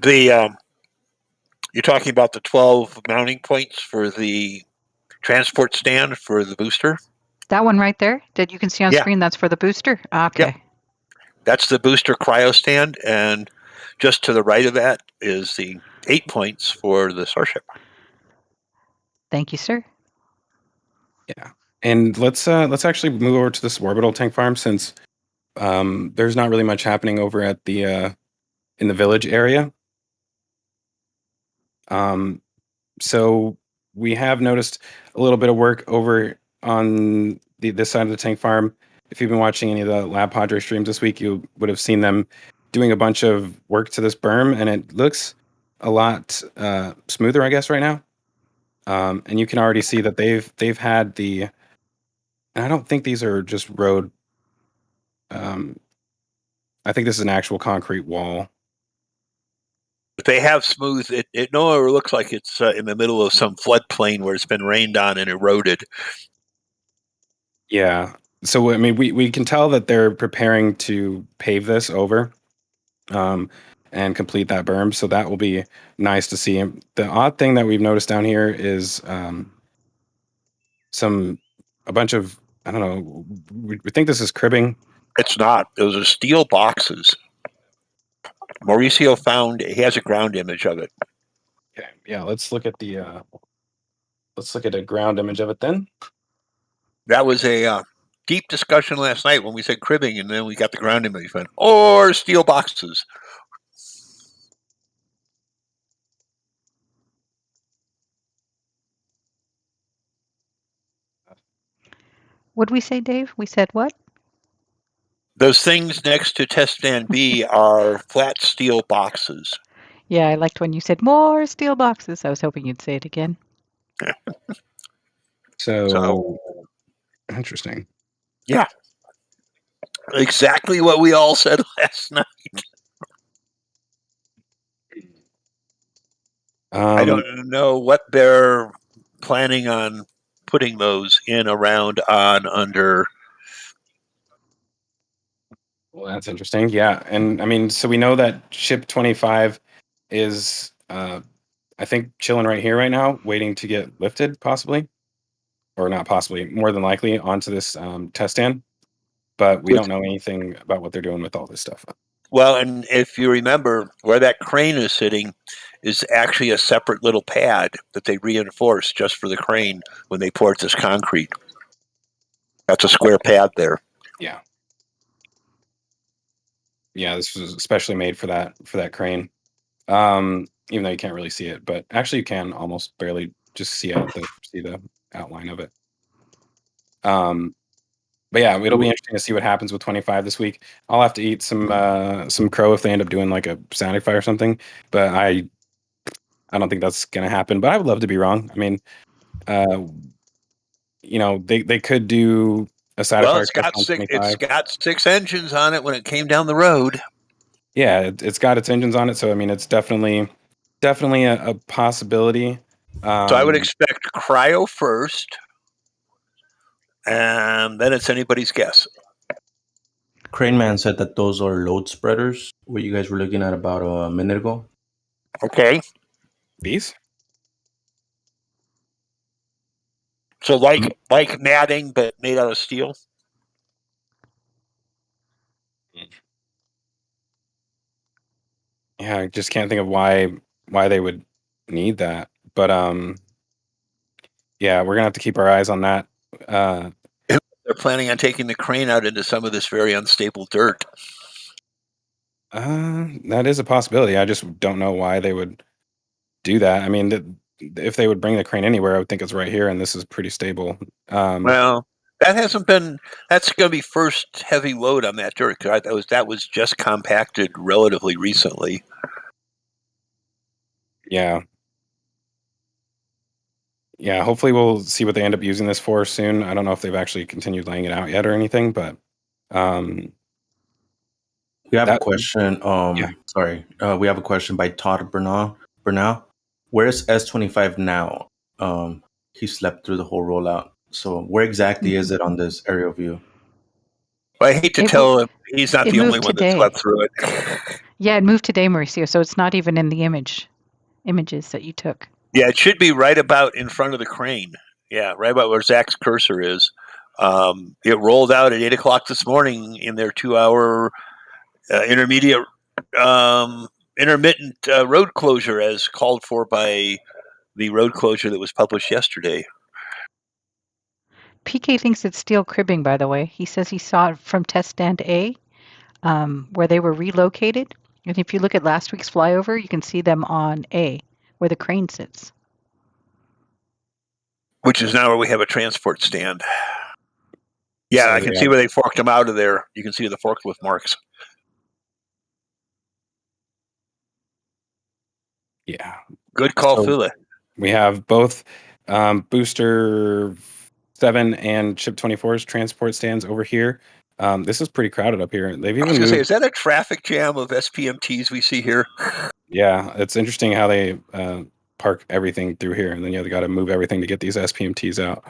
You're talking about the 12 mounting points for the transport stand for the booster? That one right there that you can see on screen, that's for the booster? Okay. Yep. That's the booster cryo stand, and just to the right of that is the 8 points for the Starship. Thank you, sir. Yeah. And let's actually move over to this orbital tank farm, since there's not really much happening over at the in the village area. So we have noticed a little bit of work over on this side of the tank farm, if you've been watching any of the Lab Padre streams this week, you would have seen them doing a bunch of work to this berm, and it looks a lot smoother, I guess, right now. And you can already see that they've had the. And I don't think these are just road. I think this is an actual concrete wall. But they have smoothed it. It no longer looks like it's in the middle of some floodplain where it's been rained on and eroded. Yeah. So I mean, we can tell that they're preparing to pave this over, and complete that berm. So that will be nice to see. The odd thing that we've noticed down here is a bunch of, I don't know. We think this is cribbing. It's not. Those are steel boxes. Mauricio found he has a ground image of it. Okay. Yeah. Let's look at a ground image of it then. That was a deep discussion last night when we said cribbing, and then we got the ground image or steel boxes. What'd we say, Dave? We said what? Those things next to test stand B are flat steel boxes. Yeah, I liked when you said more steel boxes. I was hoping you'd say it again. So interesting. Yeah. Exactly what we all said last night. I don't know what they're planning on putting those in, around, on, under. Well, that's interesting. Yeah. And I mean, so we know that ship 25 is, I think, chilling right here right now, waiting to get lifted, possibly. Or not possibly, more than likely, onto this test stand. But we don't know anything about what they're doing with all this stuff. Well, and if you remember, where that crane is sitting is actually a separate little pad that they reinforced just for the crane when they poured this concrete. That's a square pad there. Yeah. Yeah, this was especially made for that crane. Even though you can't really see it, but actually you can almost barely just see the outline of it. But yeah, it'll be interesting to see what happens with 25 this week. I'll have to eat some crow if they end up doing like a static fire or something. But I don't think that's gonna happen. But I would love to be wrong. I mean, they could do a static fire. It's got 6 engines on it when it came down the road. Yeah, it's got its engines on it, so I mean, it's definitely a possibility. So I would expect cryo first, and then it's anybody's guess. Crane Man said that those are load spreaders, what you guys were looking at about a minute ago. Okay. These? So like matting, but made out of steel? Yeah, I just can't think of why they would need that. But yeah, we're gonna have to keep our eyes on that. They're planning on taking the crane out into some of this very unstable dirt. That is a possibility. I just don't know why they would do that. I mean, if they would bring the crane anywhere, I would think it's right here, and this is pretty stable. Well, that hasn't been. That's going to be first heavy load on that dirt. That was just compacted relatively recently. Yeah. Yeah, hopefully we'll see what they end up using this for soon. I don't know if they've actually continued laying it out yet or anything, but we have a question. Sorry, we have a question by Todd Bernal. Where is S25 now? He slept through the whole rollout. So where exactly is it on this aerial view? Well, I hate to tell him he's not the only one that slept through it. Yeah, it moved today, Mauricio, so it's not even in the images that you took. Yeah, it should be right about in front of the crane. Yeah, right about where Zach's cursor is. It rolled out at 8 o'clock this morning in their 2-hour intermittent road closure as called for by the road closure that was published yesterday. PK thinks it's steel cribbing, by the way. He says he saw it from test stand A, where they were relocated. And if you look at last week's flyover, you can see them on A, where the crane sits. Which is now where we have a transport stand. Yeah, So I can see where they forked them out of there. You can see the forklift marks. Yeah. Good call, So Philly. we have both Booster 7 and Ship 24's transport stands over here. This is pretty crowded up here. They've I was even going to say, moved. is that a traffic jam of SPMTs we see here? Yeah, it's interesting how they park everything through here, and then you got to move everything to get these SPMTs out.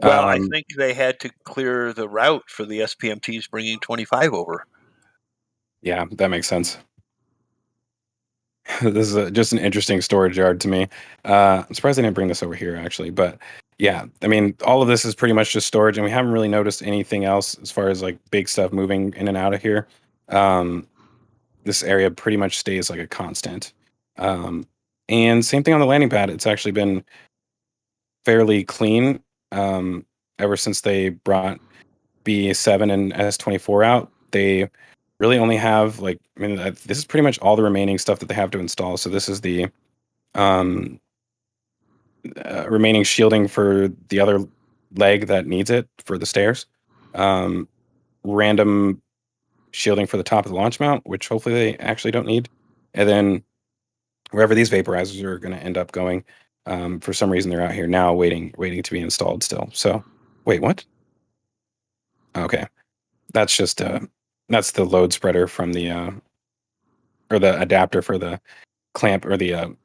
Well, I think they had to clear the route for the SPMTs bringing 25 over. Yeah, that makes sense. This is just an interesting storage yard to me. I'm surprised they didn't bring this over here, actually. But yeah, I mean, all of this is pretty much just storage, and we haven't really noticed anything else as far as like big stuff moving in and out of here. This area pretty much stays like a constant. And same thing on the landing pad. It's actually been fairly clean ever since they brought B7 and S24 out. They really only have like, I mean, this is pretty much all the remaining stuff that they have to install. So this is the um, remaining shielding for the other leg that needs it for the stairs. Random shielding for the top of the launch mount, which hopefully they actually don't need. And then wherever these vaporizers are going to end up going, for some reason they're out here now waiting to be installed still. So wait, what? Okay. That's just that's the load spreader from the or the adapter for the clamp, or the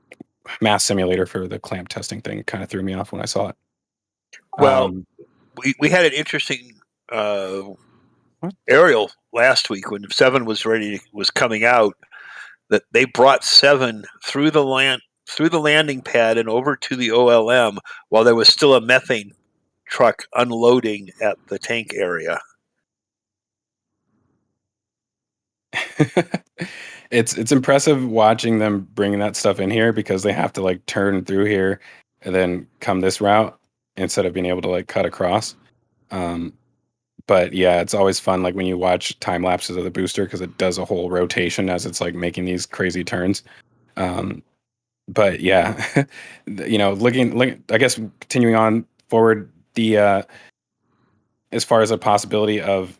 mass simulator for the clamp testing thing. Kind of threw me off when I saw it. Well, we had an interesting aerial last week when 7 was coming out, that they brought 7 through the landing pad and over to the OLM while there was still a methane truck unloading at the tank area. It's impressive watching them bringing that stuff in here, because they have to like turn through here and then come this route instead of being able to like cut across. But yeah, it's always fun like when you watch time lapses of the booster, because it does a whole rotation as it's like making these crazy turns. But yeah, looking, I guess continuing on forward, the as far as a possibility of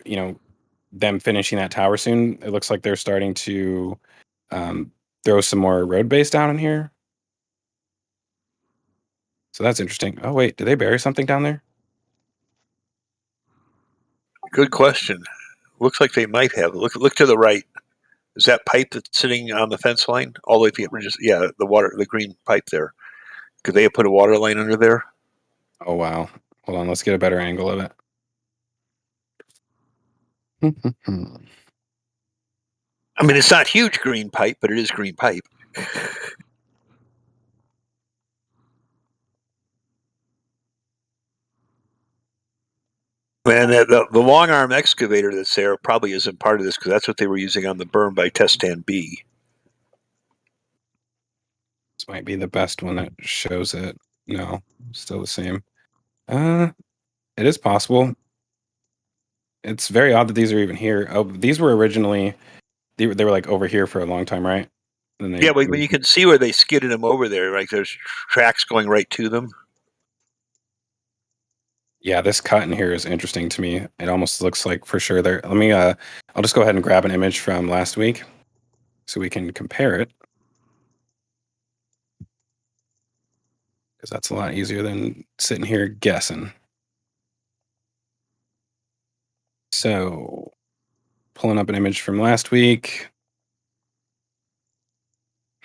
them finishing that tower soon, it looks like they're starting to throw some more road base down in here. So that's interesting. Oh wait, did they bury something down there? Good question. Looks like they might have. Look to the right. Is that pipe that's sitting on the fence line all the way to the green pipe there? Could they have put a water line under there? Oh wow. Hold on, let's get a better angle of it. I mean, it's not huge green pipe, but it is green pipe. And the long arm excavator that's there probably isn't part of this, because that's what they were using on the berm by test stand B. This might be the best one that shows it. No, still the same. It is possible. It's very odd that these are even here. Oh, these were originally they were like over here for a long time, right? Then Yeah, but you can see where they skidded them over there. Like there's tracks going right to them. Yeah, this cut in here is interesting to me. It almost looks like for sure there. Let me I'll just go ahead and grab an image from last week so we can compare it, because that's a lot easier than sitting here guessing. So, pulling up an image from last week.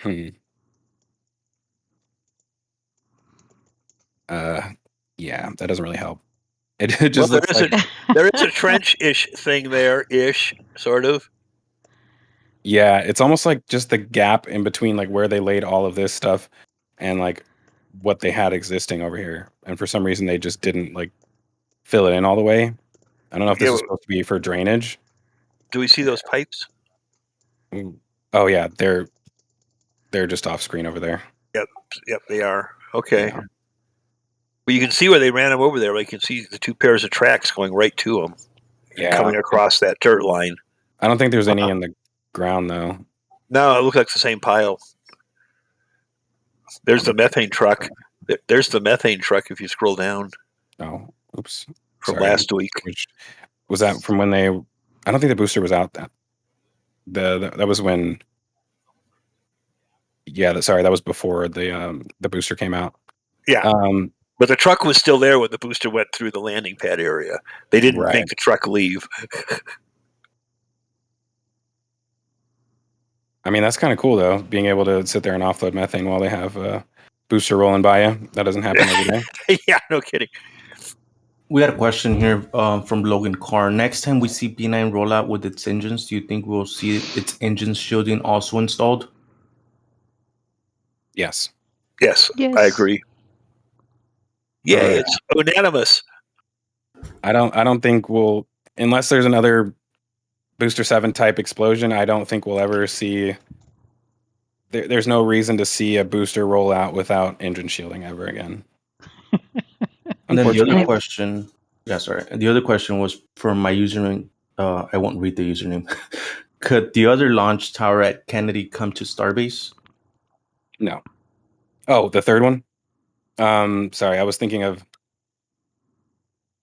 Yeah, that doesn't really help. It just looks like there is a trench-ish thing there-ish, sort of. yeah, it's almost like just the gap in between like where they laid all of this stuff and like what they had existing over here. And for some reason they just didn't like fill it in all the way. I don't know if this is supposed to be for drainage. Do we see those pipes? Oh yeah, they're just off screen over there. Yep, they are. Okay. Yeah. But you can see where they ran them over there. Like you can see the 2 pairs of tracks going right to them. Yeah. Coming across that dirt line. I don't think there's any in the ground though. No, it looks like the same pile. There's the methane truck. There's the methane truck if you scroll down. Oh, oops. From last week. Was that from when they? I don't think the booster was out. That was when. Yeah, sorry, that was before the booster came out. Yeah. But the truck was still there when the booster went through the landing pad area. They didn't Right. make the truck leave. I mean, that's kind of cool though, being able to sit there and offload methane while they have a booster rolling by you. That doesn't happen every day. Yeah, no kidding. We got a question here from Logan Carr. Next time we see B9 roll out with its engines, do you think we'll see its engine shielding also installed? Yes. Yes, Yes. I agree. Yeah, it's unanimous. I don't think we'll, unless there's another Booster 7 type explosion, I don't think we'll ever see. There's no reason to see a booster roll out without engine shielding ever again. And then the other Unfortunately. question, the other question was from my username. I won't read the username. Could the other launch tower at Kennedy come to Starbase? No. Oh, the third one? Sorry, I was thinking of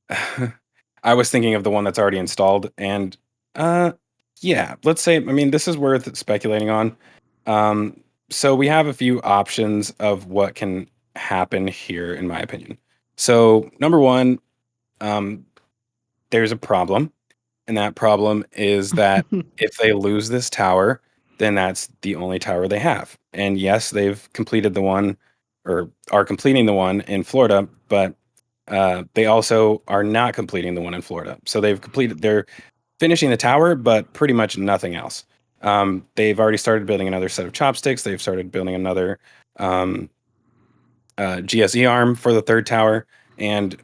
the one that's already installed. And yeah, let's say, I mean, this is worth speculating on. So we have a few options of what can happen here, in my opinion. So number one, there's a problem. And that problem is that if they lose this tower, then that's the only tower they have. And yes, they've completed the one, or are completing the one in Florida, but they also are not completing the one in Florida. So they're finishing the tower, but pretty much nothing else. They've already started building another set of chopsticks. They've started building another GSE arm for the third tower, and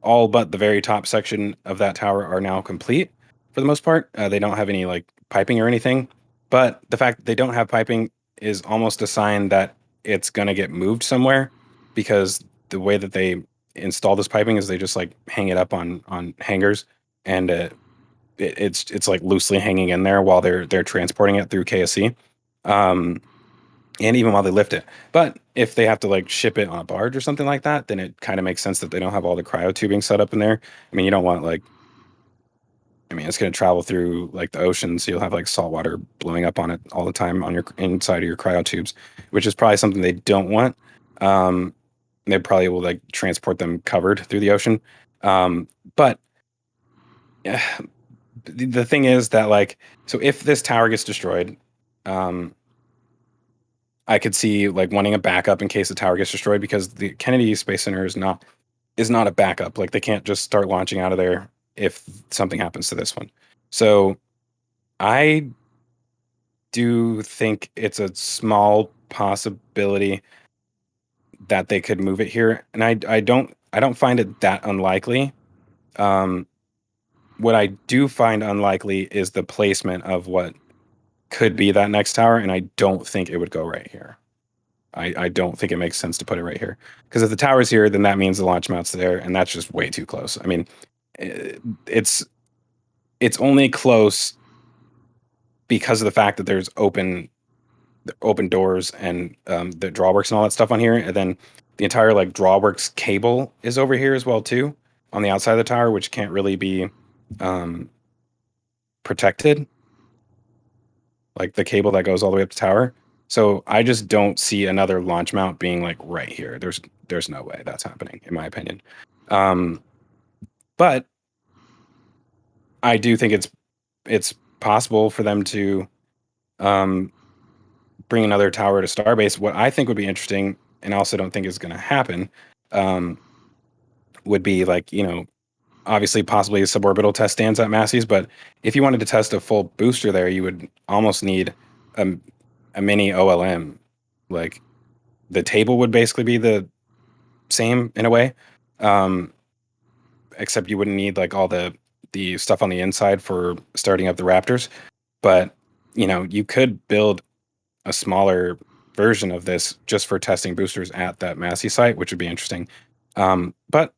all but the very top section of that tower are now complete for the most part. They don't have any like piping or anything, but the fact that they don't have piping is almost a sign that it's going to get moved somewhere, because the way that they install this piping is they just like hang it up on hangers, and it's like loosely hanging in there while they're transporting it through KSC. And even while they lift it. But if they have to like ship it on a barge or something like that, then it kind of makes sense that they don't have all the cryo tubing set up in there. I mean, you don't want it's going to travel through like the ocean, so you'll have like salt water blowing up on it all the time on your inside of your cryo tubes, which is probably something they don't want. They probably will like transport them covered through the ocean. But the thing is that like, so if this tower gets destroyed, I could see like wanting a backup in case the tower gets destroyed, because the Kennedy Space Center is not a backup. Like they can't just start launching out of there if something happens to this one. So I do think it's a small possibility that they could move it here, and I don't find it that unlikely. What I do find unlikely is the placement of what could be that next tower, and I don't think it would go right here. I don't think it makes sense to put it right here, because if the tower's here, then that means the launch mount's there, and that's just way too close. I mean, it's only close because of the fact that there's open doors and the drawworks and all that stuff on here, and then the entire like drawworks cable is over here as well too, on the outside of the tower, which can't really be protected, like the cable that goes all the way up the tower. So I just don't see another launch mount being like right here. There's no way that's happening, in my opinion. But I do think it's possible for them to bring another tower to Starbase. What I think would be interesting, and I also don't think is going to happen, would be like, obviously possibly suborbital test stands at Massey's. But if you wanted to test a full booster there, you would almost need a mini OLM. Like the table would basically be the same in a way, except you wouldn't need like all the stuff on the inside for starting up the Raptors. But you could build a smaller version of this just for testing boosters at that Massey site, which would be interesting. But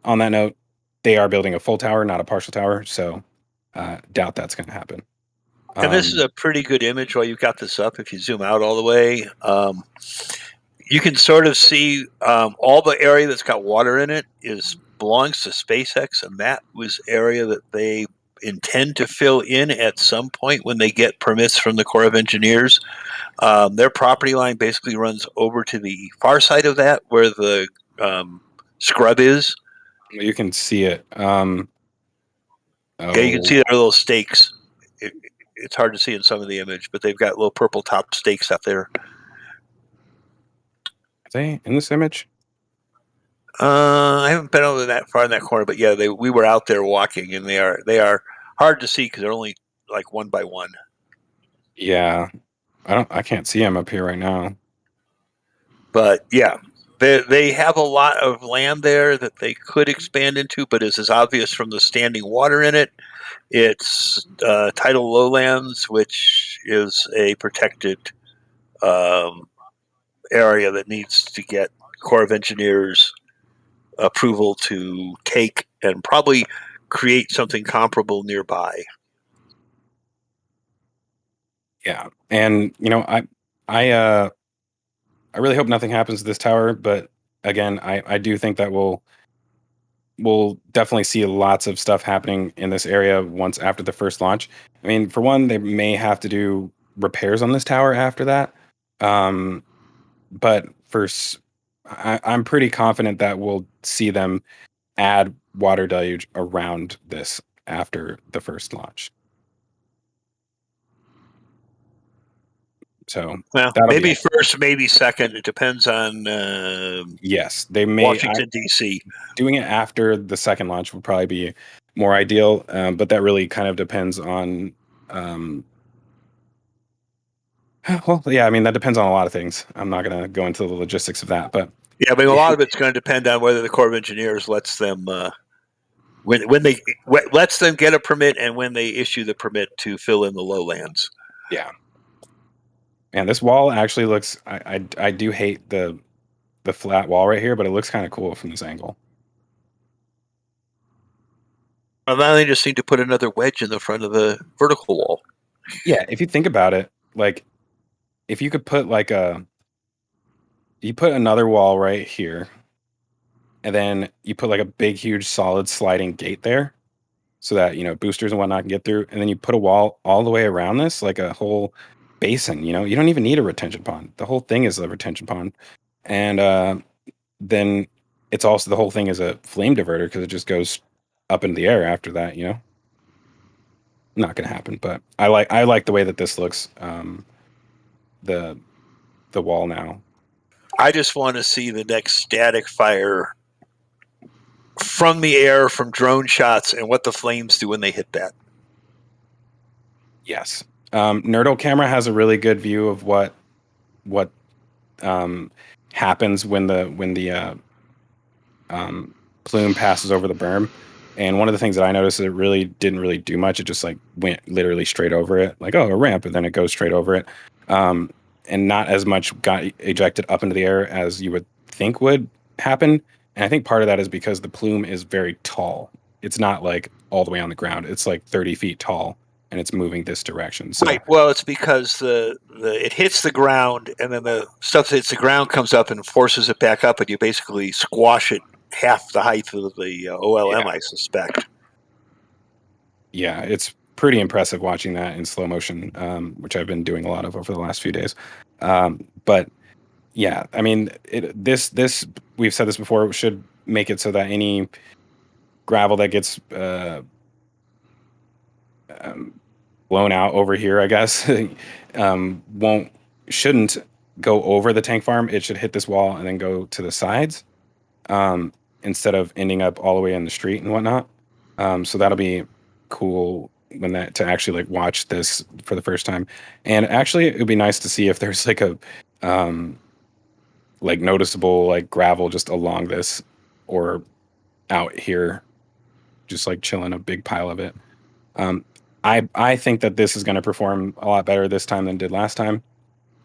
on that note, they are building a full tower, not a partial tower, so doubt that's going to happen. And this is a pretty good image while you got this up. If you zoom out all the way, you can sort of see all the area that's got water in it belongs to SpaceX, and that was area that they intend to fill in at some point when they get permits from the Corps of Engineers. Their property line basically runs over to the far side of that where the scrub is. You can see it. Yeah, you can see their little stakes. It's hard to see in some of the image, but they've got little purple top stakes up there. Are they in this image? I haven't been over that far in that corner, but yeah, we were out there walking, and they are hard to see because they're only like one by one. Yeah, I can't see them up here right now. But yeah, they have a lot of land there that they could expand into, but as is obvious from the standing water in it, it's tidal lowlands, which is a protected area that needs to get Corps of Engineers approval to take and probably create something comparable nearby. Yeah, and I really hope nothing happens to this tower, but again, I do think that we'll definitely see lots of stuff happening in this area once after the first launch. I mean, for one, they may have to do repairs on this tower after that, but I'm pretty confident that we'll see them add water deluge around this after the first launch. So well, maybe first, maybe second. It depends on yes, they may Washington D.C. Doing it after the second launch would probably be more ideal, but that really kind of depends on. Well, yeah, I mean that depends on a lot of things. I'm not going to go into the logistics of that, but yeah, but a lot of it's going to depend on whether the Corps of Engineers lets them when they lets them get a permit and when they issue the permit to fill in the lowlands. Yeah. And this wall actually looks. I do hate the flat wall right here, but it looks kind of cool from this angle. Well, now they just need to put another wedge in the front of the vertical wall. Yeah, if you think about it, like if you could put you put another wall right here, and then you put like a big, huge, solid sliding gate there, so that boosters and whatnot can get through, and then you put a wall all the way around this, like a whole basin. You don't even need a retention pond. The whole thing is a retention pond, and then it's also the whole thing is a flame diverter because it just goes up in the air after that. Not gonna happen, but I like the way that this looks. The wall now. I just want to see the next static fire from the air from drone shots and what the flames do when they hit that. Yes. Nerdle camera has a really good view of what happens when the plume passes over the berm. And one of the things that I noticed is it really didn't really do much. It just went literally straight over it, like, oh, a ramp, and then it goes straight over it. And not as much got ejected up into the air as you would think would happen. And I think part of that is because the plume is very tall. It's not like all the way on the ground. It's like 30 feet tall, and it's moving this direction. So, right. Well, it's because it hits the ground, and then the stuff that hits the ground comes up and forces it back up, and you basically squash it half the height of the OLM, I suspect. Yeah, it's pretty impressive watching that in slow motion, which I've been doing a lot of over the last few days. But yeah, I mean, this we've said this before, should make it so that any gravel that gets blown out over here, I guess, shouldn't go over the tank farm. It should hit this wall and then go to the sides, instead of ending up all the way in the street and whatnot. So that'll be cool to actually watch this for the first time. And actually it would be nice to see if there's a noticeable gravel just along this or out here, just chilling, a big pile of it. I think that this is going to perform a lot better this time than it did last time.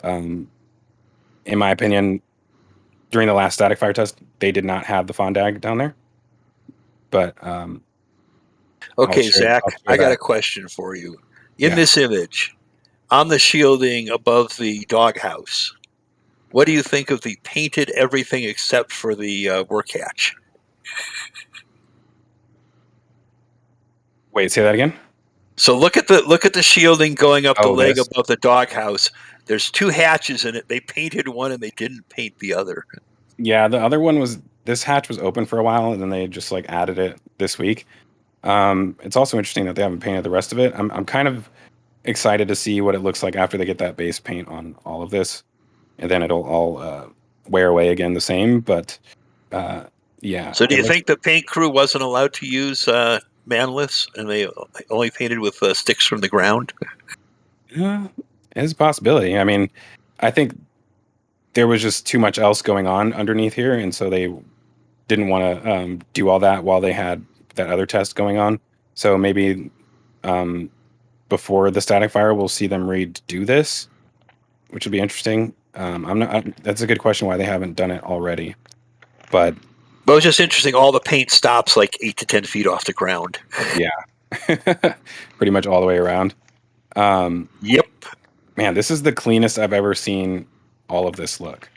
In my opinion, during the last static fire test, they did not have the fondag down there. But okay, Zach, I got a question for you. In this image, on the shielding above the doghouse, what do you think of the painted everything except for the work hatch? Wait, say that again? So look at the shielding going up the leg this? above the doghouse. There's 2 hatches in it. They painted one and they didn't paint the other. Yeah, the other one was this hatch was open for a while, and then they just like added it this week. It's also interesting that they haven't painted the rest of it. I'm kind of excited to see what it looks like after they get that base paint on all of this, and then it'll all wear away again the same. But yeah. So do you think the paint crew wasn't allowed to use manliths and they only painted with sticks from the ground? It's a possibility. I mean, I think there was just too much else going on underneath here, and so they didn't want to do all that while they had that other test going on. So maybe before the static fire, we'll see them redo this, which would be interesting. That's a good question why they haven't done it already. But it was just interesting. All the paint stops like 8 to 10 feet off the ground. Yeah, pretty much all the way around. Yep. Man, this is the cleanest I've ever seen all of this look.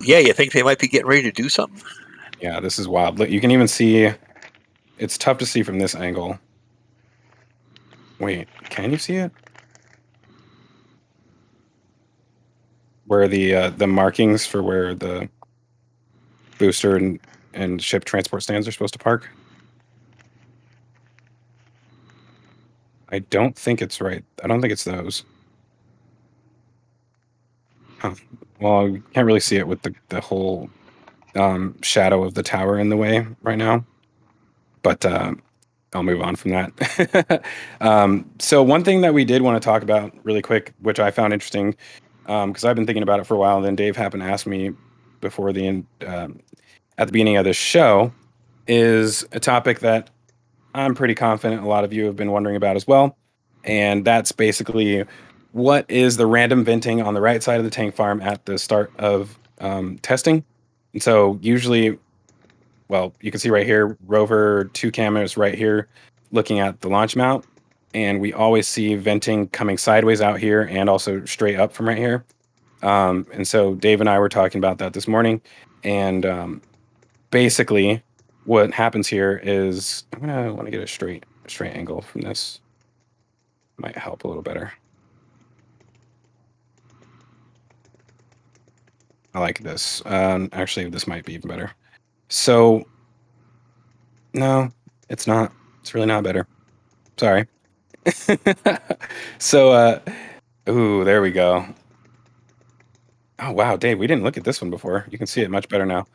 Yeah, you think they might be getting ready to do something? Yeah, this is wild. Look, you can even see, it's tough to see from this angle. Wait, can you see it? Where the markings for where the booster and ship transport stands are supposed to park? I don't think it's right. I don't think it's those. Huh. Well, you can't really see it with the whole shadow of the tower in the way right now. But I'll move on from that. So one thing that we did want to talk about really quick, which I found interesting, because I've been thinking about it for a while, and then Dave happened to ask me before the end, at the beginning of the show, is a topic that I'm pretty confident a lot of you have been wondering about as well. And that's basically, what is the random venting on the right side of the tank farm at the start of testing? And so usually, well, you can see right here, rover 2 cameras right here looking at the launch mount. And we always see venting coming sideways out here and also straight up from right here. And so Dave and I were talking about that this morning. And basically what happens here is, I'm going to want to get a straight angle from this. Might help a little better. I like this. Actually, this might be even better. So, no, it's not. It's really not better. Sorry. So, ooh, there we go. Oh, wow, Dave, we didn't look at this one before. You can see it much better now.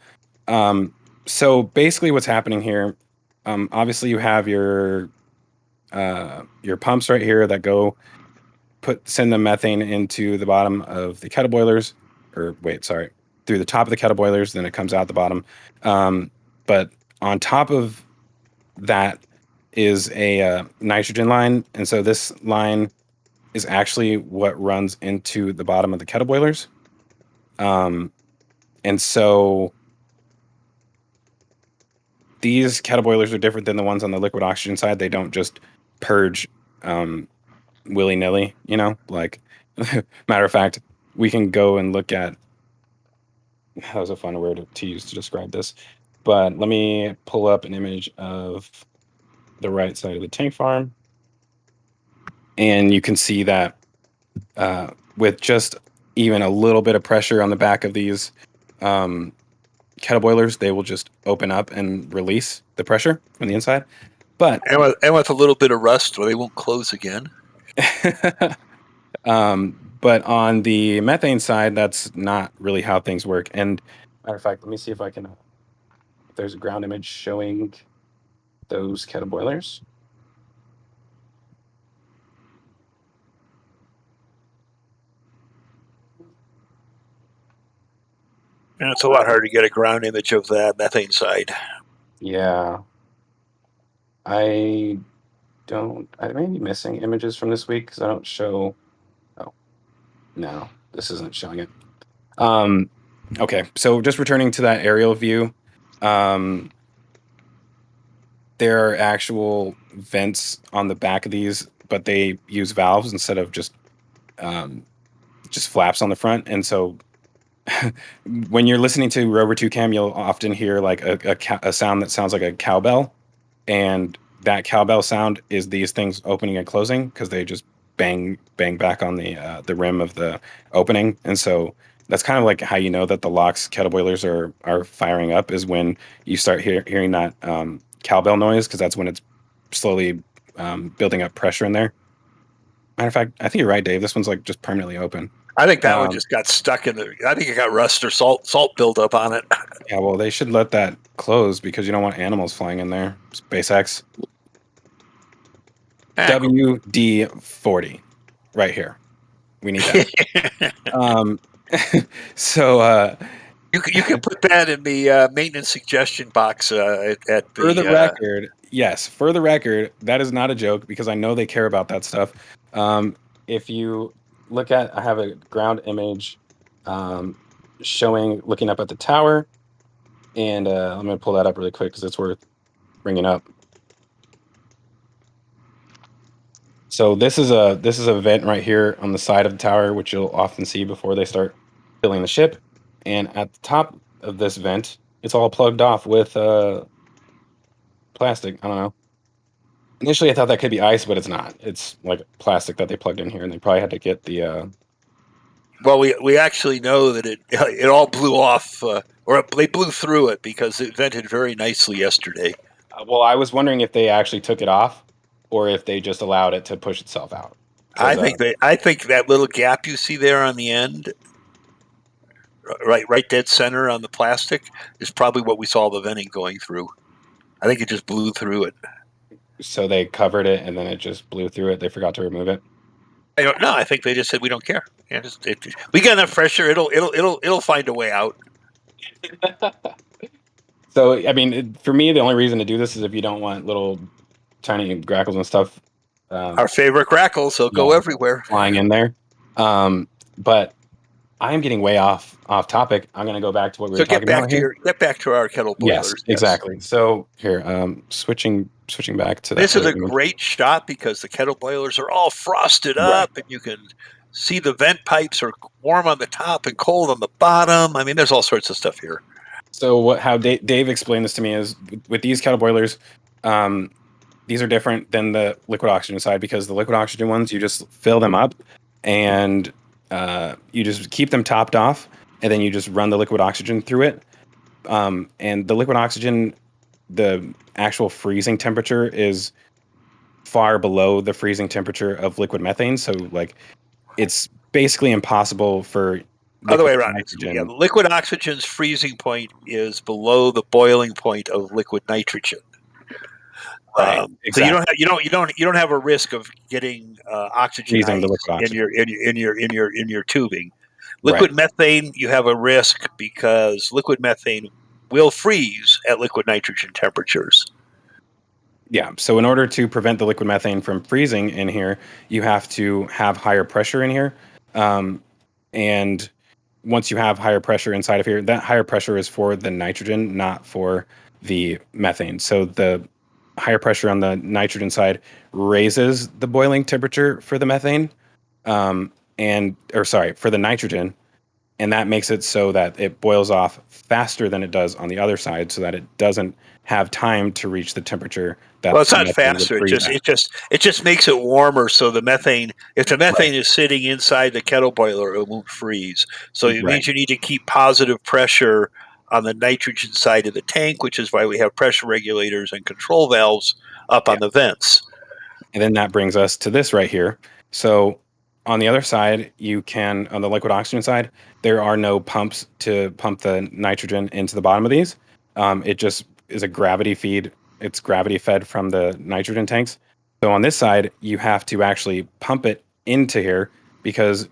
So basically what's happening here, obviously you have your pumps right here that send the methane into the bottom of the kettle boilers, through the top of the kettle boilers, then it comes out the bottom. But on top of that is a nitrogen line. And so this line is actually what runs into the bottom of the kettle boilers. And so these kettle boilers are different than the ones on the liquid oxygen side. They don't just purge willy-nilly, like matter of fact, we can go and look at, that was a fun word to use to describe this, but let me pull up an image of the right side of the tank farm, and you can see that with just even a little bit of pressure on the back of these kettle boilers, they will just open up and release the pressure from the inside. But and with a little bit of rust, or they won't close again. But on the methane side, that's not really how things work. And matter of fact, let me see if I can. If there's a ground image showing those kettle boilers. And it's a lot harder to get a ground image of the methane side. Yeah. I may be missing images from this week because I don't show. Oh, no, this isn't showing it. Okay, so just returning to that aerial view, there are actual vents on the back of these, but they use valves instead of just flaps on the front. And so when you're listening to Rover 2 Cam, you'll often hear like a sound that sounds like a cowbell. And that cowbell sound is these things opening and closing because they just bang back on the rim of the opening, and so that's kind of like how you know that the LOX kettle boilers are firing up is when you start hearing that cowbell noise, because that's when it's slowly building up pressure in there. Matter of fact, I think you're right, Dave. This one's like just permanently open. I think that one just got stuck in the. I think it got rust or salt buildup on it. Yeah, well, they should let that close because you don't want animals flying in there. SpaceX. WD-40, right here. We need that. So you can put that in the maintenance suggestion box at the. For the record, yes. For the record, that is not a joke because I know they care about that stuff. If you look at, I have a ground image looking up at the tower, and I'm going to pull that up really quick because it's worth bringing up. So this is a vent right here on the side of the tower, which you'll often see before they start filling the ship. And at the top of this vent, it's all plugged off with plastic. I don't know. Initially, I thought that could be ice, but it's not. It's like plastic that they plugged in here, and they probably had to get the. Well, we actually know that it all blew off, or they blew through it because it vented very nicely yesterday. Well, I was wondering if they actually took it off, or if they just allowed it to push itself out. I think that little gap you see there on the end, right dead center on the plastic, is probably what we saw the venting going through. I think it just blew through it. So they covered it, and then it just blew through it. They forgot to remove it. I don't know. I think they just said we don't care. Yeah, we got enough pressure. It'll find a way out. So I mean, for me, the only reason to do this is if you don't want little tiny grackles and stuff. Our favorite grackles, they'll go everywhere, flying in there. But I am getting way off topic. I'm going to go back to what we were talking about here. Get back to our kettle boilers. Yes, exactly. So here, switching back to that. This is a great shot because the kettle boilers are all frosted up, and you can see the vent pipes are warm on the top and cold on the bottom. I mean, there's all sorts of stuff here. So how Dave explained this to me is with these kettle boilers, these are different than the liquid oxygen side because the liquid oxygen ones, you just fill them up and you just keep them topped off, and then you just run the liquid oxygen through it. And the liquid oxygen, the actual freezing temperature is far below the freezing temperature of liquid methane. So like it's basically impossible for other way around. Yeah, liquid oxygen's freezing point is below the boiling point of liquid nitrogen. Right. Exactly. So you don't have a risk of getting oxygen in your tubing. Liquid methane, you have a risk because liquid methane will freeze at liquid nitrogen temperatures. Yeah. So in order to prevent the liquid methane from freezing in here, you have to have higher pressure in here. And once you have higher pressure inside of here, that higher pressure is for the nitrogen, not for the methane. So the higher pressure on the nitrogen side raises the boiling temperature for the methane, for the nitrogen, and that makes it so that it boils off faster than it does on the other side, so that it doesn't have time to reach the temperature that. Well, it's not faster. It just makes it warmer. So the methane, if the methane is sitting inside the kettle boiler, it won't freeze. So it means you need to keep positive pressure on the nitrogen side of the tank, which is why we have pressure regulators and control valves up on the vents. And then that brings us to this right here. So on the other side, on the liquid oxygen side, there are no pumps to pump the nitrogen into the bottom of these. It just is a gravity feed. It's gravity fed from the nitrogen tanks. So on this side, you have to actually pump it into here because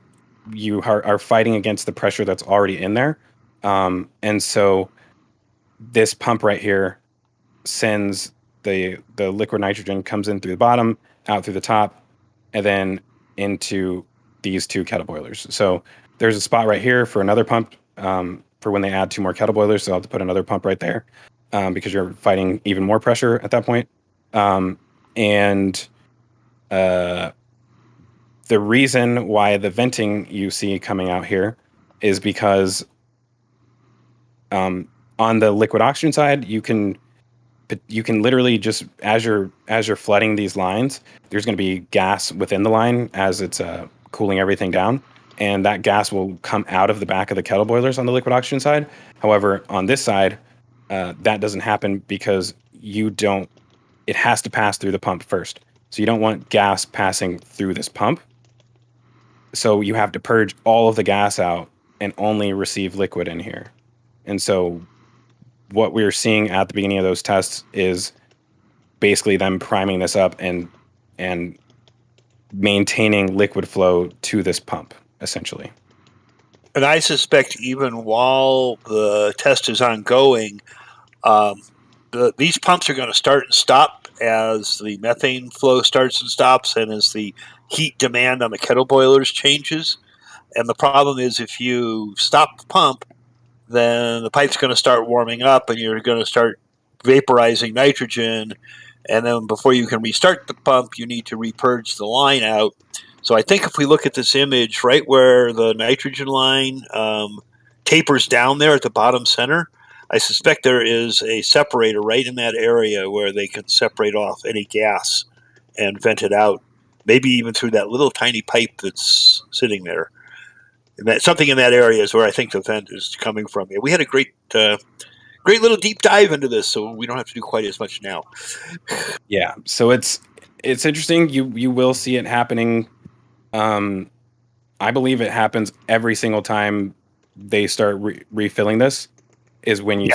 you are fighting against the pressure that's already in there. And so this pump right here sends the liquid nitrogen comes in through the bottom, out through the top, and then into these two kettle boilers. So there's a spot right here for another pump for when they add two more kettle boilers. So I'll have to put another pump right there because you're fighting even more pressure at that point. And the reason why the venting you see coming out here is because on the liquid oxygen side, you can but you can literally just as you're flooding these lines, there's going to be gas within the line as it's cooling everything down, and that gas will come out of the back of the kettle boilers on the liquid oxygen side. However, on this side, that doesn't happen because it has to pass through the pump first. So you don't want gas passing through this pump. So you have to purge all of the gas out and only receive liquid in here. And so what we're seeing at the beginning of those tests is basically them priming this up and maintaining liquid flow to this pump, essentially. And I suspect even while the test is ongoing, these pumps are going to start and stop as the methane flow starts and stops and as the heat demand on the kettle boilers changes. And the problem is if you stop the pump, then the pipe's going to start warming up and you're going to start vaporizing nitrogen. And then before you can restart the pump, you need to repurge the line out. So I think if we look at this image right where the nitrogen line tapers down there at the bottom center, I suspect there is a separator right in that area where they can separate off any gas and vent it out, maybe even through that little tiny pipe that's sitting there. And that something in that area is where I think the vent is coming from. We had a great little deep dive into this, so we don't have to do quite as much now. Yeah, so it's interesting. You will see it happening. I believe it happens every single time they start refilling this. Is when you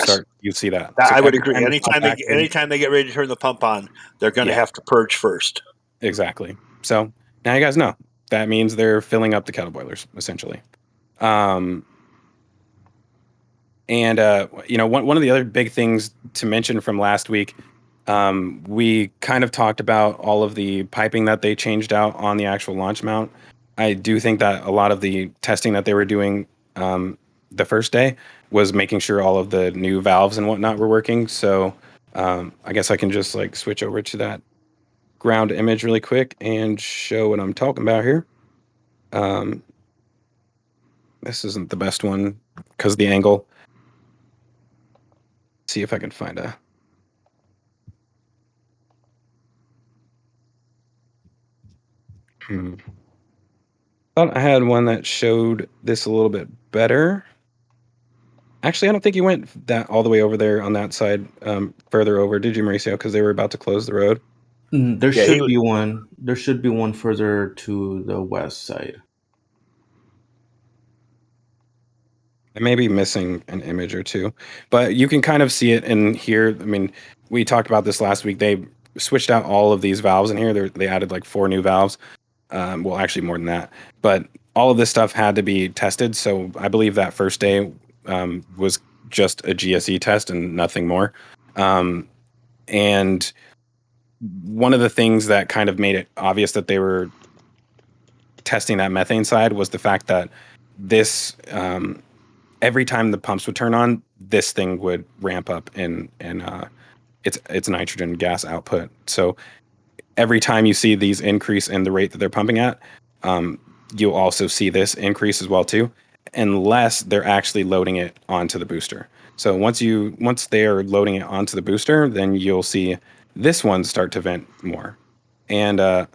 see that. So I would agree. Anytime they get ready to turn the pump on, they're going to have to purge first. Exactly. So now you guys know that means they're filling up the kettle boilers essentially. And one of the other big things to mention from last week, we kind of talked about all of the piping that they changed out on the actual launch mount. I do think that a lot of the testing that they were doing the first day was making sure all of the new valves and whatnot were working. So I guess I can just switch over to that ground image really quick and show what I'm talking about here. This isn't the best one because of the angle. See if I can find a... Thought I had one that showed this a little bit better. Actually, I don't think you went that all the way over there on that side, further over, did you, Mauricio? Because they were about to close the road. There should be one. There should be one further to the west side. I may be missing an image or two, but you can kind of see it in here. I mean, we talked about this last week. They switched out all of these valves in here. They added 4 new valves. Well, actually more than that. But all of this stuff had to be tested. So I believe that first day was just a GSE test and nothing more. And one of the things that kind of made it obvious that they were testing that methane side was the fact that this... every time the pumps would turn on, this thing would ramp up in its nitrogen gas output. So every time you see these increase in the rate that they're pumping at, you'll also see this increase as well too, unless they're actually loading it onto the booster. So once they are loading it onto the booster, then you'll see this one start to vent more. And I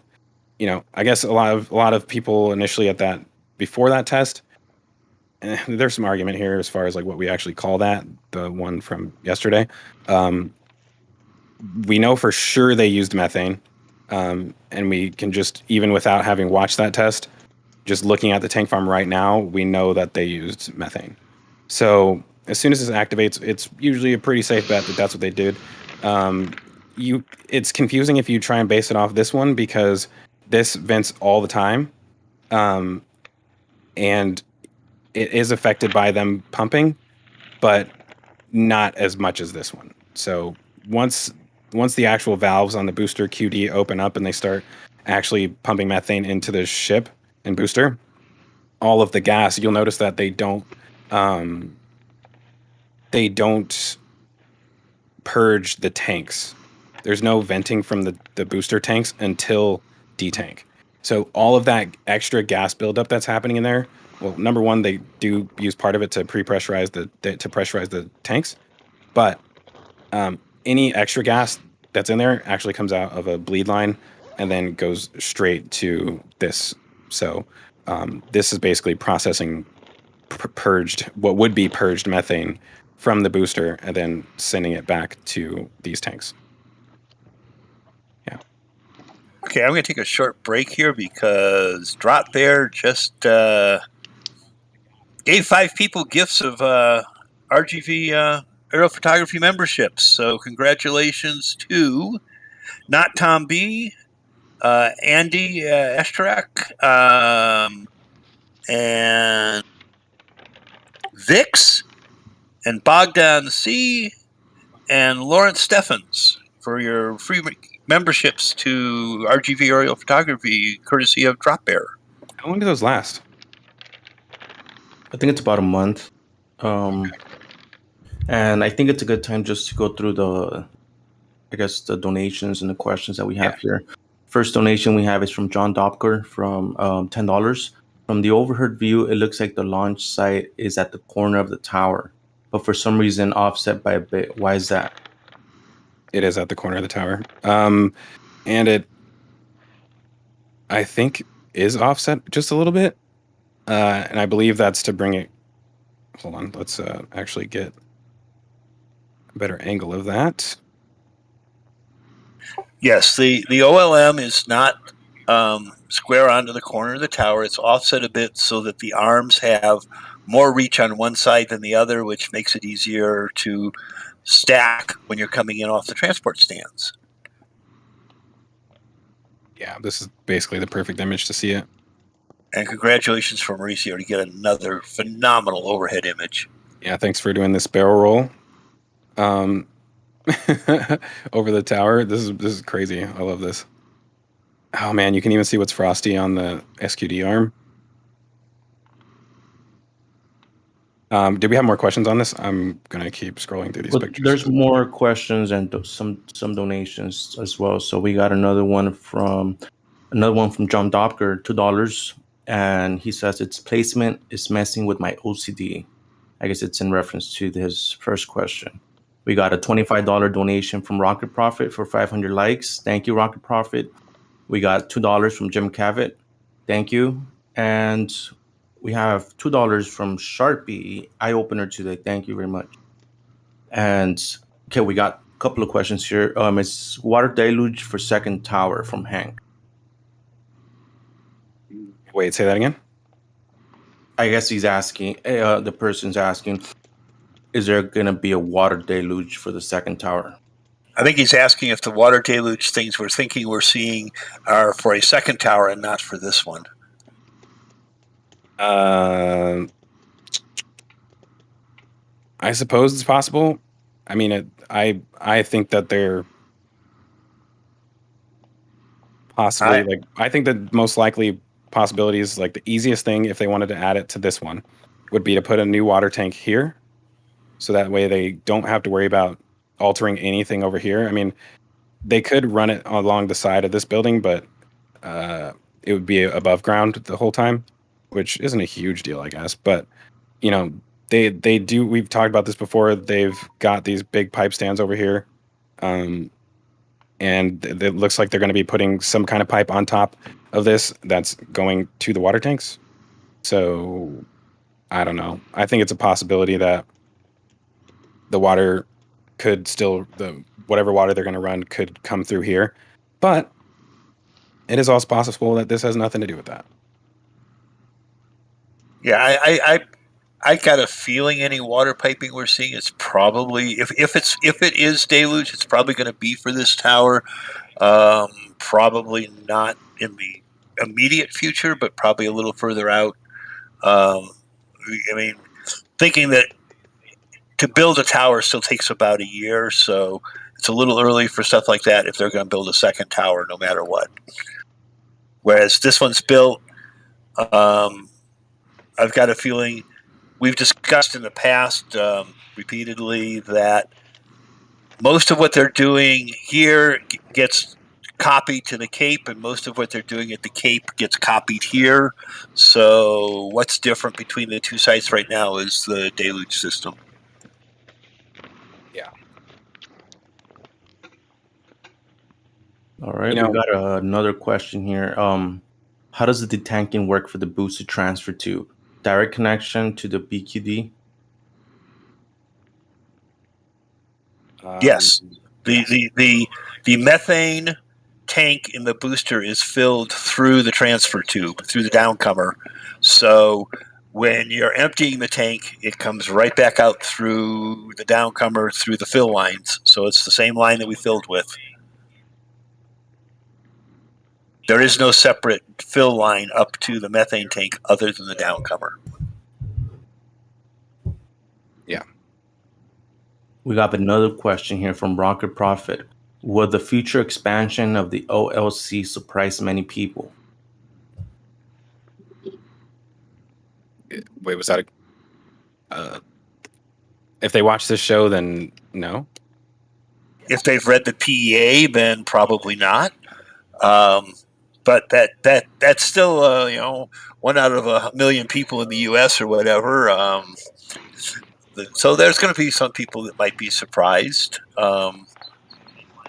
guess a lot of people initially before that test. There's some argument here as far as what we actually call that, the one from yesterday. We know for sure they used methane, and we can just, even without having watched that test, just looking at the tank farm right now, we know that they used methane. So as soon as this activates, it's usually a pretty safe bet that that's what they did. It's confusing if you try and base it off this one because this vents all the time, and it is affected by them pumping, but not as much as this one. So once the actual valves on the booster QD open up and they start actually pumping methane into the ship and booster, all of the gas, you'll notice that they don't purge the tanks. There's no venting from the booster tanks until detank. So all of that extra gas buildup that's happening in there, well, number one, they do use part of it to pressurize the tanks, but any extra gas that's in there actually comes out of a bleed line and then goes straight to this. So this is basically processing purged, what would be purged methane from the booster and then sending it back to these tanks. Yeah. Okay, I'm going to take a short break here because Drop Bear just gave 5 people gifts of RGV aerial photography memberships. So congratulations to Not Tom B, Andy Eshtarak, and Vix, and Bogdan C, and Lawrence Steffens for your free memberships to RGV aerial photography, courtesy of Drop Bear. How long do those last? I think it's about a month. And I think it's a good time just to go through the donations and the questions that we have here. First donation we have is from John Dopker from $10. From the overhead view, it looks like the launch site is at the corner of the tower, but for some reason offset by a bit. Why is that? It is at the corner of the tower. And it, I think, is offset just a little bit. And I believe that's to bring it. Hold on. Let's actually get a better angle of that. Yes, the OLM is not square onto the corner of the tower. It's offset a bit so that the arms have more reach on one side than the other, which makes it easier to stack when you're coming in off the transport stands. Yeah, this is basically the perfect image to see it. And congratulations for Mauricio to get another phenomenal overhead image. Yeah, thanks for doing this barrel roll over the tower. This is crazy. I love this. Oh man, you can even see what's frosty on the SQD arm. Did we have more questions on this? I'm gonna keep scrolling through these pictures. There's more questions and some donations as well. So we got another one from John Dopker, $2, and he says its placement is messing with my OCD. I guess it's in reference to his first question. We got a $25 donation from Rocket Profit for 500 likes. Thank you, Rocket Profit. We got $2 from Jim Cavett. Thank you. And we have $2 from Sharpie, Eye Opener today. Thank you very much. And okay, we got a couple of questions here. It's water deluge for second tower from Hank. Wait, say that again? I guess he's asking, the person's asking, is there going to be a water deluge for the second tower? I think he's asking if the water deluge things we're thinking we're seeing are for a second tower and not for this one. I suppose it's possible. I mean, I think that they're possibly I think the most likely possibility is like the easiest thing if they wanted to add it to this one would be to put a new water tank here, so that way they don't have to worry about altering anything over here. I mean, they could run it along the side of this building, but it would be above ground the whole time, which isn't a huge deal, I guess. But you know, they do. We've talked about this before. They've got these big pipe stands over here, and it looks like they're going to be putting some kind of pipe on top of this that's going to the water tanks. So I don't know. I think it's a possibility that the water could still, whatever water they're going to run could come through here, but it is also possible that this has nothing to do with that. Yeah, I got a feeling any water piping we're seeing is probably, if it is deluge, it's probably going to be for this tower. Probably not in the immediate future, but probably a little further out. I mean, thinking that to build a tower still takes about a year, so it's a little early for stuff like that if they're going to build a second tower no matter what. Whereas this one's built, I've got a feeling we've discussed in the past repeatedly that most of what they're doing here gets copied to the Cape, and most of what they're doing at the Cape gets copied here. So what's different between the two sites right now is the deluge system. Yeah. All right, You know- we got another question here. How does the detanking work for the booster transfer tube? Direct connection to the BQD? Yes. Yes. The methane tank in the booster is filled through the transfer tube, through the downcomer. So when you're emptying the tank, it comes right back out through the downcomer, through the fill lines. So it's the same line that we filled with. There is no separate fill line up to the methane tank other than the downcomer. Yeah. We got another question here from Rocket Profit. Will the future expansion of the OLC surprise many people? Wait, was that if they watch this show, then no? If they've read the PEA, then probably not. But that's still 1 out of 1,000,000 people in the U.S. or whatever. So there's going to be some people that might be surprised.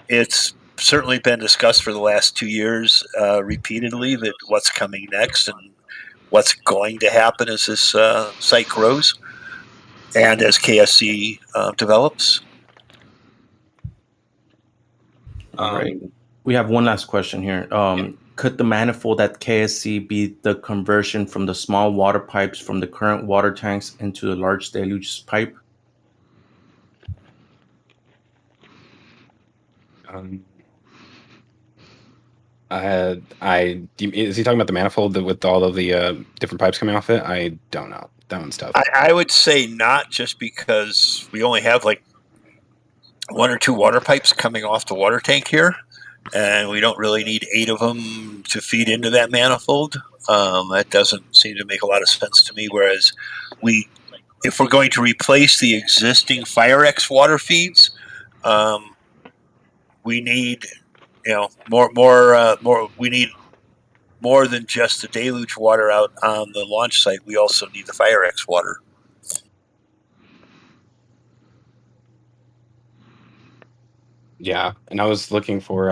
It's certainly been discussed for the last 2 years repeatedly that what's coming next and what's going to happen as this site grows and as KSC develops. All right. We have one last question here. Could the manifold at KSC be the conversion from the small water pipes from the current water tanks into the large deluge pipe? Is he talking about the manifold with all of the different pipes coming off it? I don't know. That one's tough. I would say not, just because we only have like 1 or 2 water pipes coming off the water tank here, and we don't really need 8 of them to feed into that manifold. That doesn't seem to make a lot of sense to me. Whereas if we're going to replace the existing FireX water feeds, we need more. We need more than just the deluge water out on the launch site. We also need the FireX water. Yeah, and I was looking for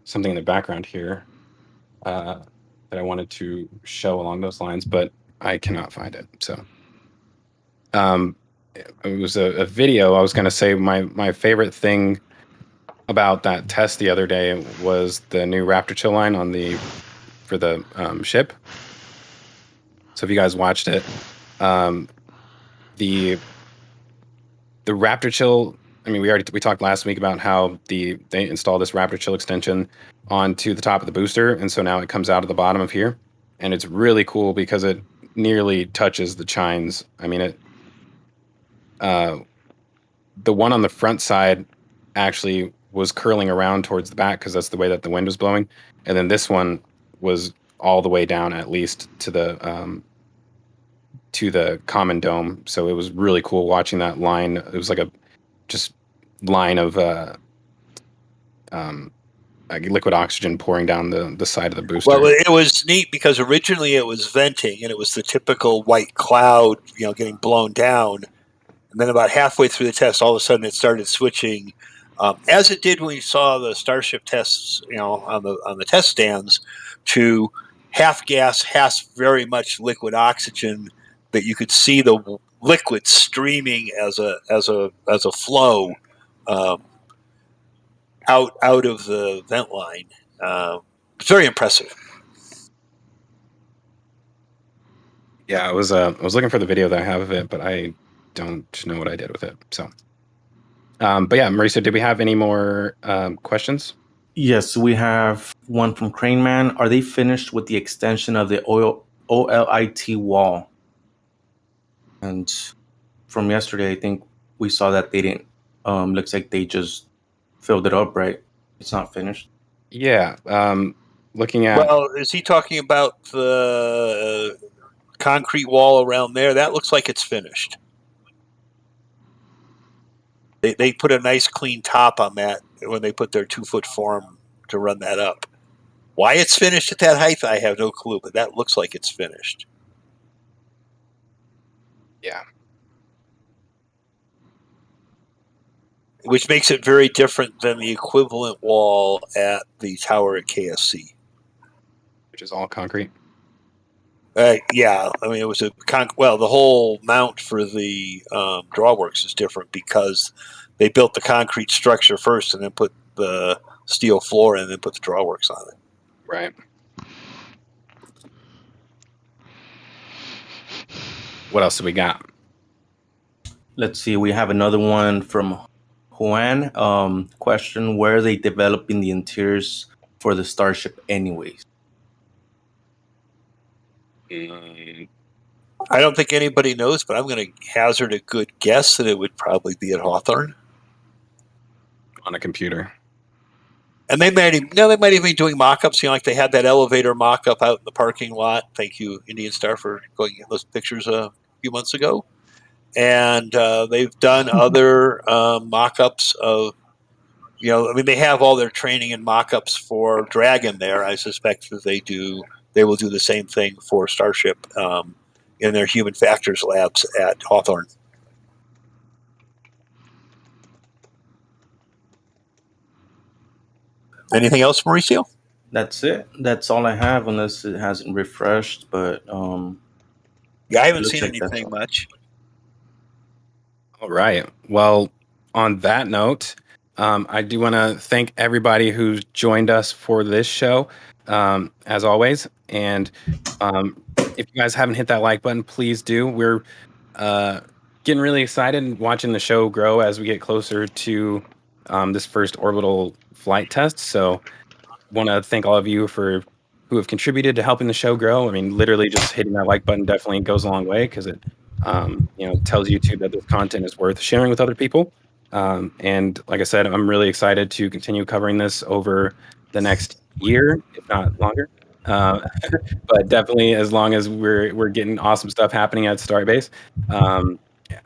something in the background here that I wanted to show along those lines, but I cannot find it. So, it was a video. I was going to say my favorite thing about that test the other day was the new Raptor chill line for the ship. So if you guys watched it, the Raptor chill. I mean, we talked last week about how they installed this Raptor chill extension onto the top of the booster, and so now it comes out of the bottom of here, and it's really cool because it nearly touches the chines. I mean, the one on the front side actually was curling around towards the back because that's the way that the wind was blowing, and then this one was all the way down at least to the common dome. So it was really cool watching that line. It was like a just line of like liquid oxygen pouring down the side of the booster. Well, it was neat because originally it was venting and it was the typical white cloud, getting blown down. And then about halfway through the test, all of a sudden it started switching, as it did when we saw the Starship tests, on the test stands, to half gas, half very much liquid oxygen. That you could see the liquid streaming as a flow out of the vent line. It's very impressive. Yeah, I was looking for the video that I have of it, but I don't know what I did with it. So, but yeah, Mauricio, did we have any more questions? Yes, we have one from Crane Man. Are they finished with the extension of the OLIT wall? And from yesterday, I think we saw that they didn't. Looks like they just filled it up, right? It's not finished. Yeah. Looking at. Well, is he talking about the concrete wall around there? That looks like it's finished. They put a nice clean top on that when they put their 2-foot form to run that up. Why it's finished at that height, I have no clue, but that looks like it's finished. Yeah. which makes it very different than the equivalent wall at the tower at KSC. Which is all concrete. Yeah, I mean, it was the whole mount for the drawworks is different because they built the concrete structure first and then put the steel floor in and then put the drawworks on it. Right. What else do we got? Let's see. We have another one from Juan. Question: where are they developing the interiors for the Starship, anyways? I don't think anybody knows, but I'm going to hazard a good guess that it would probably be at Hawthorne On a computer. And they might even be doing mock-ups. Like they had that elevator mock-up out in the parking lot. Thank you, Indian Star, for going in those pictures a few months ago. And they've done other mock-ups of, they have all their training and mock-ups for Dragon there. I suspect that they will do the same thing for Starship in their human factors labs at Hawthorne. Anything else, Mauricio? That's it. That's all I have, unless it hasn't refreshed. But I haven't seen anything much. All right. Well, on that note, I do want to thank everybody who's joined us for this show, as always. And if you guys haven't hit that like button, please do. We're getting really excited and watching the show grow as we get closer to this first orbital flight test. So want to thank all of you who have contributed to helping the show grow. I mean, literally just hitting that like button definitely goes a long way because it tells YouTube that this content is worth sharing with other people. And like I said, I'm really excited to continue covering this over the next year, if not longer. But definitely, as long as we're getting awesome stuff happening at Starbase,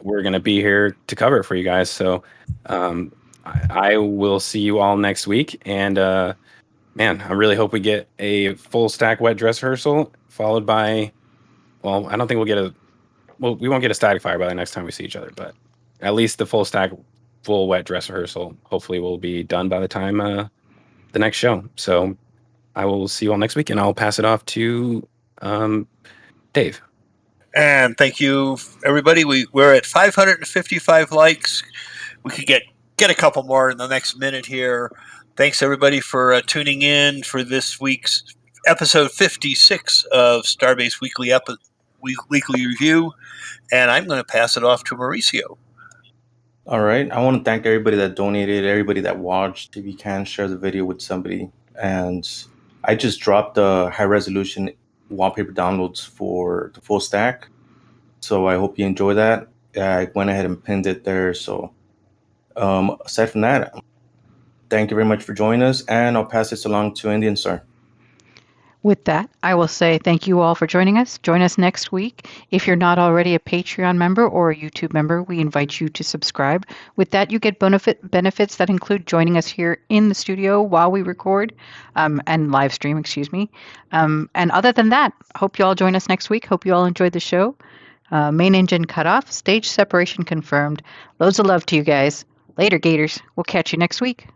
we're going to be here to cover it for you guys. So I will see you all next week. And man, I really hope we get a full stack wet dress rehearsal followed by, well, I don't think we won't get a static fire by the next time we see each other, but at least the full wet dress rehearsal hopefully will be done by the time the next show. So I will see you all next week, and I'll pass it off to Dave. And thank you, everybody. We're at 555 likes. We could get a couple more in the next minute here. Thanks, everybody, for tuning in for this week's episode 56 of Starbase Weekly Review. And I'm going to pass it off to Mauricio. All right. I want to thank everybody that donated, everybody that watched. If you can, share the video with somebody. And I just dropped the high-resolution wallpaper downloads for the full stack. So I hope you enjoy that. I went ahead and pinned it there. So aside from that, thank you very much for joining us. And I'll pass this along to Indian Star. With that, I will say thank you all for joining us. Join us next week. If you're not already a Patreon member or a YouTube member, we invite you to subscribe. With that, you get benefits that include joining us here in the studio while we record and live stream, and other than that, hope you all join us next week. Hope you all enjoyed the show. Main engine cut off, stage separation confirmed. Loads of love to you guys. Later, Gators. We'll catch you next week.